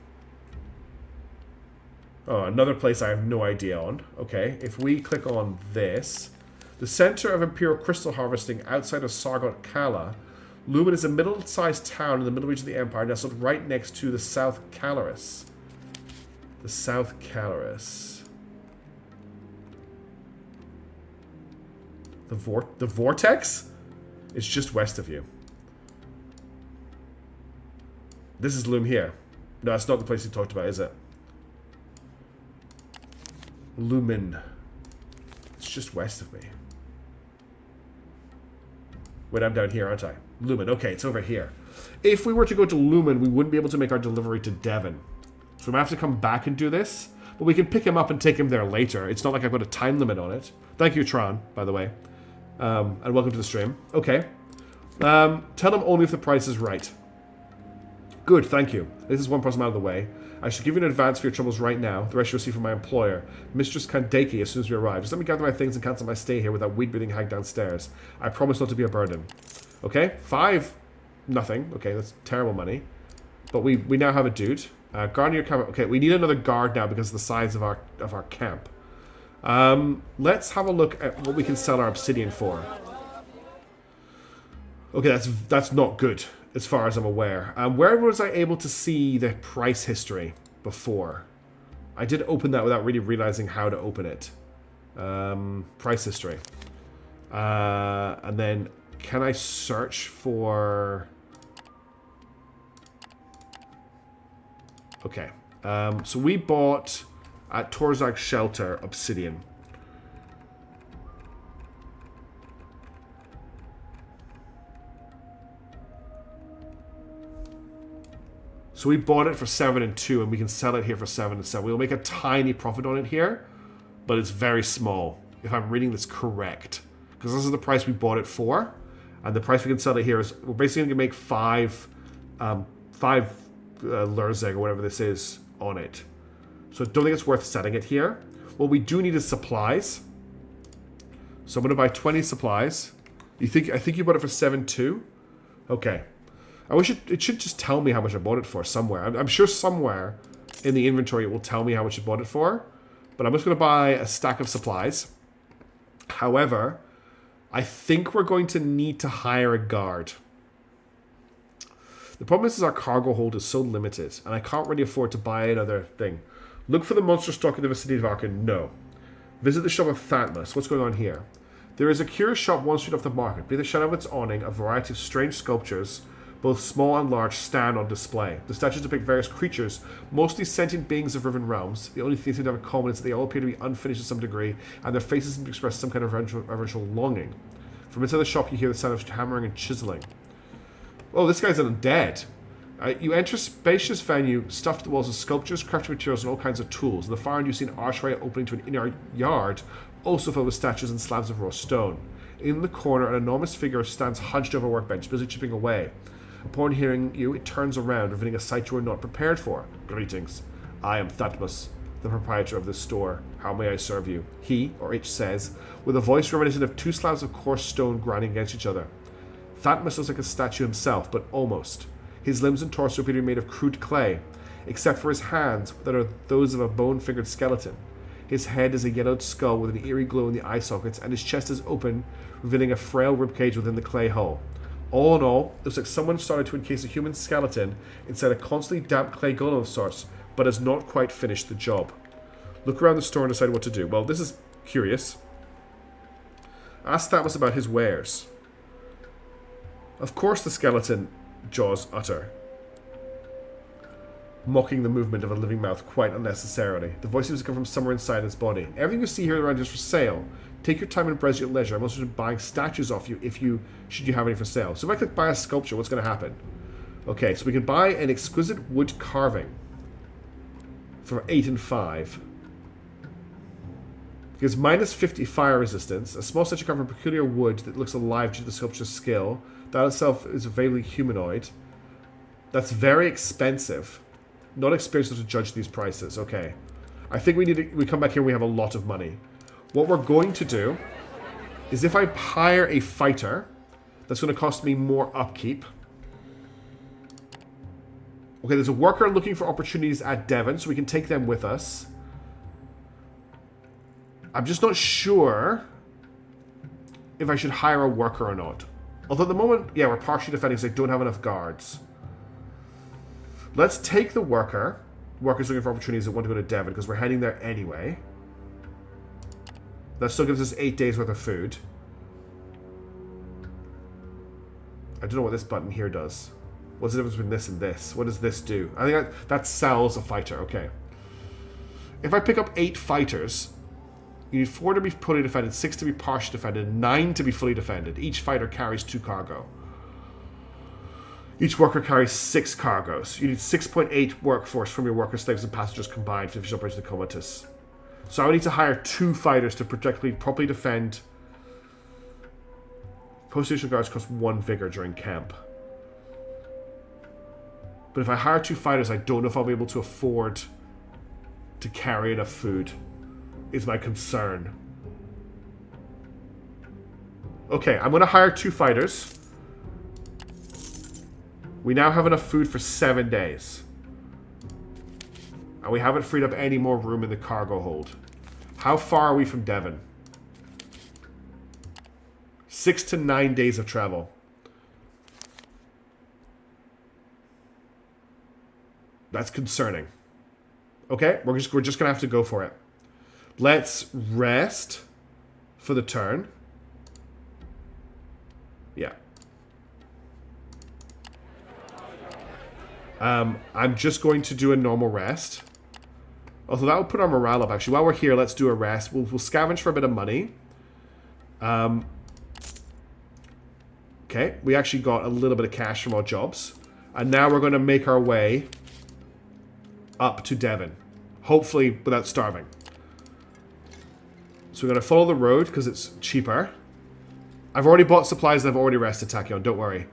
Speaker 2: Oh, another place I have no idea on. Okay, if we click on this, the center of Imperial crystal harvesting outside of Sargot Kala, Lumen is a middle-sized town in the middle region of the Empire, nestled right next to the South Calaris. The South Calaris. The Vortex? It's just west of you. This is Lumen here. No, that's not the place you talked about, is it? Lumen. It's just west of me. Wait, I'm down here, aren't I? Lumen. Okay, it's over here. If we were to go to Lumen, we wouldn't be able to make our delivery to Devon. So we might have to come back and do this. But we can pick him up and take him there later. It's not like I've got a time limit on it. Thank you, Tron, by the way. And welcome to the stream. Okay. Tell him only if the price is right. Good, thank you. This is one person out of the way. I should give you an advance for your troubles right now. The rest you'll see from my employer, Mistress Kandeki, as soon as we arrive. Just let me gather my things and cancel my stay here with that weed-breathing hag downstairs. I promise not to be a burden. Okay, 5. Nothing. Okay, that's terrible money. But we now have a dude. Guard your camp. Okay, we need another guard now because of the size of our camp. Let's have a look at what we can sell our obsidian for. Okay, that's not good. As far as I'm aware. Where was I able to see the price history before? I did open that without really realizing how to open it. Price history. And then, can I search for... Okay. So we bought at Tor'Zag Shelter obsidian. So we bought it for 7 and 2, and we can sell it here for 7 and 7. We'll make a tiny profit on it here, but it's very small, if I'm reading this correct. Because this is the price we bought it for, and the price we can sell it here is, we're basically going to make 5 Lurzeg, or whatever this is, on it. So I don't think it's worth setting it here. What we do need is supplies. So I'm going to buy 20 supplies. I think you bought it for 7 too? Okay. I wish it should just tell me how much I bought it for somewhere. I'm sure somewhere in the inventory it will tell me how much I bought it for. But I'm just going to buy a stack of supplies. However, I think we're going to need to hire a guard. The problem is our cargo hold is so limited, and I can't really afford to buy another thing. Look for the monster stock in the vicinity of Arkan. No. Visit the shop of Thantmas. What's going on here? There is a curious shop 1 street off the market. Beneath the shadow of its awning, a variety of strange sculptures, both small and large, stand on display. The statues depict various creatures, mostly sentient beings of Riven realms. The only thing they seem to have in common is that they all appear to be unfinished to some degree, and their faces seem to express some kind of reverential longing. From inside the shop, you hear the sound of hammering and chiseling. Oh, this guy's undead. You enter a spacious venue, stuffed to the walls with sculptures, crafted materials, and all kinds of tools. In the far end, you see an archway opening to an inner yard, also filled with statues and slabs of raw stone. In the corner, an enormous figure stands hunched over a workbench, busy chipping away. Upon hearing you, it turns around, revealing a sight you were not prepared for. Greetings. I am Thutmose, the proprietor of this store. How may I serve you? He, or it, says, with a voice reminiscent of two slabs of coarse stone grinding against each other. Thutmose looks like a statue himself, but almost. His limbs and torso appear to be made of crude clay, except for his hands, that are those of a bone-fingered skeleton. His head is a yellowed skull with an eerie glow in the eye sockets, and his chest is open, revealing a frail ribcage within the clay hull. All in all, it looks like someone started to encase a human skeleton inside a constantly damp clay golem of sorts, but has not quite finished the job. Look around the store and decide what to do. Well, this is curious. Ask Thutmose about his wares. Of course the skeleton jaws utter, mocking the movement of a living mouth quite unnecessarily. The voice seems to come from somewhere inside his body. Everything you see here around is for sale. Take your time and browse at your leisure. I'm also buying statues off you should you have any for sale. So if I click buy a sculpture, what's going to happen? Okay, so we can buy an exquisite wood carving for 8 and 5. It gives minus 50 fire resistance. A small statue carved from peculiar wood that looks alive due to the sculpture's skill. That itself is vaguely humanoid. That's very expensive. Not experienced enough to judge these prices. Okay. I think we come back here and we have a lot of money. What we're going to do is if I hire a fighter, that's going to cost me more upkeep. Okay, there's a worker looking for opportunities at Devon, so we can take them with us. I'm just not sure if I should hire a worker or not. Although at the moment, yeah, we're partially defending because I don't have enough guards. Let's take the worker. Workers looking for opportunities that want to go to Devon because we're heading there anyway. That still gives us 8 days worth of food. I don't know what this button here does. What's the difference between this and this? What does this do? I think that sells a fighter. Okay. If I pick up 8 fighters, you need 4 to be fully defended, 6 to be partially defended, 9 to be fully defended. Each fighter carries 2 cargo. Each worker carries 6 cargoes. You need 6.8 workforce from your workers, slaves, and passengers combined for the Operation Comatose. So I would need to hire 2 fighters to properly defend. Post-station guards cost 1 vigor during camp. But if I hire 2 fighters, I don't know if I'll be able to afford to carry enough food. Is my concern. Okay, I'm going to hire 2 fighters. We now have enough food for 7 days. And we haven't freed up any more room in the cargo hold. How far are we from Devon? 6 to 9 days of travel. That's concerning. Okay, we're just going to have to go for it. Let's rest for the turn. Yeah. I'm just going to do a normal rest. Although that will put our morale up, actually. While we're here, let's do a rest. We'll scavenge for a bit of money. Okay, we actually got a little bit of cash from our jobs. And now we're going to make our way up to Devon. Hopefully without starving. So we're going to follow the road because it's cheaper. I've already bought supplies and I've already rested Tachyon, don't worry.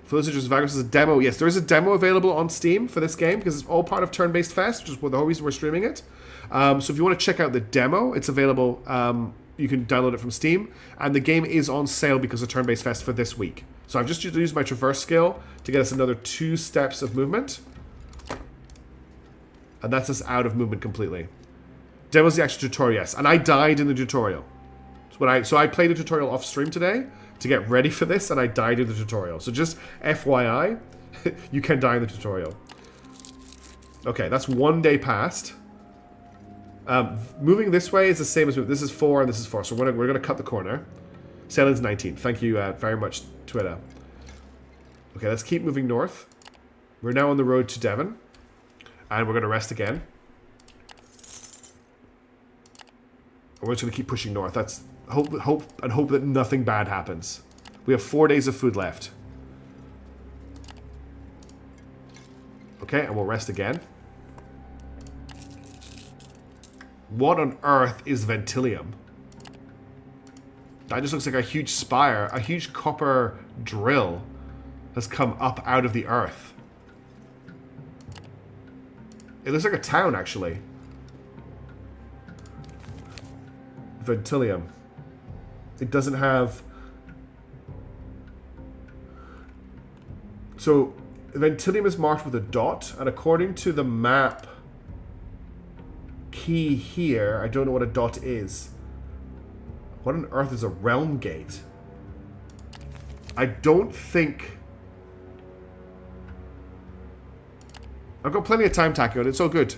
Speaker 2: For those who just Vagrus is a demo. Yes, there is a demo available on Steam for this game because it's all part of TurnBasedFest, which is the whole reason we're streaming it. So if you want to check out the demo, it's available. You can download it from Steam. And the game is on sale because of TurnBasedFest for this week. So I've just used my traverse skill to get us another 2 steps of movement. And that's us out of movement completely. Demo's the actual tutorial, yes. And I died in the tutorial. So I played a tutorial off stream today to get ready for this, and I died in the tutorial. So just FYI, you can die in the tutorial. Okay, that's 1 day past. Moving this way is the same as this is 4 and this is 4. So we're going to cut the corner. Sailing's 19. Thank you very much, Twitter. Okay, let's keep moving north. We're now on the road to Devon. And we're going to rest again. We're just going to keep pushing north. That's hope that nothing bad happens. We have 4 days of food left. Okay, and we'll rest again. What on earth is Ventilium? That just looks like a huge spire. A huge copper drill has come up out of the earth. It looks like a town, actually. Ventilium. It doesn't have... So, Ventilium is marked with a dot, and according to the map key here, I don't know what a dot is. What on earth is a realm gate? I don't think... I've got plenty of time, Takio. It's all good.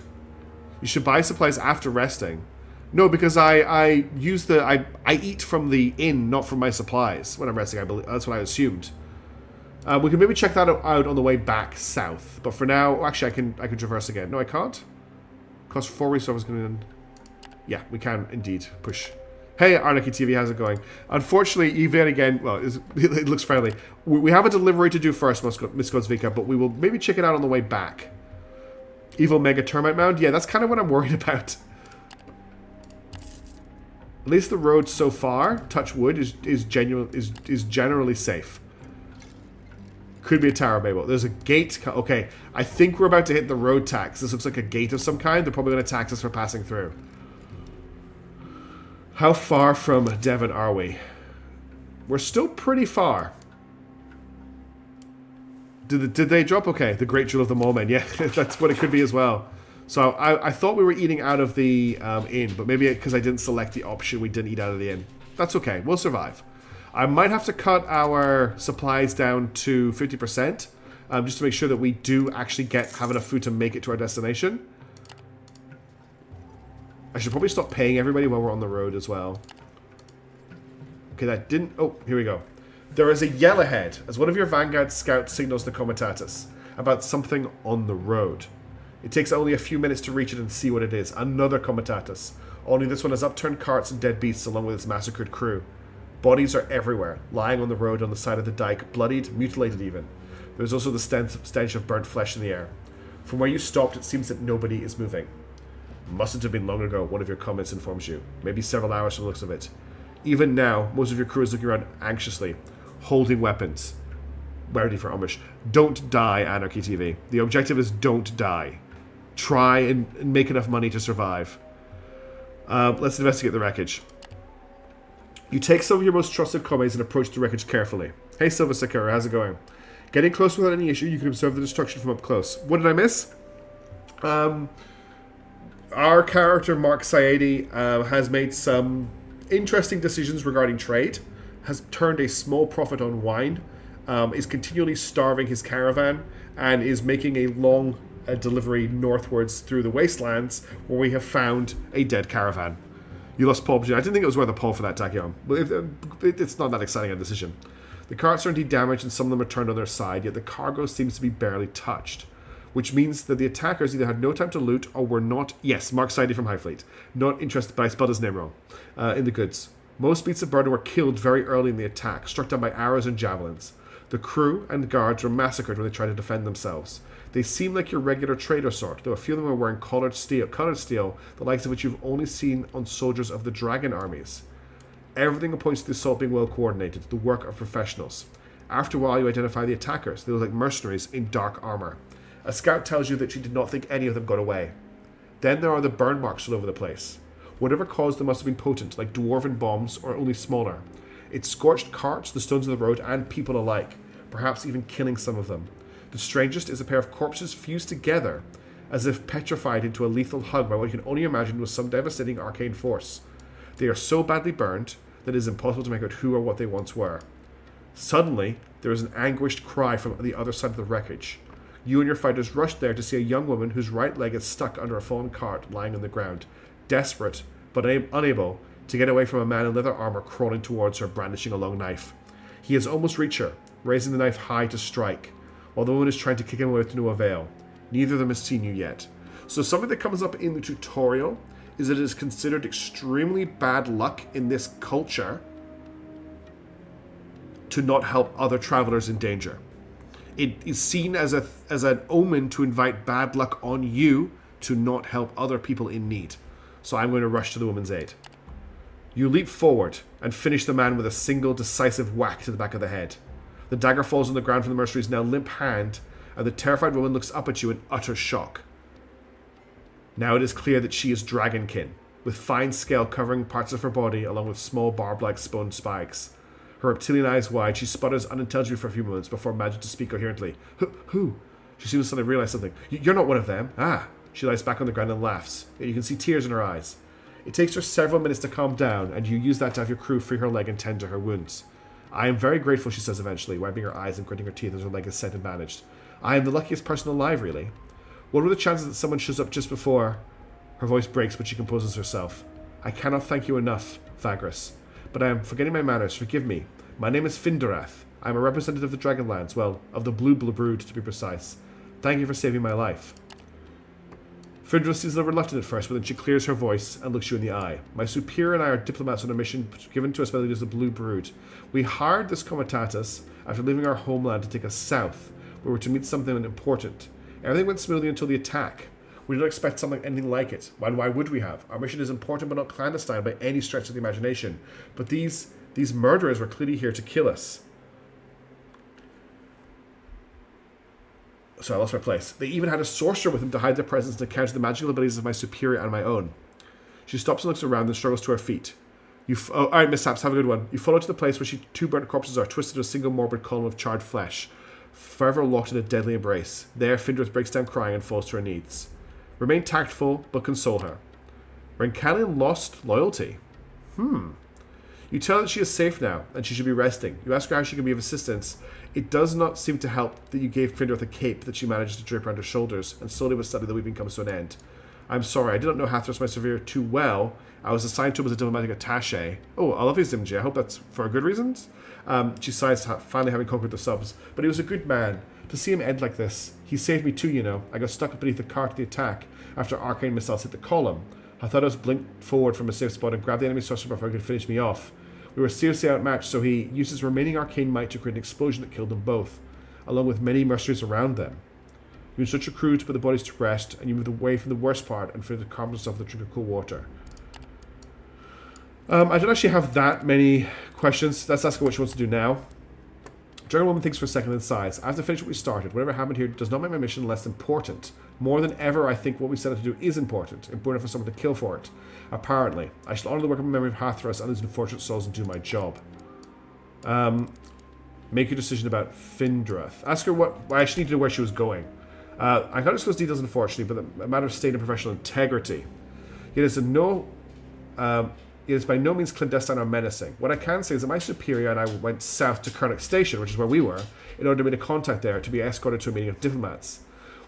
Speaker 2: You should buy supplies after resting. No, because I use the... I eat from the inn, not from my supplies when I'm resting, I believe. That's what I assumed. We can maybe check that out on the way back south. But for now... Actually, I can traverse again. No, I can't. Cost 4 resources going to... Yeah, we can indeed push. Hey, Arnaki TV, how's it going? Unfortunately, even again... Well, it looks friendly. We have a delivery to do first, Miss Godsvika, but we will maybe check it out on the way back. Evil Mega Termite Mound? Yeah, that's kind of what I'm worried about. At least the road so far, touch wood, is generally safe. Could be a tower, Babel. There's a gate. Okay, I think we're about to hit the road tax. This looks like a gate of some kind. They're probably going to tax us for passing through. How far from Devon are we? We're still pretty far. Did they drop? Okay, the Great Jewel of the Molemen. Yeah, that's what it could be as well. So I thought we were eating out of the inn, but maybe because I didn't select the option, we didn't eat out of the inn. That's okay. We'll survive. I might have to cut our supplies down to 50%, just to make sure that we do actually have enough food to make it to our destination. I should probably stop paying everybody while we're on the road as well. Okay, that didn't... Oh, here we go. There is a yell ahead, as one of your Vanguard scouts signals the Comitatus about something on the road. It takes only a few minutes to reach it and see what it is. Another Comitatus. Only this one has upturned carts and dead beasts along with its massacred crew. Bodies are everywhere, lying on the road on the side of the dike, bloodied, mutilated even. There's also the stench of burnt flesh in the air. From where you stopped, it seems that nobody is moving. Mustn't have been long ago, one of your comments informs you. Maybe several hours from the looks of it. Even now, most of your crew is looking around anxiously, holding weapons, ready for ambush. Don't die, Anarchy TV. The objective is don't die. Try and make enough money to survive. Let's investigate the wreckage. You take some of your most trusted comrades and approach the wreckage carefully. Hey, Silver Sakura, how's it going? Getting close without any issue, you can observe the destruction from up close. What did I miss? Our character, Mark Saedi, has made some interesting decisions regarding trade, has turned a small profit on wine, is continually starving his caravan, and is making a long delivery northwards through the wastelands where we have found a dead caravan. You lost Paul. I didn't think it was worth a Paul for that, Takion. But it's not that exciting a decision. The carts are indeed damaged and some of them are turned on their side, yet the cargo seems to be barely touched. Which means that the attackers either had no time to loot or were not... Yes, Mark Sidey from High Fleet. Not interested, but I spelled his name wrong. In the goods. Most beasts of burden were killed very early in the attack, struck down by arrows and javelins. The crew and guards were massacred when they tried to defend themselves. They seem like your regular trader sort, though a few of them are wearing colored steel, the likes of which you've only seen on soldiers of the dragon armies. Everything points to the assault being well coordinated, the work of professionals. After a while, you identify the attackers. They look like mercenaries in dark armor. A scout tells you that she did not think any of them got away. Then there are the burn marks all over the place. Whatever caused them must have been potent, like dwarven bombs, or only smaller. It scorched carts, the stones of the road, and people alike, perhaps even killing some of them. The strangest is a pair of corpses fused together, as if petrified into a lethal hug by what you can only imagine was some devastating arcane force. They are so badly burned that it is impossible to make out who or what they once were. Suddenly, there is an anguished cry from the other side of the wreckage. You and your fighters rush there to see a young woman whose right leg is stuck under a fallen cart lying on the ground. Desperate, but unable, to get away from a man in leather armor crawling towards her, brandishing a long knife. He has almost reached her, raising the knife high to strike, while the woman is trying to kick him away with no avail. Neither of them has seen you yet. So something that comes up in the tutorial is that it is considered extremely bad luck in this culture to not help other travelers in danger. It is seen as an omen to invite bad luck on you to not help other people in need. So I'm going to rush to the woman's aid. You leap forward and finish the man with a single decisive whack to the back of the head. The dagger falls on the ground from the mercenary's now limp hand, and the terrified woman looks up at you in utter shock. Now it is clear that she is dragonkin, with fine scale covering parts of her body along with small barb-like spone spikes. Her reptilian eyes wide, she sputters unintelligibly for a few moments before managing to speak coherently. Who? She seems to suddenly realize something. You're not one of them. Ah. She lies back on the ground and laughs. You can see tears in her eyes. It takes her several minutes to calm down, and you use that to have your crew free her leg and tend to her wounds. I am very grateful, she says eventually, wiping her eyes and gritting her teeth as her leg is set and bandaged. I am the luckiest person alive, really. What were the chances that someone shows up just before? Her voice breaks, but she composes herself. I cannot thank you enough, Vagrus. But I am forgetting my manners. Forgive me. My name is Findorath. I am a representative of the Dragonlands. Well, of the Blue Brood, to be precise. Thank you for saving my life. Findorath seems a little reluctant at first, but then she clears her voice and looks you in the eye. My superior and I are diplomats on a mission given to us by the leaders of the Blue Brood. We hired this comitatus after leaving our homeland to take us south, where we're to meet something important. Everything went smoothly until the attack. We didn't expect something anything like it. Why would we have? Our mission is important but not clandestine by any stretch of the imagination. But these murderers were clearly here to kill us. So I lost my place. They even had a sorcerer with them to hide their presence and to counter the magical abilities of my superior and my own. She stops and looks around and struggles to her feet. Alright, mishaps, have a good one. You follow to the place where two burnt corpses are, twisted to a single morbid column of charred flesh, forever locked in a deadly embrace. There, Findorath breaks down crying and falls to her knees. Remain tactful, but console her. Rencalian lost loyalty. You tell her that she is safe now, and she should be resting. You ask her how she can be of assistance. It does not seem to help that you gave Findorath a cape that she managed to drape around her shoulders, and slowly but steadily the weeping comes to an end. I'm sorry, I did not know Hathras, my surveyor, too well. I was assigned to him as a diplomatic attaché. Oh, I love his Zimji. I hope that's for good reasons. She sighs, finally having conquered the subs. But he was a good man. To see him end like this. He saved me too, you know. I got stuck beneath the cart of the attack after arcane missiles hit the column. Hatharos blinked forward from a safe spot and grabbed the enemy sorcerer before he could finish me off. We were seriously outmatched, so he used his remaining arcane might to create an explosion that killed them both, along with many mercenaries around them. You instruct your crew to put the bodies to rest, and you moved away from the worst part and filled the calm yourself with a drink of cool water. I don't actually have that many questions. Let's ask her what she wants to do now. Dragon Woman thinks for a second and sighs. I have to finish what we started. Whatever happened here does not make my mission less important. More than ever, I think what we set out to do is important. Important for someone to kill for it. Apparently. I shall honor the work of memory of Hathras and these unfortunate souls and do my job. Make your decision about Findorath. Ask her what... I actually need to know where she was going. I can't disclose details, unfortunately, but a matter of state and professional integrity. It is by no means clandestine or menacing. What I can say is that my superior and I went south to Kernak Station, which is where we were, in order to make a contact there to be escorted to a meeting of diplomats.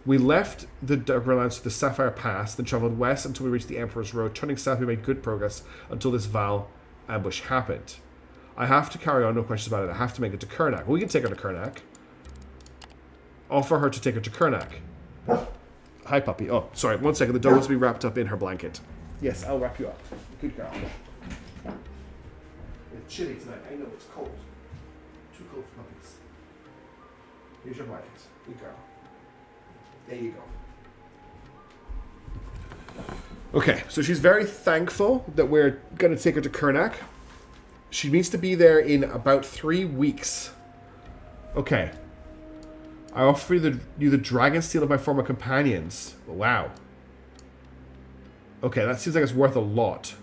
Speaker 2: We left the Dragonlands to the Sapphire Pass, then travelled west until we reached the Emperor's Road. Turning south, we made good progress until this Val ambush happened. I have to carry on, no questions about it. I have to make it to Kernak. Well, we can take her to Kernak. Offer her to take her to Kernak. Hi, puppy. Oh, sorry. 1 second. The dog wants to be wrapped up in her blanket. Yes, I'll wrap you up. Good girl. It's chilly tonight. I know it's cold. Too cold for puppies. Here's your blanket. Good girl. There you go. Okay, so she's very thankful that we're going to take her to Kernak. She needs to be there in about 3 weeks. Okay. I offer you the dragon steel of my former companions. Wow. Okay, that seems like it's worth a lot.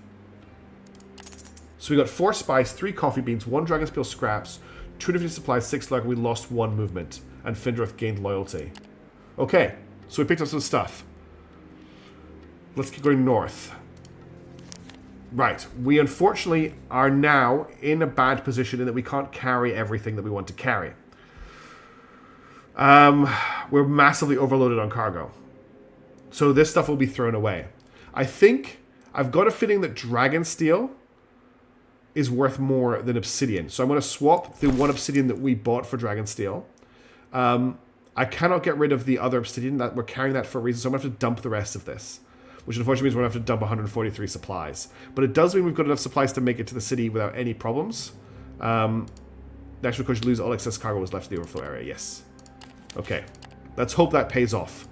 Speaker 2: So we got 4 spice, 3 coffee beans, 1 dragon steel scraps, 250 supplies, 6 luck. We lost 1 movement, and Findorath gained loyalty. Okay, so we picked up some stuff. Let's keep going north. Right, we unfortunately are now in a bad position in that we can't carry everything that we want to carry. We're massively overloaded on cargo. So this stuff will be thrown away. I think, I've got a feeling that dragon steel is worth more than obsidian. So I'm going to swap the 1 obsidian that we bought for Dragonsteel. I cannot get rid of the other obsidian. That we're carrying that for a reason, so I'm going to have to dump the rest of this. Which unfortunately means we're going to have to dump 143 supplies. But it does mean we've got enough supplies to make it to the city without any problems. Next, of course, you lose all excess cargo was left in the overflow area. Yes. Okay. Let's hope that pays off.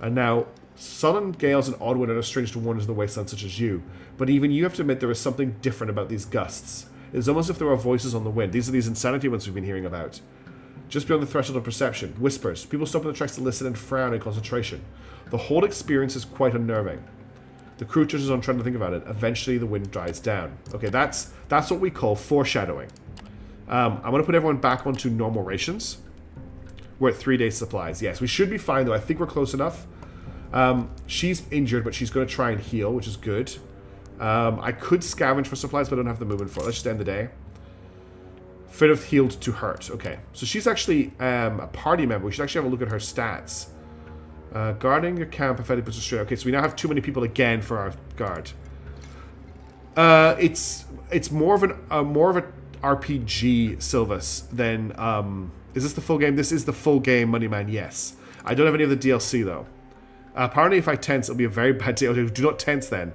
Speaker 2: And now, sullen gales and odd wind are strange to wonders in the wasteland such as you. But even you have to admit there is something different about these gusts. It's almost as if there are voices on the wind. These are these insanity ones we've been hearing about. Just beyond the threshold of perception. Whispers. People stop on the tracks to listen and frown in concentration. The whole experience is quite unnerving. The crew touches on trying to think about it. Eventually the wind dies down. Okay, that's what we call foreshadowing. I'm going to put everyone back onto normal rations. We're at 3 days supplies. Yes, we should be fine though. I think we're close enough. She's injured, but she's going to try and heal, which is good. I could scavenge for supplies, but I don't have the movement for it. Let's just end the day. Fit of healed to hurt. Okay, so she's actually a party member. We should actually have a look at her stats. Guarding your camp, effectively puts us straight. Okay, so we now have too many people again for our guard. It's more of an RPG, Sylvis, than is this the full game? This is the full game, Moneyman. Yes, I don't have any of the DLC though. Apparently, if I tense, it'll be a very bad day. Okay, do not tense then.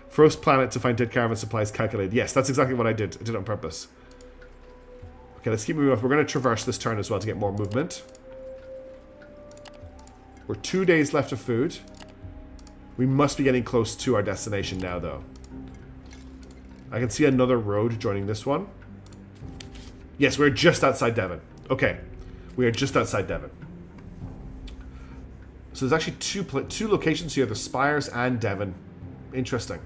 Speaker 2: First planet to find dead caravan supplies calculated. Yes, that's exactly what I did. I did it on purpose. Okay, let's keep moving off. We're going to traverse this turn as well to get more movement. We're 2 days left of food. We must be getting close to our destination now, though. I can see another road joining this one. Yes, we're just outside Devon. Okay, we are just outside Devon. So there's actually two locations here, the Spires and Devon. Interesting.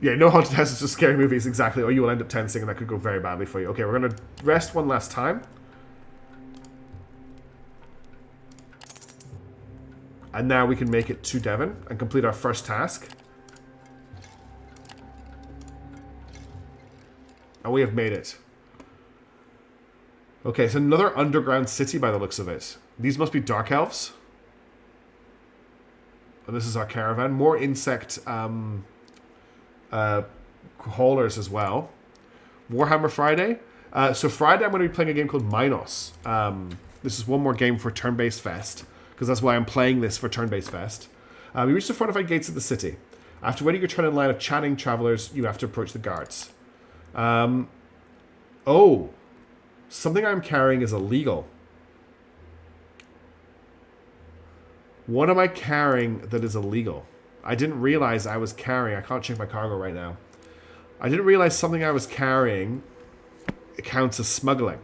Speaker 2: Yeah, no haunted houses, just scary movies, exactly. Or you will end up tensing and that could go very badly for you. Okay, we're going to rest one last time. And now we can make it to Devon and complete our first task. And we have made it. Okay, it's another underground city by the looks of it. These must be dark elves. And this is our caravan. More insect haulers as well. Warhammer Friday. So Friday I'm going to be playing a game called Minos. This is one more game for TurnBasedFest. Because that's why I'm playing this for TurnBasedFest. We reach the fortified gates of the city. After waiting your turn in line of chatting travelers, you have to approach the guards. Oh. Something I'm carrying is illegal. What am I carrying that is illegal? I didn't realize I was carrying... I can't check my cargo right now. I didn't realize something I was carrying counts as smuggling.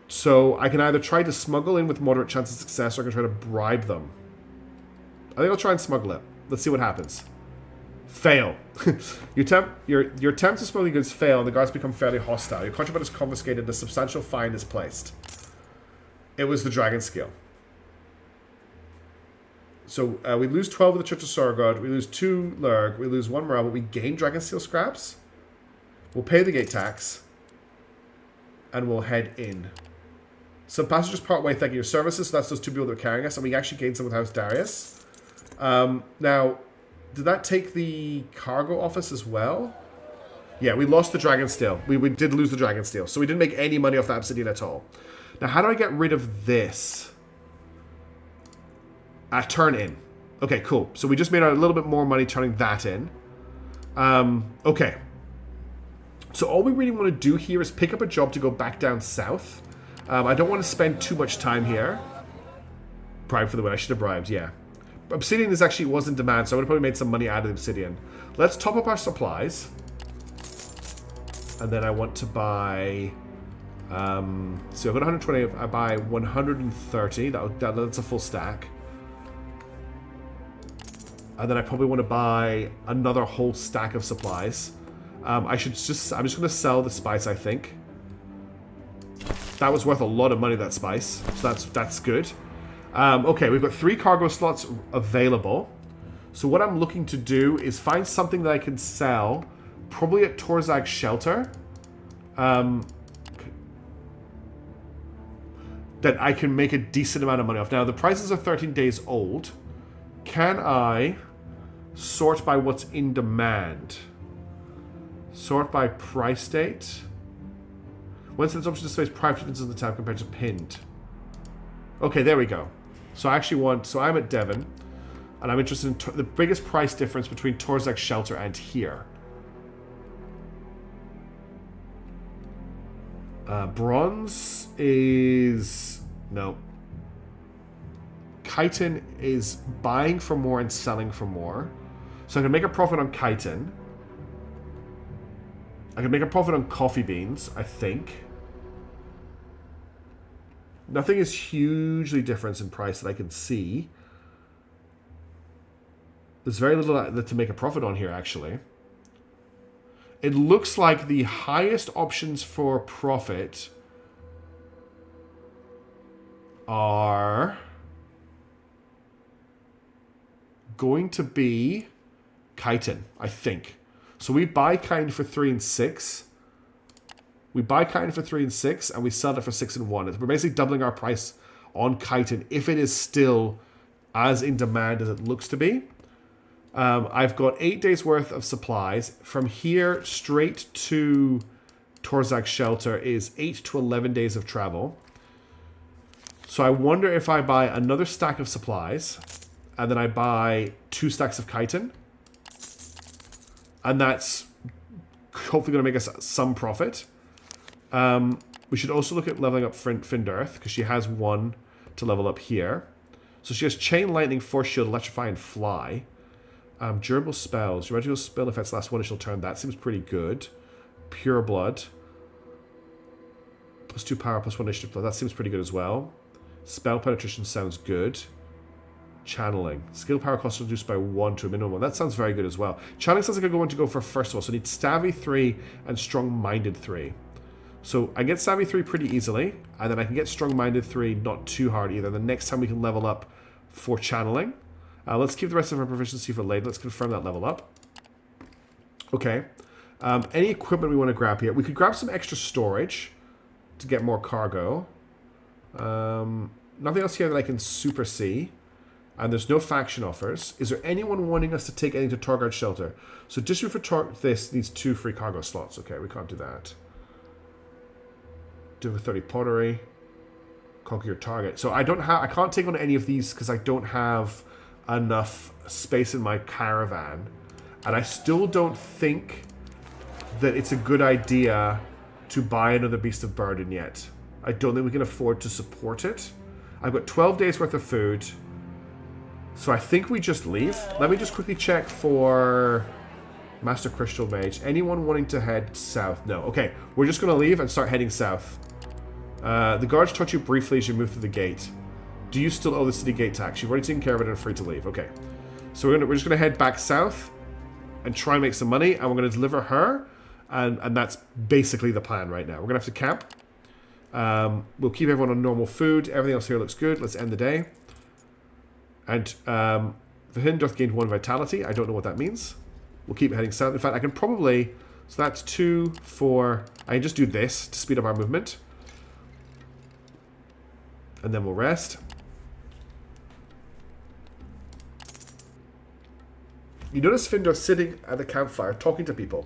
Speaker 2: So I can either try to smuggle in with moderate chance of success or I can try to bribe them. I think I'll try and smuggle it. Let's see what happens. Fail. Your attempts to smuggle goods fail and the guards become fairly hostile. Your contraband is confiscated and a substantial fine is placed. It was the dragon skill. So we lose 12 of the Church of Sorogod, we lose 2 Lurg, we lose 1 morale, but we gain dragon steel scraps. We'll pay the gate tax. And we'll head in. Some passengers part way thanking your services, so that's those 2 people that are carrying us, and we actually gained some with House Darius. Now, did that take the cargo office as well? Yeah, we lost the dragon steel. We did lose the dragon steel, so we didn't make any money off the obsidian at all. Now, how do I get rid of this? Turn in. Okay, cool. So we just made a little bit more money turning that in. Okay. So all we really want to do here is pick up a job to go back down south. I don't want to spend too much time here. Bribe for the win. I should have bribed, yeah. Obsidian was in demand, so I would have probably made some money out of the obsidian. Let's top up our supplies. And then I want to buy... so I've got 120. I buy 130. That's a full stack. And then I probably want to buy another whole stack of supplies. I'm just going to sell the spice, I think. That was worth a lot of money, that spice. So that's good. Okay, we've got 3 cargo slots available. So what I'm looking to do is find something that I can sell, probably at Tor'Zag's shelter. That I can make a decent amount of money off. Now, the prices are 13 days old. Can I Sort by what's in demand. Sort by price date. When sets option displays private events in the tab compared to pinned. Okay, there we go. So I actually want... So I'm at Devon. And I'm interested in the biggest price difference between Tor'Zag Shelter and here. Bronze is... No. Chitin is buying for more and selling for more. So I can make a profit on chitin. I can make a profit on coffee beans, I think. Nothing is hugely different in price that I can see. There's very little to make a profit on here, actually. It looks like the highest options for profit are going to be chitin, I think. So we buy chitin for 3 and 6. We buy chitin for 3 and 6, and we sell it for 6 and 1. We're basically doubling our price on chitin if it is still as in demand as it looks to be. I've got 8 days worth of supplies. From here straight to Tor'Zag Shelter is 8 to 11 days of travel. So I wonder if I buy another stack of supplies, and then I buy 2 stacks of chitin. And that's hopefully going to make us some profit. We should also look at leveling up Findarth, because she has 1 to level up here. So she has Chain Lightning, Force Shield, Electrify, and Fly. Durable spells. Your magical spell effects last 1 initial turn. That seems pretty good. Pure Blood. +2 power, +1 initiative. That seems pretty good as well. Spell Penetration sounds good. Channeling. Skill power cost reduced by 1 to a minimum 1. That sounds very good as well. Channeling sounds like a good one to go for first of all. So I need Savvy 3 and Strong-Minded 3. So I get Savvy 3 pretty easily. And then I can get Strong-Minded 3 not too hard either. The next time we can level up for Channeling. Let's keep the rest of our proficiency for later. Let's confirm that level up. Okay. Any equipment we want to grab here? We could grab some extra storage to get more cargo. Nothing else here that I can super see. And there's no faction offers. Is there anyone wanting us to take anything to Tor'Zag Shelter? So distribute for this needs 2 free cargo slots. Okay, we can't do that. Do a 30 pottery. Conquer your target. So I can't take on any of these because I don't have enough space in my caravan. And I still don't think that it's a good idea to buy another Beast of Burden yet. I don't think we can afford to support it. I've got 12 days worth of food. So I think we just leave. Let me just quickly check for Master Crystal Mage. Anyone wanting to head south? No. Okay, we're just going to leave and start heading south. The guards touch you briefly as you move through the gate. Do you still owe the city gate tax? You've already taken care of it and are free to leave. Okay. So we're just going to head back south and try and make some money. And we're going to deliver her. And that's basically the plan right now. We're going to have to camp. We'll keep everyone on normal food. Everything else here looks good. Let's end the day. And Vahindorth gained 1 vitality. I don't know what that means. We'll keep heading south. In fact, I can probably... So that's 2, 4... I can just do this to speed up our movement. And then we'll rest. You notice Findor sitting at the campfire talking to people.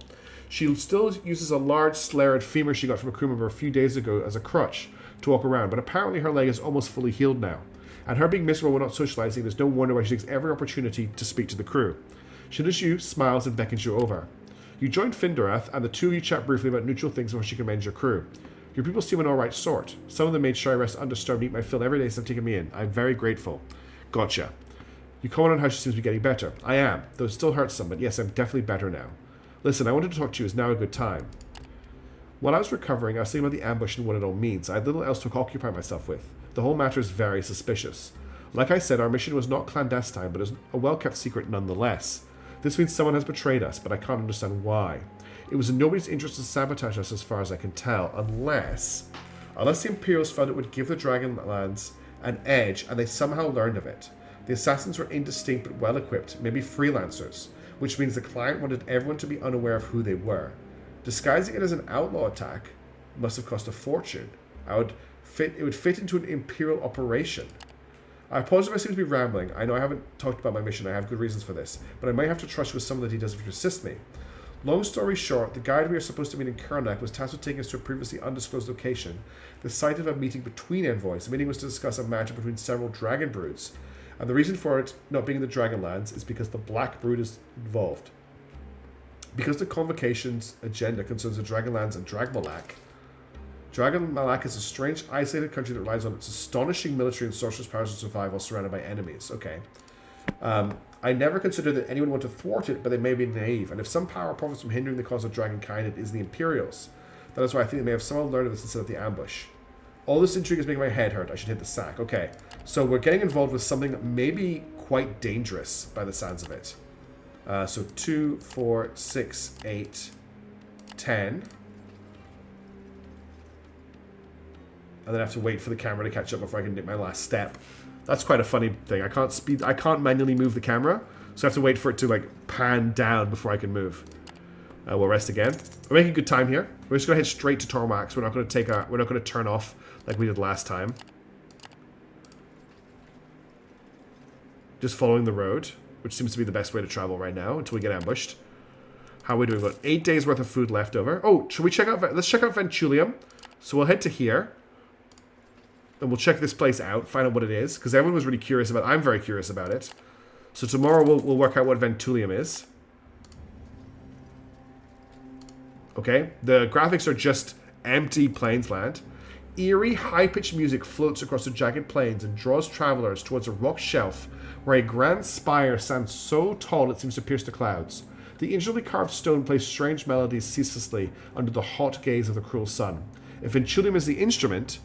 Speaker 2: She still uses a large slared femur she got from a crew member a few days ago as a crutch to walk around, but apparently her leg is almost fully healed now. And her being miserable when not socializing, there's no wonder why she takes every opportunity to speak to the crew. She notices you, smiles, and beckons you over. You join Findorath, and the two of you chat briefly about neutral things before she commends your crew. Your people seem an alright sort. Some of them made sure I rest undisturbed and eat my fill every day since they've taken me in. I'm very grateful. Gotcha. You comment on how she seems to be getting better. I am, though it still hurts some, but yes, I'm definitely better now. Listen, I wanted to talk to you. Is now a good time? While I was recovering, I was thinking about the ambush and what it all means. I had little else to occupy myself with. The whole matter is very suspicious. Like I said, our mission was not clandestine, but is a well-kept secret nonetheless. This means someone has betrayed us, but I can't understand why. It was in nobody's interest to sabotage us as far as I can tell, unless the Imperials felt it would give the Dragonlands an edge and they somehow learned of it. The assassins were indistinct but well-equipped, maybe freelancers, which means the client wanted everyone to be unaware of who they were. Disguising it as an outlaw attack must have cost a fortune. It would fit into an Imperial operation. I apologize if I seem to be rambling. I know I haven't talked about my mission. I have good reasons for this. But I might have to trust you with some of the details if you assist me. Long story short, the guide we are supposed to meet in Kernak was tasked with taking us to a previously undisclosed location, the site of a meeting between envoys. The meeting was to discuss a matchup between several dragon broods. And the reason for it not being in the Dragonlands is because the Black Brood is involved. Because the convocation's agenda concerns the Dragonlands and Dragmalak, Dragmalak is a strange, isolated country that relies on its astonishing military and sorcerer's powers to survive while surrounded by enemies. Okay. I never considered that anyone wanted to thwart it, but they may be naive. And if some power profits from hindering the cause of dragonkind, it is the Imperials. That is why I think they may have somehow learned of this and set up the ambush. All this intrigue is making my head hurt. I should hit the sack. Okay. So we're getting involved with something that may be quite dangerous by the sounds of it. So 2, 4, 6, 8, 10. And then I have to wait for the camera to catch up before I can take my last step. That's quite a funny thing. I can't manually move the camera, so I have to wait for it to like pan down before I can move. We'll rest again. We're making good time here. We're just gonna head straight to Tor'Zag. We're not gonna turn off like we did last time. Just following the road, which seems to be the best way to travel right now until we get ambushed. How are we doing? We've got 8 days worth of food left over. Oh, should we check out? Let's check out Ventulium. So we'll head to here. And we'll check this place out, find out what it is, because everyone was really curious about it. I'm very curious about it. So tomorrow we'll work out what Ventulium is. Okay, the graphics are just empty plainsland. Eerie, high-pitched music floats across the jagged plains and draws travelers towards a rock shelf where a grand spire stands so tall it seems to pierce the clouds. The intricately carved stone plays strange melodies ceaselessly under the hot gaze of the cruel sun. If Ventulium is the instrument,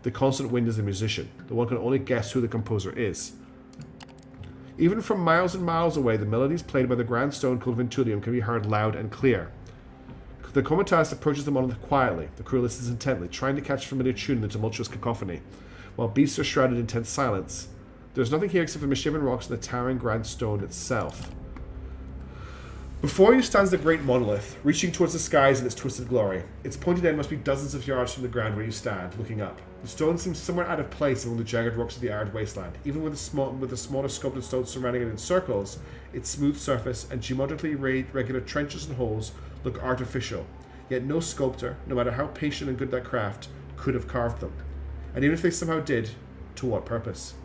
Speaker 2: the constant wind is the musician. The one can only guess who the composer is. Even from miles and miles away, the melodies played by the grand stone called Ventulium can be heard loud and clear. The comatose approaches the monolith quietly. The crew listens intently, trying to catch familiar tune in the tumultuous cacophony, while beasts are shrouded in tense silence. There's nothing here except for misshapen rocks and the towering grand stone itself. Before you stands the great monolith, reaching towards the skies in its twisted glory. Its pointed end must be dozens of yards from the ground where you stand, looking up. The stone seems somewhere out of place among the jagged rocks of the arid wasteland. Even with the smaller sculpted stones surrounding it in circles, its smooth surface and geometrically regular trenches and holes look artificial. Yet no sculptor, no matter how patient and good that craft, could have carved them. And even if they somehow did, to what purpose?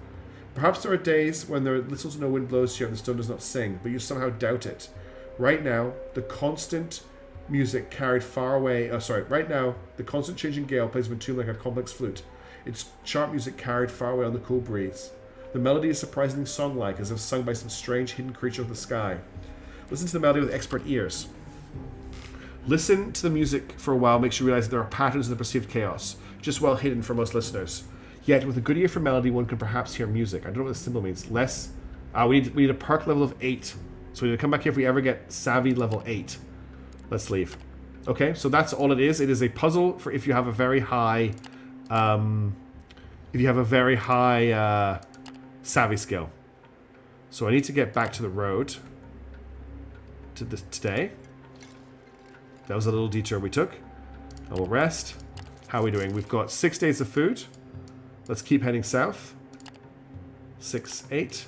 Speaker 2: Perhaps there are days when there are little to no wind blows here and the stone does not sing, but you somehow doubt it. Right now, the constant music carried far away... right now, the constant changing gale plays Ventulium like a complex flute. Its sharp music carried far away on the cool breeze. The melody is surprisingly song-like, as if sung by some strange hidden creature of the sky. Listen to the melody with expert ears. Listen to the music for a while makes you realize that there are patterns in the perceived chaos, just well hidden for most listeners. Yet, with a good ear for melody, one can perhaps hear music. I don't know what this symbol means. We need a perk level of 8. So we need to come back here if we ever get Savvy level 8. Let's leave. Okay, so that's all it is. It is a puzzle for if you have a very high... Savvy skill. So I need to get back to the road today. That was a little detour we took. And we'll rest. How are we doing? We've got 6 days of food. Let's keep heading south. 6, 8. It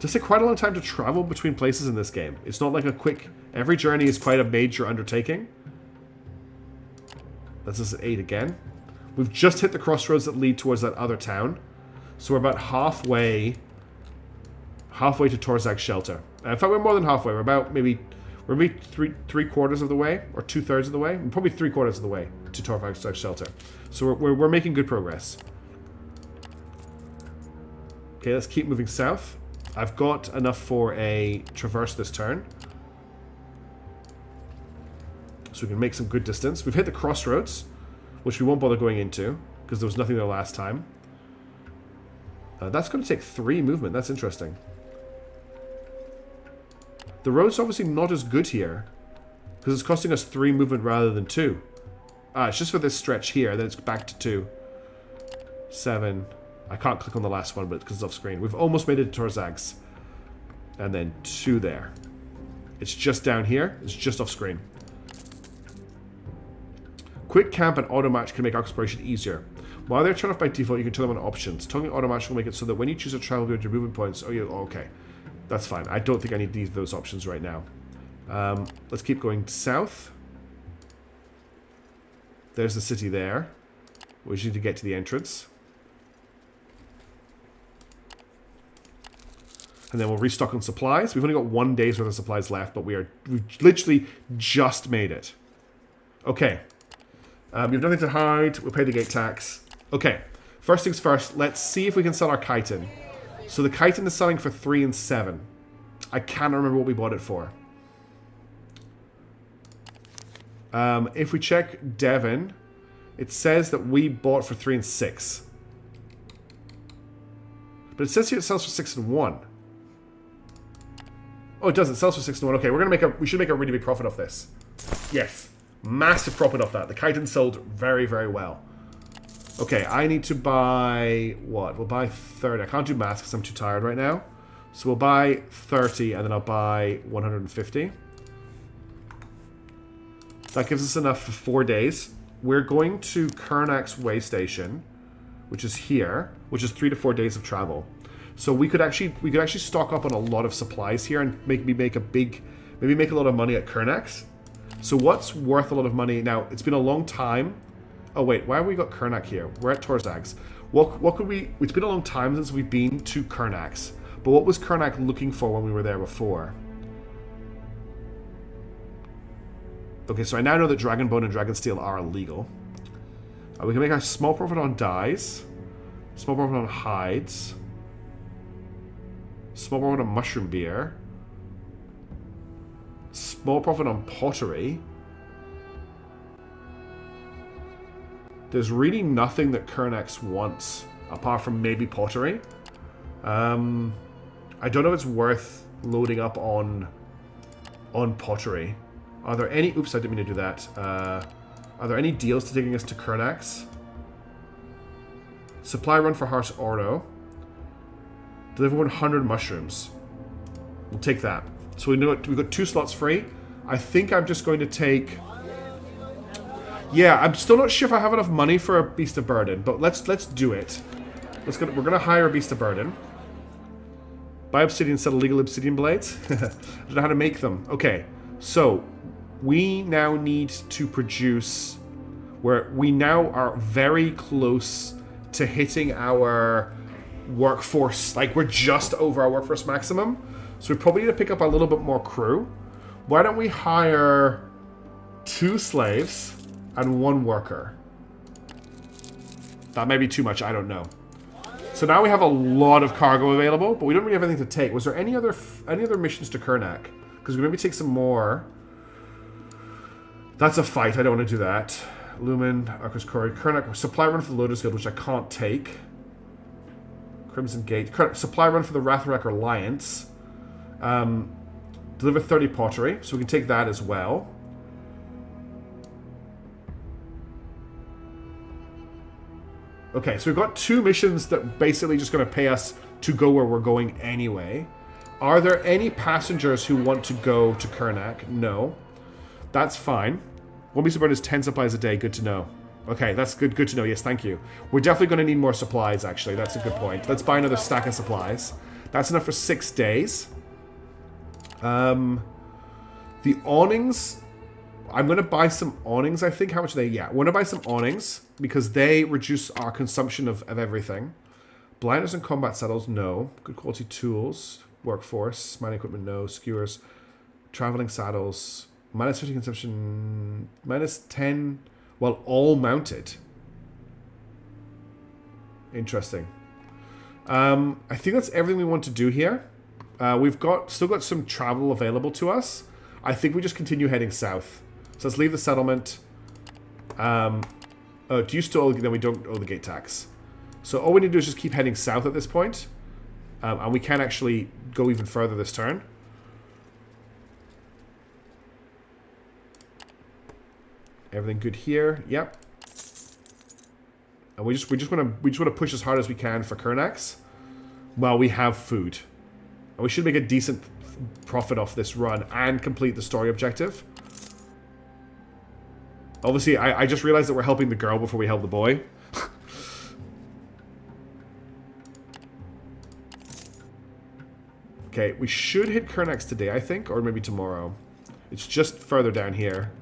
Speaker 2: does take quite a long time to travel between places in this game. It's not like a quick... Every journey is quite a major undertaking. That's just 8 again. We've just hit the crossroads that lead towards that other town. So we're about halfway to Tor'Zag shelter. In fact, we're more than halfway. We're maybe three quarters of the way, or 2/3 of the way. We're probably 3/4 of the way to Tor'Zag shelter. So we're making good progress. Okay, let's keep moving south. I've got enough for a traverse this turn. So we can make some good distance. We've hit the crossroads, which we won't bother going into, because there was nothing there last time. That's going to take 3 movement. That's interesting. The road's obviously not as good here, because it's costing us 3 movement rather than 2. It's just for this stretch here, then it's back to 2. 7... I can't click on the last one, but because it's off screen. We've almost made it to Tor'Zag's. And then 2 there. It's just down here. It's just off screen. Quick camp and auto match can make exploration easier. While they're turned off by default, you can turn them on options. Turning automatic will make it so that when you choose a travel beyond your movement points... Oh, okay. That's fine. I don't think I need those options right now. Let's keep going south. There's the city there. We just need to get to the entrance. And then we'll restock on supplies. We've only got 1 day's worth of supplies left, but we've literally just made it. Okay. You have nothing to hide. We'll pay the gate tax. Okay. First things first, let's see if we can sell our chitin. So the chitin is selling for 3 and 7. I can't remember what we bought it for. If we check Devon, it says that we bought for 3 and 6. But it says here it sells for 6 and 1. Oh, it does. It sells for 6 and 1. Okay, we should make a really big profit off this. Yes. Massive profit off that. The chitin sold very, very well. Okay, I need to buy... What? We'll buy 30. I can't do maths because I'm too tired right now. So we'll buy 30 and then I'll buy 150. That gives us enough for 4 days. We're going to Kernak's way station, which is here, which is 3 to 4 days of travel. So we could actually stock up on a lot of supplies here and maybe make a lot of money at Kernak's. So what's worth a lot of money now? It's been a long time. Oh wait, why have we got Kernak here? We're at Tor'Zag's. What could we? It's been a long time since we've been to Kernak's. But what was Kernak looking for when we were there before? Okay, so I now know that Dragon Bone and Dragon Steel are illegal. We can make a small profit on dyes, small profit on hides, small profit on mushroom beer, small profit on pottery. There's really nothing that Kernax wants apart from maybe pottery. I don't know if it's worth loading up on pottery. Are there any... Oops, I didn't mean to do that. Are there any deals to taking us to Kernax? Supply run for Harsh Ordo. Deliver 100 mushrooms. We'll take that. So we've got 2 slots free. I think I'm just going to take... Yeah, I'm still not sure if I have enough money for a Beast of Burden, but let's do it. We're gonna hire a Beast of Burden. Buy obsidian, sell illegal obsidian blades. I don't know how to make them. Okay, so we now need to produce. We now are very close to hitting our workforce. Like we're just over our workforce maximum, so we probably need to pick up a little bit more crew. Why don't we hire 2 slaves and 1 worker? That may be too much, I don't know. So now we have a lot of cargo available, but we don't really have anything to take. Was there any other missions to Kernak? Because we maybe take some more. That's a fight, I don't want to do that. Lumen, Arcus Corey, Kernak, supply run for the Lotus Guild, which I can't take. Crimson Gate, supply run for the Ratharak Alliance. Deliver 30 pottery, so we can take that as well. Okay, so we've got 2 missions that basically just going to pay us to go where we're going anyway. Are there any passengers who want to go to Kernak? No. That's fine. 1 Beast of Burden is 10 supplies a day. Good to know. Okay, that's good to know. Yes, thank you. We're definitely going to need more supplies, actually. That's a good point. Let's buy another stack of supplies. That's enough for 6 days. The awnings... I'm going to buy some awnings, I think. How much are they? Yeah, we're going to buy some awnings because they reduce our consumption of everything. Blinders and combat saddles, no. Good quality tools. Workforce. Mining equipment, no. Skewers. Traveling saddles. Minus 50 consumption. Minus 10. Well, all mounted. Interesting. I think that's everything we want to do here. We've still got some travel available to us. I think we just continue heading south. So let's leave the settlement. Do you still owe... Then we don't owe the gate tax. So all we need to do is just keep heading south at this point. And we can actually go even further this turn. Everything good here. Yep. And we just want to push as hard as we can for Kernax while we have food. And we should make a decent profit off this run and complete the story objective. Obviously, I just realized that we're helping the girl before we help the boy. Okay, we should hit Kernak's today, I think, or maybe tomorrow. It's just further down here.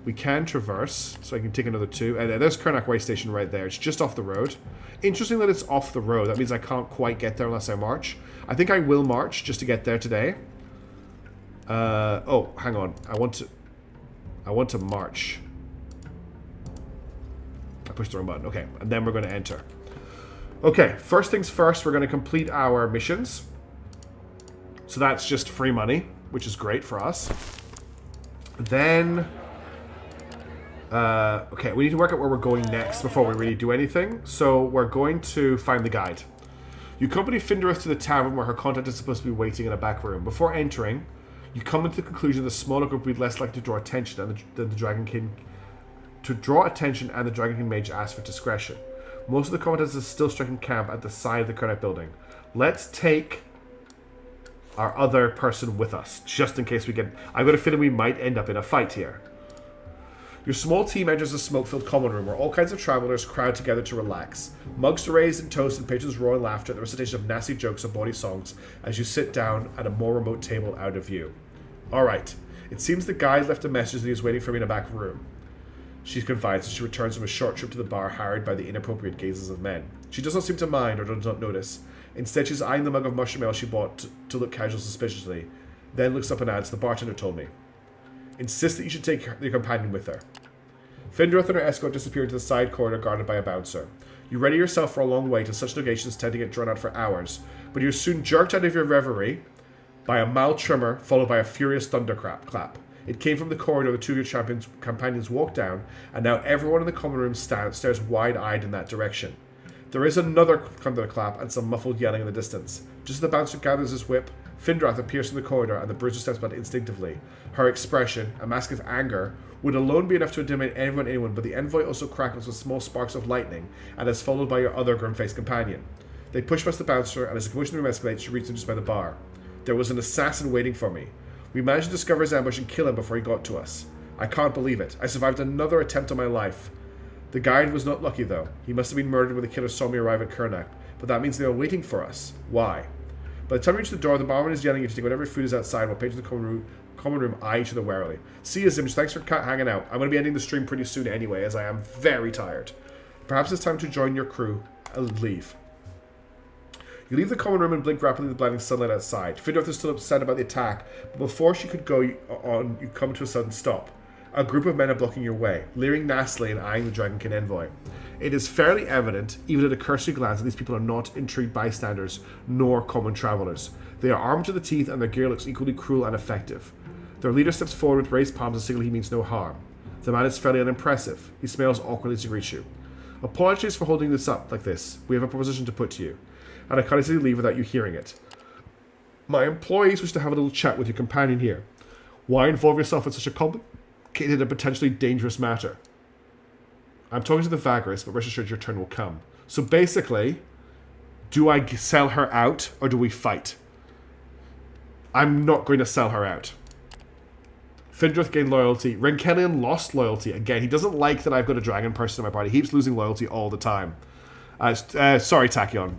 Speaker 2: We can traverse, so I can take another 2. And there's Kernak Way Station right there. It's just off the road. Interesting that it's off the road. That means I can't quite get there unless I march. I think I will march just to get there today. Oh, hang on. I want to march. I pushed the wrong button. Okay, and then we're going to enter. Okay, first things first, we're going to complete our missions. So that's just free money, which is great for us. Then... okay, we need to work out where we're going next before we really do anything. So we're going to find the guide. You accompany Finderith to the tavern where her contact is supposed to be waiting in a back room. Before entering, you come to the conclusion the smaller group would be less likely to draw attention than the Dragon King. To draw attention, and the Dragon King mage asks for discretion. Most of the combatants are still striking camp at the side of the Kernak building. Let's take our other person with us, just in case we get... I've got a feeling we might end up in a fight here. Your small team enters a smoke-filled common room where all kinds of travelers crowd together to relax. Mugs raised and toast and patrons roar in laughter at the recitation of nasty jokes and bawdy songs as you sit down at a more remote table out of view. Alright, it seems the guide left a message that he is waiting for me in a back room. She confides as she returns from a short trip to the bar, harried by the inappropriate gazes of men. She does not seem to mind or does not notice. Instead, she's eyeing the mug of mushroom ale she bought to look casual suspiciously, then looks up and adds, "The bartender told me. Insists that you should take your companion with her." Finderith and her escort disappear into the side corridor guarded by a bouncer. You ready yourself for a long wait, as such negations tend to get drawn out for hours, but you're soon jerked out of your reverie by a mild tremor followed by a furious thunderclap. It came from the corridor the two of your companions walked down, and now everyone in the common room stares wide-eyed in that direction. There is another thunderclap and some muffled yelling in the distance. Just as the bouncer gathers his whip, Findrath appears from the corridor and the bruiser steps back instinctively. Her expression, a mask of anger, would alone be enough to intimidate anyone, but the envoy also crackles with small sparks of lightning and is followed by your other grim-faced companion. They push past the bouncer, and as the commotion in the room escalates, she reaches them just by the bar. There was an assassin waiting for me. We managed to discover his ambush and kill him before he got to us. I can't believe it. I survived another attempt on my life. The guide was not lucky, though. He must have been murdered when the killer saw me arrive at Kernak, but that means they were waiting for us. Why? By the time you reach the door, the barman is yelling at you to take whatever food is outside while patrons in the common room eye each other warily. See you, Zimj. Thanks for hanging out. I'm going to be ending the stream pretty soon anyway, as I am very tired. Perhaps it's time to join your crew and leave. You leave the common room and blink rapidly at the blinding sunlight outside. Findarth is still upset about the attack, but before she could go on, you come to a sudden stop. A group of men are blocking your way, leering nastily and eyeing the Dragonkin envoy. It is fairly evident, even at a cursory glance, that these people are not intrigued bystanders, nor common travelers. They are armed to the teeth, and their gear looks equally cruel and effective. Their leader steps forward with raised palms to signal he means no harm. The man is fairly unimpressive. He smiles awkwardly to greet you. Apologies for holding this up like this. We have a proposition to put to you, and I can't easily leave without you hearing it. My employees wish to have a little chat with your companion here. Why involve yourself in such a complicated and potentially dangerous matter? I'm talking to the Vagrus, but rest assured your turn will come. So basically, do I sell her out, or do we fight? I'm not going to sell her out. Findrith gained loyalty. Renkelion lost loyalty. Again, he doesn't like that I've got a dragon person in my party. He keeps losing loyalty all the time. Sorry, Tachyon.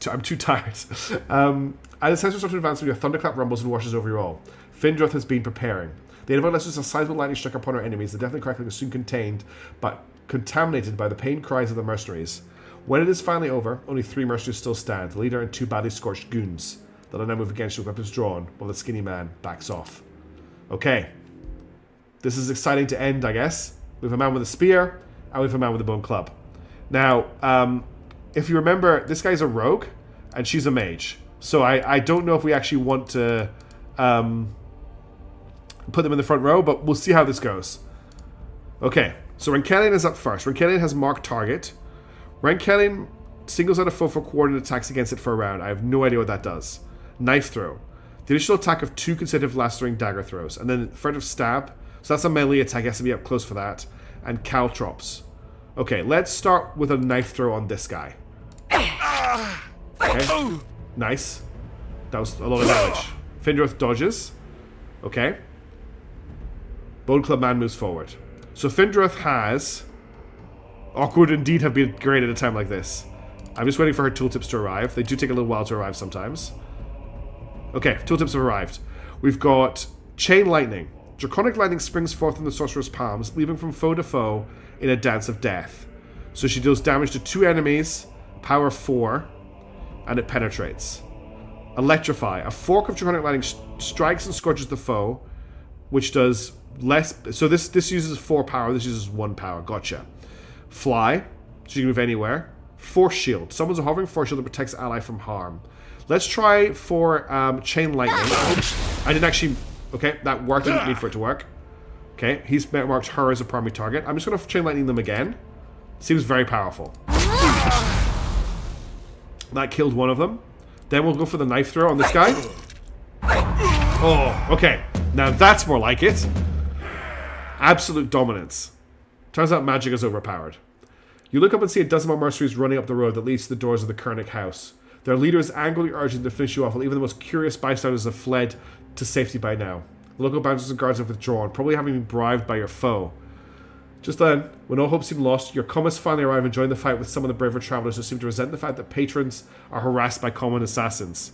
Speaker 2: I'm too tired. As the sensors start to advance, your thunderclap rumbles and washes over you all. Findrith has been preparing. The envoy lets a sizable lightning struck upon our enemies. The deafening crackling is soon contained, but contaminated by the pain cries of the mercenaries. When it is finally over, only 3 mercenaries still stand, the leader and 2 badly scorched goons that will now move against you with weapons drawn, while the skinny man backs off. Okay. This is exciting to end, I guess. We have a man with a spear, and we have a man with a bone club. Now, if you remember, this guy's a rogue, and she's a mage. So I don't know if we actually want to put them in the front row, but we'll see how this goes. Okay, so Renkelion is up first. Renkelion has marked target. Renkelion singles out a foe for coordinated attacks against it for a round. I have no idea what that does. Knife throw. The initial attack of 2 consecutive lacerating dagger throws, and then furtive stab. So that's a melee attack. He has to be up close for that. And caltrops. Okay, let's start with a knife throw on this guy. Okay, nice. That was a lot of damage. Findrith dodges. Okay. Bone Club Man moves forward. So Findrith has... Awkward indeed have been great at a time like this. I'm just waiting for her tooltips to arrive. They do take a little while to arrive sometimes. Okay, tooltips have arrived. We've got Chain Lightning. Draconic lightning springs forth from the sorcerer's palms, leaping from foe to foe in a dance of death. So she deals damage to 2 enemies, power 4, and it penetrates. Electrify. A fork of draconic lightning strikes and scorches the foe, which does less. So this uses 4 power, this uses 1 power. Gotcha. Fly. So you can move anywhere. Force shield. Someone's a hovering force shield that protects ally from harm. Let's try for chain lightning. Oops. I didn't actually... Okay, that worked. I didn't need for it to work. Okay, he's marked her as a primary target. I'm just going to chain lightning them again. Seems very powerful. That killed one of them. Then we'll go for the knife throw on this guy. Oh, okay. Now that's more like it. Absolute dominance. Turns out magic is overpowered. You look up and see a dozen more mercenaries running up the road that leads to the doors of the Kernak house. Their leader is angrily urging to finish you off, while even the most curious bystanders have fled to safety by now. The local bandits and guards have withdrawn, probably having been bribed by your foe. Just then, when all hope seemed lost, your comets finally arrive and join the fight with some of the braver travelers who seem to resent the fact that patrons are harassed by common assassins.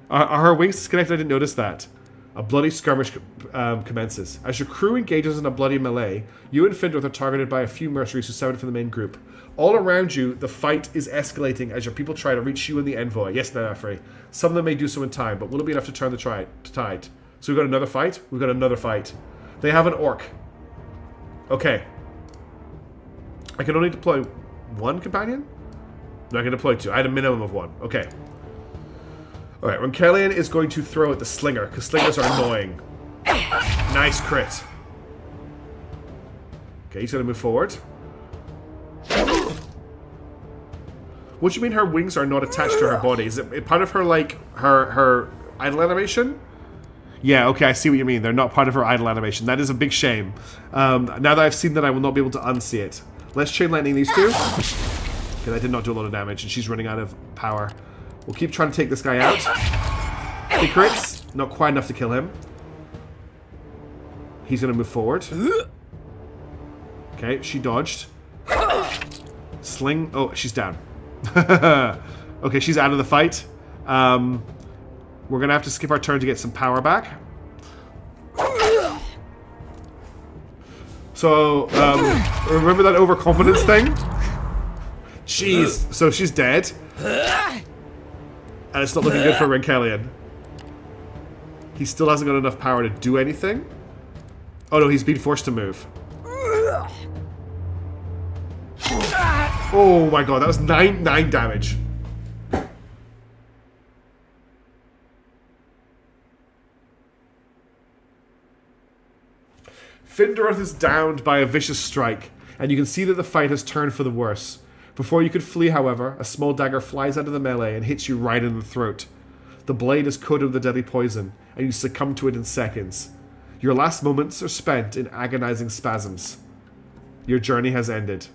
Speaker 2: Are her wings disconnected? I didn't notice that. A bloody skirmish commences. As your crew engages in a bloody melee, you and Findorth are targeted by a few mercenaries who severed from the main group. All around you, the fight is escalating as your people try to reach you and the envoy. Yes, Nefri. Some of them may do so in time, but will it be enough to turn the tide? So we've got another fight? We've got another fight. They have an orc. Okay. I can only deploy 1 companion? No, I can deploy 2. I had a minimum of 1. Okay. Alright, Ronkelian is going to throw at the slinger, because slingers are annoying. Nice crit. Okay, he's going to move forward. What do you mean her wings are not attached to her body? Is it part of her, like, her idle animation? Yeah, okay, I see what you mean. They're not part of her idle animation. That is a big shame. Now that I've seen that, I will not be able to unsee it. Let's chain lightning these 2. Okay, that did not do a lot of damage, and she's running out of power. We'll keep trying to take this guy out. He crits. Not quite enough to kill him. He's going to move forward. Okay, she dodged. Sling. Oh, she's down. Okay, she's out of the fight. We're going to have to skip our turn to get some power back. So, remember that overconfidence thing? Jeez. So she's dead. And it's not looking good for Ronkelian. He still hasn't got enough power to do anything. Oh no, he's been forced to move. Oh my god, that was 9 damage. Findorth is downed by a vicious strike, and you can see that the fight has turned for the worse. Before you could flee, however, a small dagger flies out of the melee and hits you right in the throat. The blade is coated with the deadly poison, and you succumb to it in seconds. Your last moments are spent in agonizing spasms. Your journey has ended.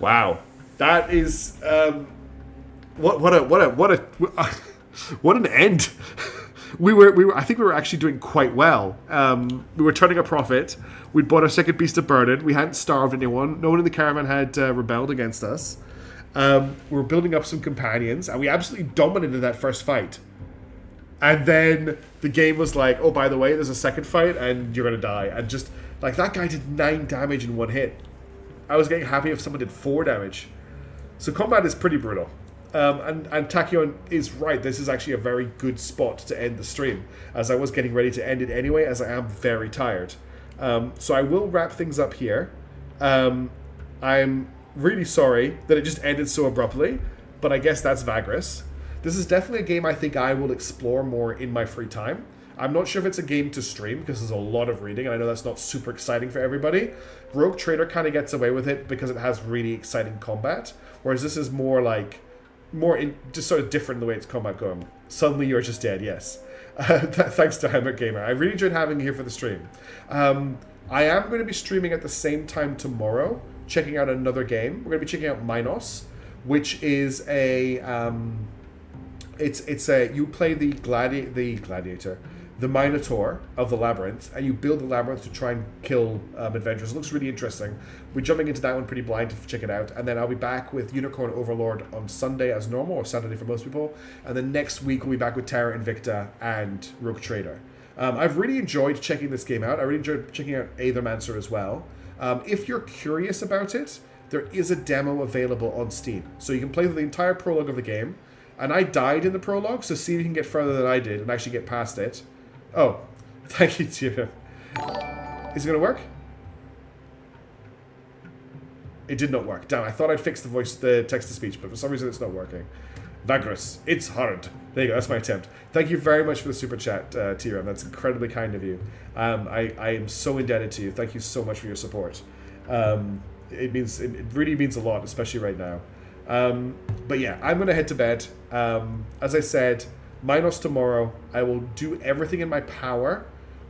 Speaker 2: Wow, that is what an end. I think we were actually doing quite well. We were turning a profit. We'd bought our second beast of burden. We hadn't starved anyone. No one in the caravan had rebelled against us. We were building up some companions, and we absolutely dominated that first fight. And then the game was like, oh, by the way, there's a second fight, and you're going to die. And just, like, that guy did 9 damage in 1 hit. I was getting happy if someone did 4 damage. So combat is pretty brutal. And Tachyon is right. This is actually a very good spot to end the stream, as I was getting ready to end it anyway, as I am very tired. So I will wrap things up here. I'm really sorry that it just ended so abruptly, but I guess that's Vagrus. This is definitely a game I think I will explore more in my free time. I'm not sure if it's a game to stream, because there's a lot of reading, and I know that's not super exciting for everybody. Rogue Trader kind of gets away with it because it has really exciting combat, whereas this is more like... just sort of different in the way it's combat going. Suddenly you're just dead, yes. Thanks to Hammer Gamer. I really enjoyed having you here for the stream. I am going to be streaming at the same time tomorrow, checking out another game. We're going to be checking out Minos, which is a... it's a... You play the gladiator. the Minotaur of the Labyrinth, and you build the Labyrinth to try and kill adventurers. It looks really interesting. We're jumping into that one pretty blind to check it out, and then I'll be back with Unicorn Overlord on Sunday as normal, or Saturday for most people, and then next week we'll be back with Terra Invicta and Rogue Trader. I've really enjoyed checking this game out. I really enjoyed checking out Aethermancer as well. If you're curious about it, there is a demo available on Steam, so you can play the entire prologue of the game, and I died in the prologue, so see if you can get further than I did and actually get past it. Oh, thank you, Tuna. Is it going to work? It did not work. Damn, I thought I'd fix the text-to-speech, but for some reason it's not working. Vagrus, it's hard. There you go, that's my attempt. Thank you very much for the super chat, T-Ram. That's incredibly kind of you. I am so indebted to you. Thank you so much for your support. It really means a lot, especially right now. But yeah, I'm going to head to bed. As I said, Minos tomorrow. I will do everything in my power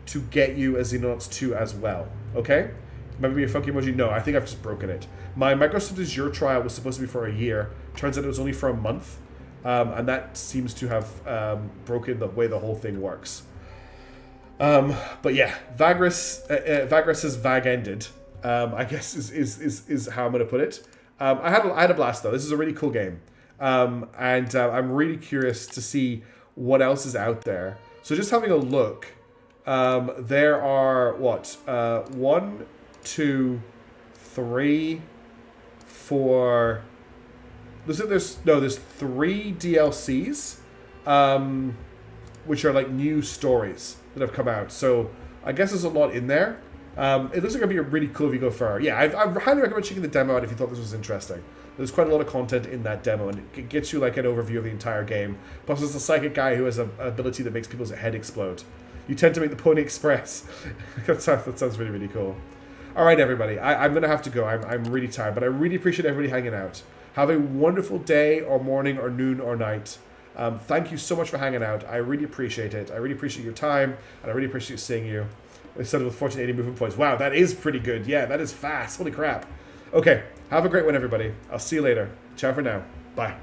Speaker 2: to get you a Xenonauts 2 as well. Okay? Maybe a funky emoji? No, I think I've just broken it. My Microsoft Azure trial was supposed to be for a year. Turns out it was only for a month. And that seems to have broken the way the whole thing works. But yeah, Vagrus has vag-ended. I guess is how I'm going to put it. I had a blast though. This is a really cool game. And I'm really curious to see what else is out there. So just having a look, there are what? 1, 2, 3, 4. There's 3 DLCs, which are like new stories that have come out. So I guess there's a lot in there. It looks like it'll be really cool if you go far. Yeah, I highly recommend checking the demo out if you thought this was interesting. There's quite a lot of content in that demo, and it gets you like an overview of the entire game. Plus, there's a psychic guy who has an ability that makes people's head explode. You tend to make the Pony Express. that sounds really, really cool. All right, everybody. I'm going to have to go. I'm really tired, but I really appreciate everybody hanging out. Have a wonderful day or morning or noon or night. Thank you so much for hanging out. I really appreciate it. I really appreciate your time, and I really appreciate seeing you. Instead of with 1480 movement points. Wow, that is pretty good. Yeah, that is fast. Holy crap. Okay, have a great one, everybody. I'll see you later. Ciao for now. Bye.